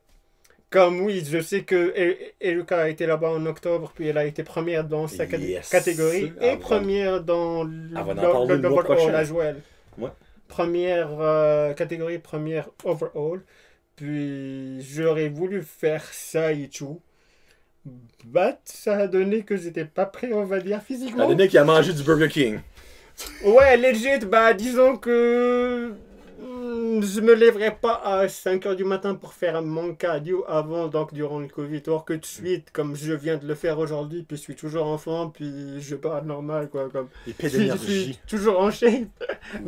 Comme oui, je sais que Eruka a été là-bas en octobre, puis elle a été première dans sa catégorie et première dans l'overall à Joël. Ouais. Première catégorie, première overall. Puis j'aurais voulu faire ça et tout. Ça a donné que j'étais pas prêt, on va dire, physiquement. Ça a donné qu'il a mangé du Burger King. Ouais, legit, disons que je me lèverai pas à 5h du matin pour faire mon cardio avant, donc durant le Covid, or que de suite, comme je viens de le faire aujourd'hui, puis je suis toujours en forme, puis je parle normal, quoi, comme... Épée Je d'énergie. suis toujours en shape.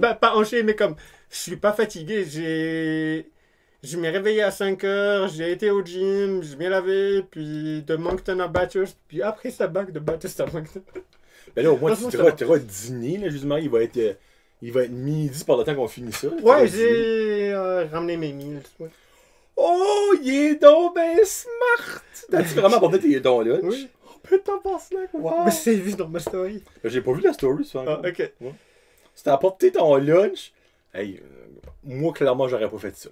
Pas en shape, mais comme, je suis pas fatigué, Je m'ai réveillé à 5h, j'ai été au gym, je m'ai lavé, puis de Moncton à Bathurst, puis après ça back de Bathurst à Moncton. Ben là, au moins, tu iras dîner, là, justement, il va être midi par le temps qu'on finit ça. Ouais, j'ai ramené mes meals. Ouais. Oh, il est donc ben smart! T'as-tu vraiment apporté tes dons lunch? Oui. Oh, putain, passe-là, wow! Mais c'est vu dans ma story. Ben, j'ai pas vu la story, ça. Ah, ok. Ouais. Si t'as apporté ton lunch, hey, moi, clairement, j'aurais pas fait ça.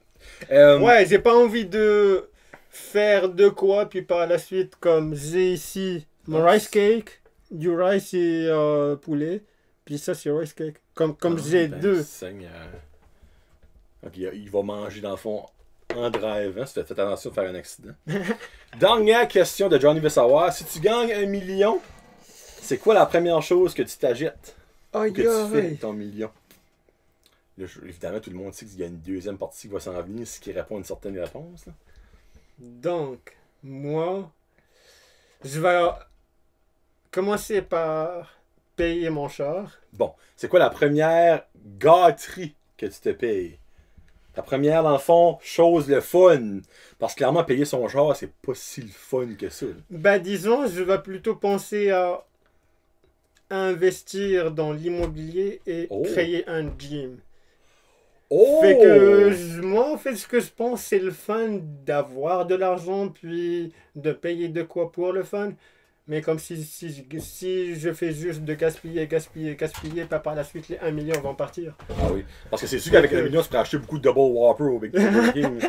Ouais, j'ai pas envie de faire de quoi, puis par la suite, comme j'ai ici mon rice cake, du rice et poulet, puis ça c'est rice cake. Comme j'ai deux. Seigneur. Ok, il va manger dans le fond en drive, hein, si tu fais attention de faire un accident. Dernière question de Johnny veut savoir. Si tu gagnes 1 million, c'est quoi la première chose que tu t'achètes? Que tu fais avec ton million? Là, évidemment, tout le monde sait qu'il y a une deuxième partie qui va s'en venir, ce qui répond à une certaine réponse. Là. Donc, moi, je vais commencer par payer mon char. Bon, c'est quoi la première gâterie que tu te payes? Ta première, dans le fond, chose le fun. Parce que clairement, payer son char, c'est pas si le fun que ça. Disons, je vais plutôt penser à investir dans l'immobilier et créer un gym. Fait que moi, en fait, ce que je pense, c'est le fun d'avoir de l'argent, puis de payer de quoi pour le fun. Mais comme si je fais juste de gaspiller, pas par la suite, les 1 million vont partir. Ah oui. Parce que c'est sûr qu'avec 1 million, tu peux acheter beaucoup de Double Whopper au Big King.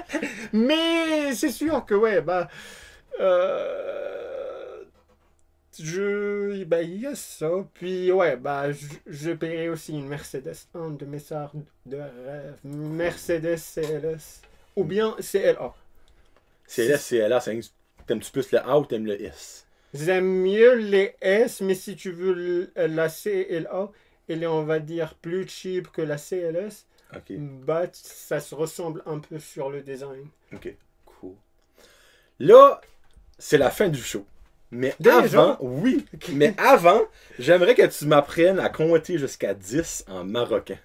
Mais c'est sûr que, ouais, il y a ça. Puis, ouais, je paierai aussi une Mercedes. Un de mes sortes de rêve. Mercedes CLS. Ou bien CLA. CLS, CLA, t'aimes-tu plus le A ou t'aimes le S? J'aime mieux les S, mais si tu veux la CLA, elle est, on va dire, plus cheap que la CLS. Ok. Ça se ressemble un peu sur le design. Ok, cool. Là, c'est la fin du show. Mais déjà? Oui, mais avant, j'aimerais que tu m'apprennes à compter jusqu'à 10 en marocain.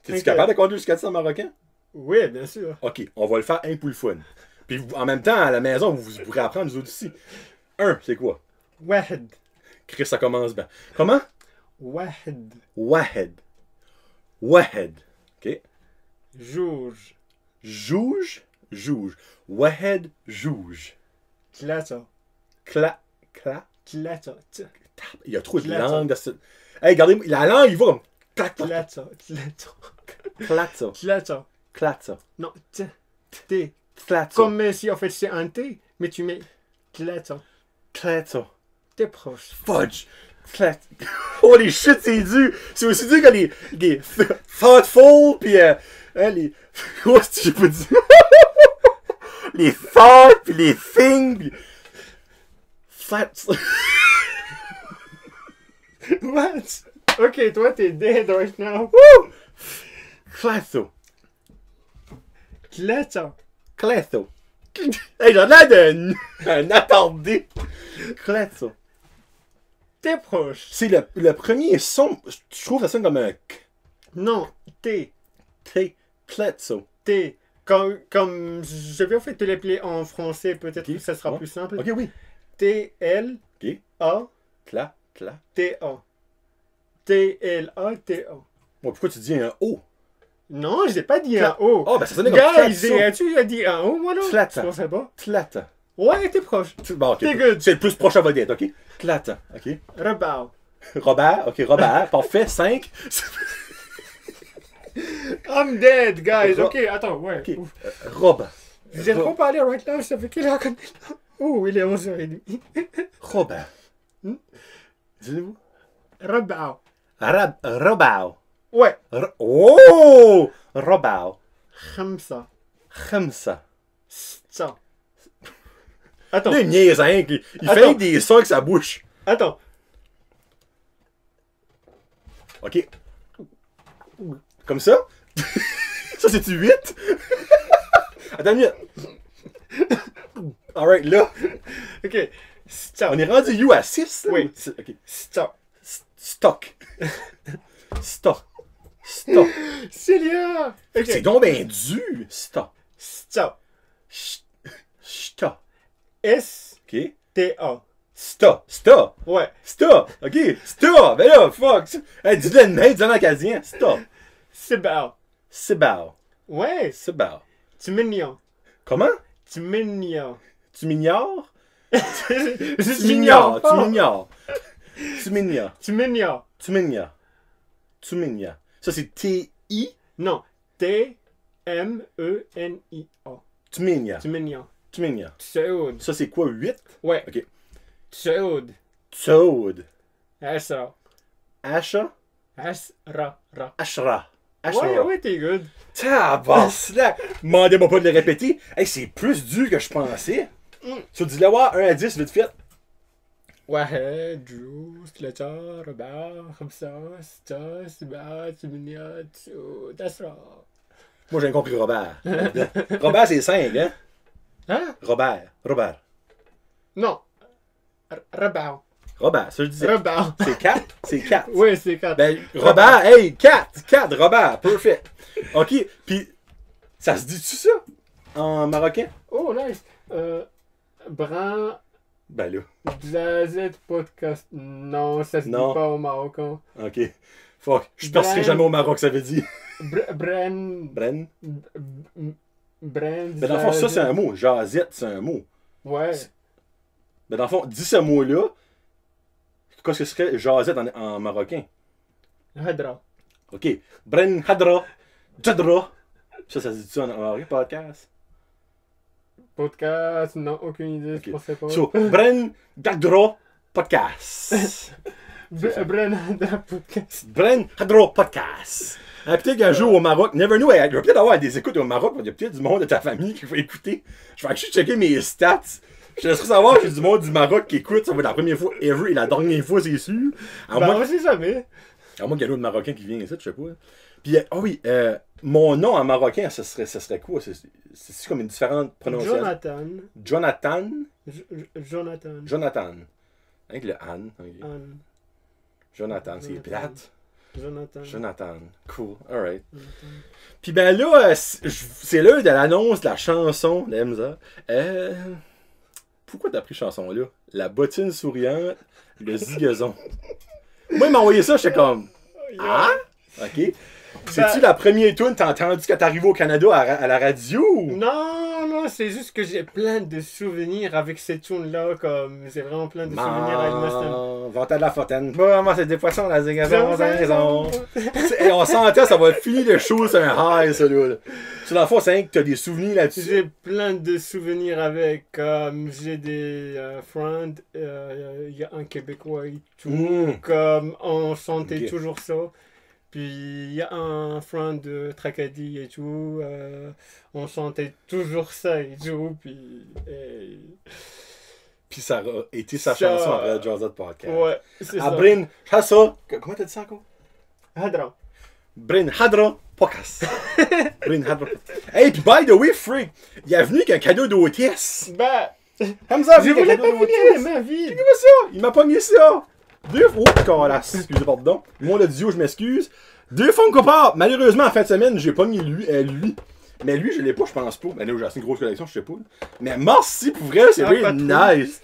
Es-tu capable de compter jusqu'à 10 en marocain? Oui, bien sûr. Ok, on va le faire un pour le fun. Puis en même temps, à la maison, vous pourrez apprendre nous autres aussi. 1, c'est quoi? Wahed. Chris, ça commence bien. Comment? Wahed. Wahed. Wahed. Ok. Jouge. Jouge. Jouge. Wahed. Jouge. Clata. Clata. Clata. Il y a trop de langue dans ce... Hey, regardez, la langue, il va comme... Clata. Clata. Clata. Clata. Non, T. Clata. Comme si en fait c'est un T, mais tu mets clata. Clata. T'es proche. Fudge. Clata. Holy shit, c'est dur. C'est aussi dur que les thoughtful, pis les... Oh, c'est j'ai pas dit. Les thought, pis les thing, pis... Flat... What? Ok, toi t'es dead right now. Woo! Clata. Clata. Clata. Hey, j'ai l'air d'un attardé. Clata. T'es proche. C'est le premier son, je trouve que ça sonne comme un K. Non, T. T. Clata. T. Comme je vais en fait te l'appeler en français, peut-être que ça sera plus simple. Ok, oui. T-L. Ok. A. Cla. T-A. T-L-A-T-A. Bon, pourquoi tu dis un O? Non, j'ai pas dit un O. Oh, ben ça sonnait comme Guys, tu as dit un O, moi non? Clata. Je pensais pas. Clata. Ouais, t'es proche. Bon, ok. T'es good. C'est le plus proche à vedette, ok? Clata. Ok. Robert. Robert. Parfait. 5. I'm dead, guys. Ok, attends, ouais. Ok. Robert. Vous êtes trop parlé right now, je savais qu'il a reconnu. Oh, il est 11h30. Robin. Dis-le-vous. Rabao. Robao. Ouais. Oh! Robao. Khamsa. Khamsa. Ça. Attends. Là, il niaise, hein, il fait des sons avec sa bouche. Attends. Ok. Comme ça? Ça, c'est-tu 8? Attends une minute. Alright, là. Ok. Stop. On est rendu You à 6? Oui. Ok. Stop. Stock. Stock. Stock. Célia. Ok. C'est donc ben dur. Stock. Stop. Stock. S-T-A. Ok. Sta. Sta. Ouais. Sta. Ok. Sta. Ben là, fuck. Hey, dis-le de même, dis-le en acadien. Sta. Sibao. Sibao. Ouais. Sibao. Tu mignon. Comment? Tu mignon. Tu m'ignores? Je Tu m'ignores. Tu m'ignores. Tu m'ignores. Tu mignon. Tu m'ignores. Tu m'ignores. Ça, c'est T-I. Non. T-M-E-N-I-A. Tu m'ignores. Tu mignon. Tu m'ignores. Tsoud. Ça, c'est quoi, 8? Ouais. Ok. Tsoud. Tsoud. Asra. Asha. Asra. Ashra. Ouais, Ashra. ouais, t'es good. Tabarnak! Demandez-moi pas de le répéter. Hey, c'est plus dur que je pensais. Tu dis-le voir, 1 à 10, vite fait. واحد جوج ثلاثة أربعة خمسة ستة سبعة ثمانية تسعة 10. Moi, j'ai compris Robert. Robert, c'est 5, hein? Hein? Robert. Robert. Non. ربعة. Robert, ça je disais. ربعة. C'est 4? C'est 4. Oui, c'est 4. Ben, Robert, hey, 4! 4, Robert, perfect. Ok, puis, ça se dit-tu ça? En marocain? Oh, nice. Brun Ben là. Blazet Podcast. Non, ça se dit Non. pas au marocain. Ok. Fuck. Je percerai jamais au Maroc, ça veut dire. Bren. Bren? Bren. Ben, dans le fond, ça, c'est un mot. Jazette, c'est un mot. Ouais. Ben, dans le fond, dis ce mot-là. Qu'est-ce que ce serait Jazette en marocain? Hadra. Ok. Bren Hadra. Jadra. Ça se dit ça en marocain, podcast? Podcast, non, aucune idée, Ok. je pensais pas. So, Bren Hadra Podcast. Bren Hadra Podcast. Bren Hadra Podcast. Hein, peut-être qu'un jour au Maroc, never know, il va peut-être avoir des écoutes au Maroc, il y a peut-être du monde de ta famille qui va écouter. Je vais juste checker mes stats. Je laisserai savoir qu'il y a du monde du Maroc qui écoute, ça va être la première fois ever et la dernière fois, c'est sûr. À Ben, moins on sait jamais. qu'il y ait d'autres Marocains qui viennent ici, je sais pas. Puis, mon nom en marocain, ça serait quoi? C'est comme une différente prononciation. Jonathan. Jonathan. Jonathan. Jonathan. Avec le Anne. Ok. Anne. Jonathan, c'est Jonathan. plate. Jonathan. Jonathan. Cool. Alright. Jonathan. Puis ben là, c'est l'heure de l'annonce de la chanson d'Emza. Pourquoi t'as pris cette chanson-là? La bottine souriante, le zigazon. Moi, il m'a envoyé ça, j'étais comme... Ah? Ok. C'est-tu la première tune t'as entendu quand t'es arrivé au Canada à la radio? Non, non, c'est juste que j'ai plein de souvenirs avec cette tune-là, comme j'ai vraiment plein de souvenirs avec Mustang. Vente à la fontaine. Vraiment, c'est des poissons, la zigazon, la raison. Et on sentait, ça va finir le show, c'est un high, ça, là. Sur la fois, c'est rien que t'as des souvenirs là-dessus. J'ai plein de souvenirs avec, j'ai des friends, il y a un Québécois et tout, comme on chantait Ok. toujours ça. Puis il y a un friend de Tracadie et tout, on chantait toujours ça et tout, Puis ça a été sa Ça- chanson après le Jazz Podcast. ouais, c'est ça. Brin Hassa. Comment t'as dit ça encore? Hadra. Brin Hadra Podcast. Brin Hadra. Hey, puis by the way, freak, il est venu avec un cadeau d'hôtesse. Bah, Hamza a je venu avec un voulais cadeau pas venir les d'hôtesse. mains vides. Regarde ça, il m'a pogné ça. Deux fois. Oh, colasse. Excusez, pardon. Moi, le duo, je m'excuse. Deux Funko Pop. Malheureusement, en fin de semaine, j'ai pogné lui. Mais lui, je l'ai pas, je pense pas. Mais là, j'ai assez une grosse collection, je sais pas. Mais merci pour vrai, c'est Ah, bien pas trop. nice.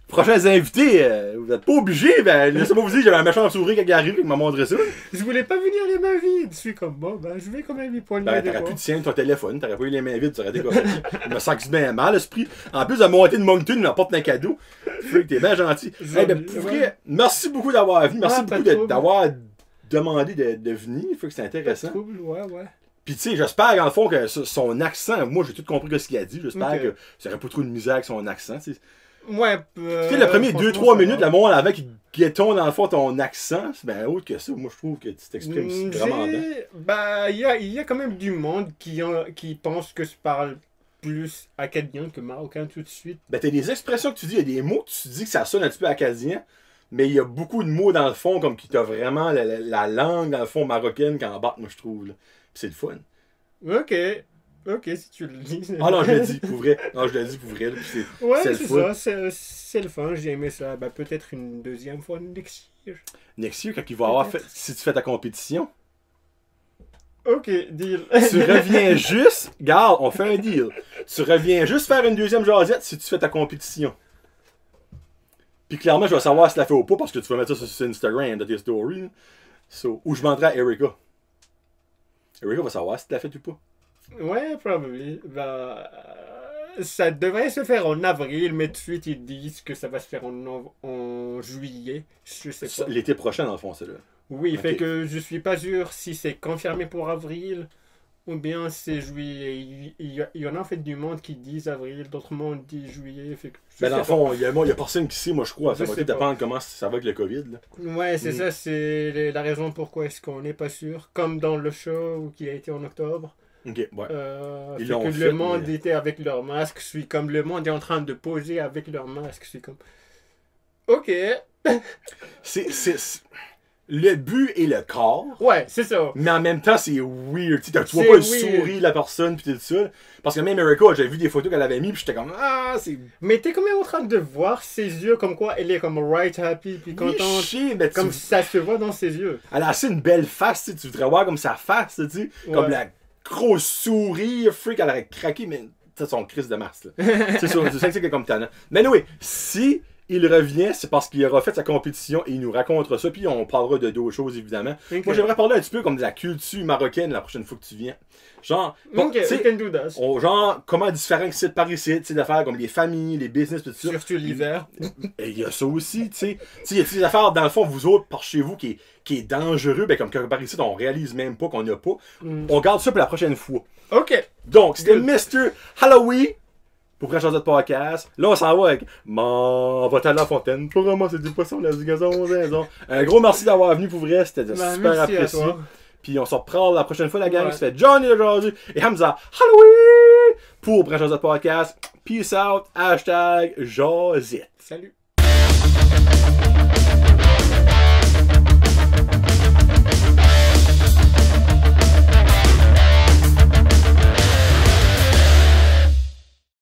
Prochains invités, vous êtes pas obligés, ben laissez-moi vous dire, j'avais un méchant sourire quand il arrive et qu'il m'a montré ça. Je voulais pas venir les mains vides. Je suis comme, bon, ben, je vais quand même y poigner Ben, des t'aurais fois. pu te tirer ton téléphone, t'aurais pas eu les mains vides, tu aurais été comme. Il me sent bien mal, l'esprit. En plus de monter de Moncton, il m'apporte un cadeau. Freak, t'es bien gentil. J'en Eh ben, ai- pour ouais. vrai, merci beaucoup d'avoir venu. Merci Ah, pas beaucoup de trouble. d'avoir demandé de venir. Faut que c'est intéressant. Trouble, ouais, ouais. Puis tu sais, j'espère dans le fond que son accent, moi j'ai tout compris ce qu'il a dit, j'espère Ok. que ça aurait pas trop de misère avec son accent, tu sais. Ouais. Tu sais, le premier franchement, 2-3 ça minutes, va. le monde avec guetton dans le fond ton accent, c'est bien autre que ça. Moi je trouve que tu t'exprimes vraiment bien. Bah, il y a quand même du monde qui pense que je parle plus acadien que marocain tout de suite. Ben t'as des expressions que tu dis, il y a des mots que tu dis que ça sonne un petit peu acadien, mais il y a beaucoup de mots dans le fond comme qui t'as vraiment la langue dans le fond marocaine qui embarque, moi je trouve. Là. Puis c'est le fun. Ok. Ok, si tu le dis. Ah non, je l'ai dit pour vrai. Non, je l'ai dit pour vrai. Là, puis Ouais, c'est le c'est fun. ça. C'est le fun. J'ai aimé ça. Bah, peut-être une deuxième fois next year. Next year, quand il va avoir fait, si tu fais ta compétition, Ok, deal. tu reviens juste, garde, on fait un deal. Tu reviens juste faire une deuxième jasette si tu fais ta compétition. Puis clairement, je vais savoir si tu l'as fait ou pas parce que tu vas mettre ça sur Instagram de tes stories. So, ou je demanderai à Erika. Erika va savoir si tu l'as fait ou pas. Ouais, probably. Bah, ça devrait se faire en avril, mais tout de suite ils disent que ça va se faire en juillet. Je sais pas. L'été prochain, dans le fond, c'est là. Oui, Ok. fait que je suis pas sûr si c'est confirmé pour avril ou bien c'est juillet. Il y en a en fait du monde qui disent avril, d'autres monde disent juillet. Fait que je Ben, dans sais le fond, il y a personne qui sait, moi, je crois. Ça Je va sais tout pas. dépendre comment ça va avec le COVID. Là. pas. Ouais, c'est Mm. ça, c'est la raison pourquoi est-ce qu'on n'est pas sûr. Comme dans le show qui a été en octobre. Ok, ouais. Ils Fait l'ont que fait, le monde mais- était avec leur masque. Je suis comme le monde est en train de poser avec leur masque. Je suis comme. Ok. C'est- Le but est le corps. Ouais, c'est ça. Mais en même temps, c'est weird. Tu vois C'est pas le weird. sourire de la personne puis tout ça. Parce que même Erika, j'ai vu des photos qu'elle avait mis puis j'étais comme ah, c'est Mais t'es quand même en train de voir ses yeux comme quoi elle est comme right happy puis contente. chier, mais Comme ça se voit dans ses yeux. elle a assez une belle face, tu sais, tu voudrais voir comme sa face, tu sais, comme Ouais. la grosse sourire, freak, elle aurait craqué, mais c'est son crise de masse, là. C'est sûr, tu sais que c'est comme talent. Mais oui, si il revient, c'est parce qu'il aura fait sa compétition et il nous racontera ça, puis on parlera de d'autres choses, évidemment. Ok. Moi, j'aimerais parler un petit peu comme de la culture marocaine la prochaine fois que tu viens. Genre, bon, Ok, tu we sais, can do that. genre, comment différents sites par ici, tu sais, d'affaires comme les familles, les business, tout ça. Surtout l'hiver. Et il y a ça aussi, tu sais. Tu sais, il y a des affaires, dans le fond, vous autres, par chez vous, qui est dangereux, ben, comme par ici, on réalise même pas qu'on n'a pas. Mm. On garde ça pour la prochaine fois. Ok. Donc, c'était Good. Mr. Halloween pour French Josette Podcast. Là, on s'en va avec on va à la fontaine pour ramasser du poisson, la gazon, zazon. Un gros merci d'avoir venu pour vrai, c'était Bah, super merci à apprécié. toi. Puis on se reprend la prochaine fois, la gang. Ouais. Ça fait Johnny aujourd'hui et Hamza Halloween pour French Josette Podcast. Peace out, hashtag Josette. Salut.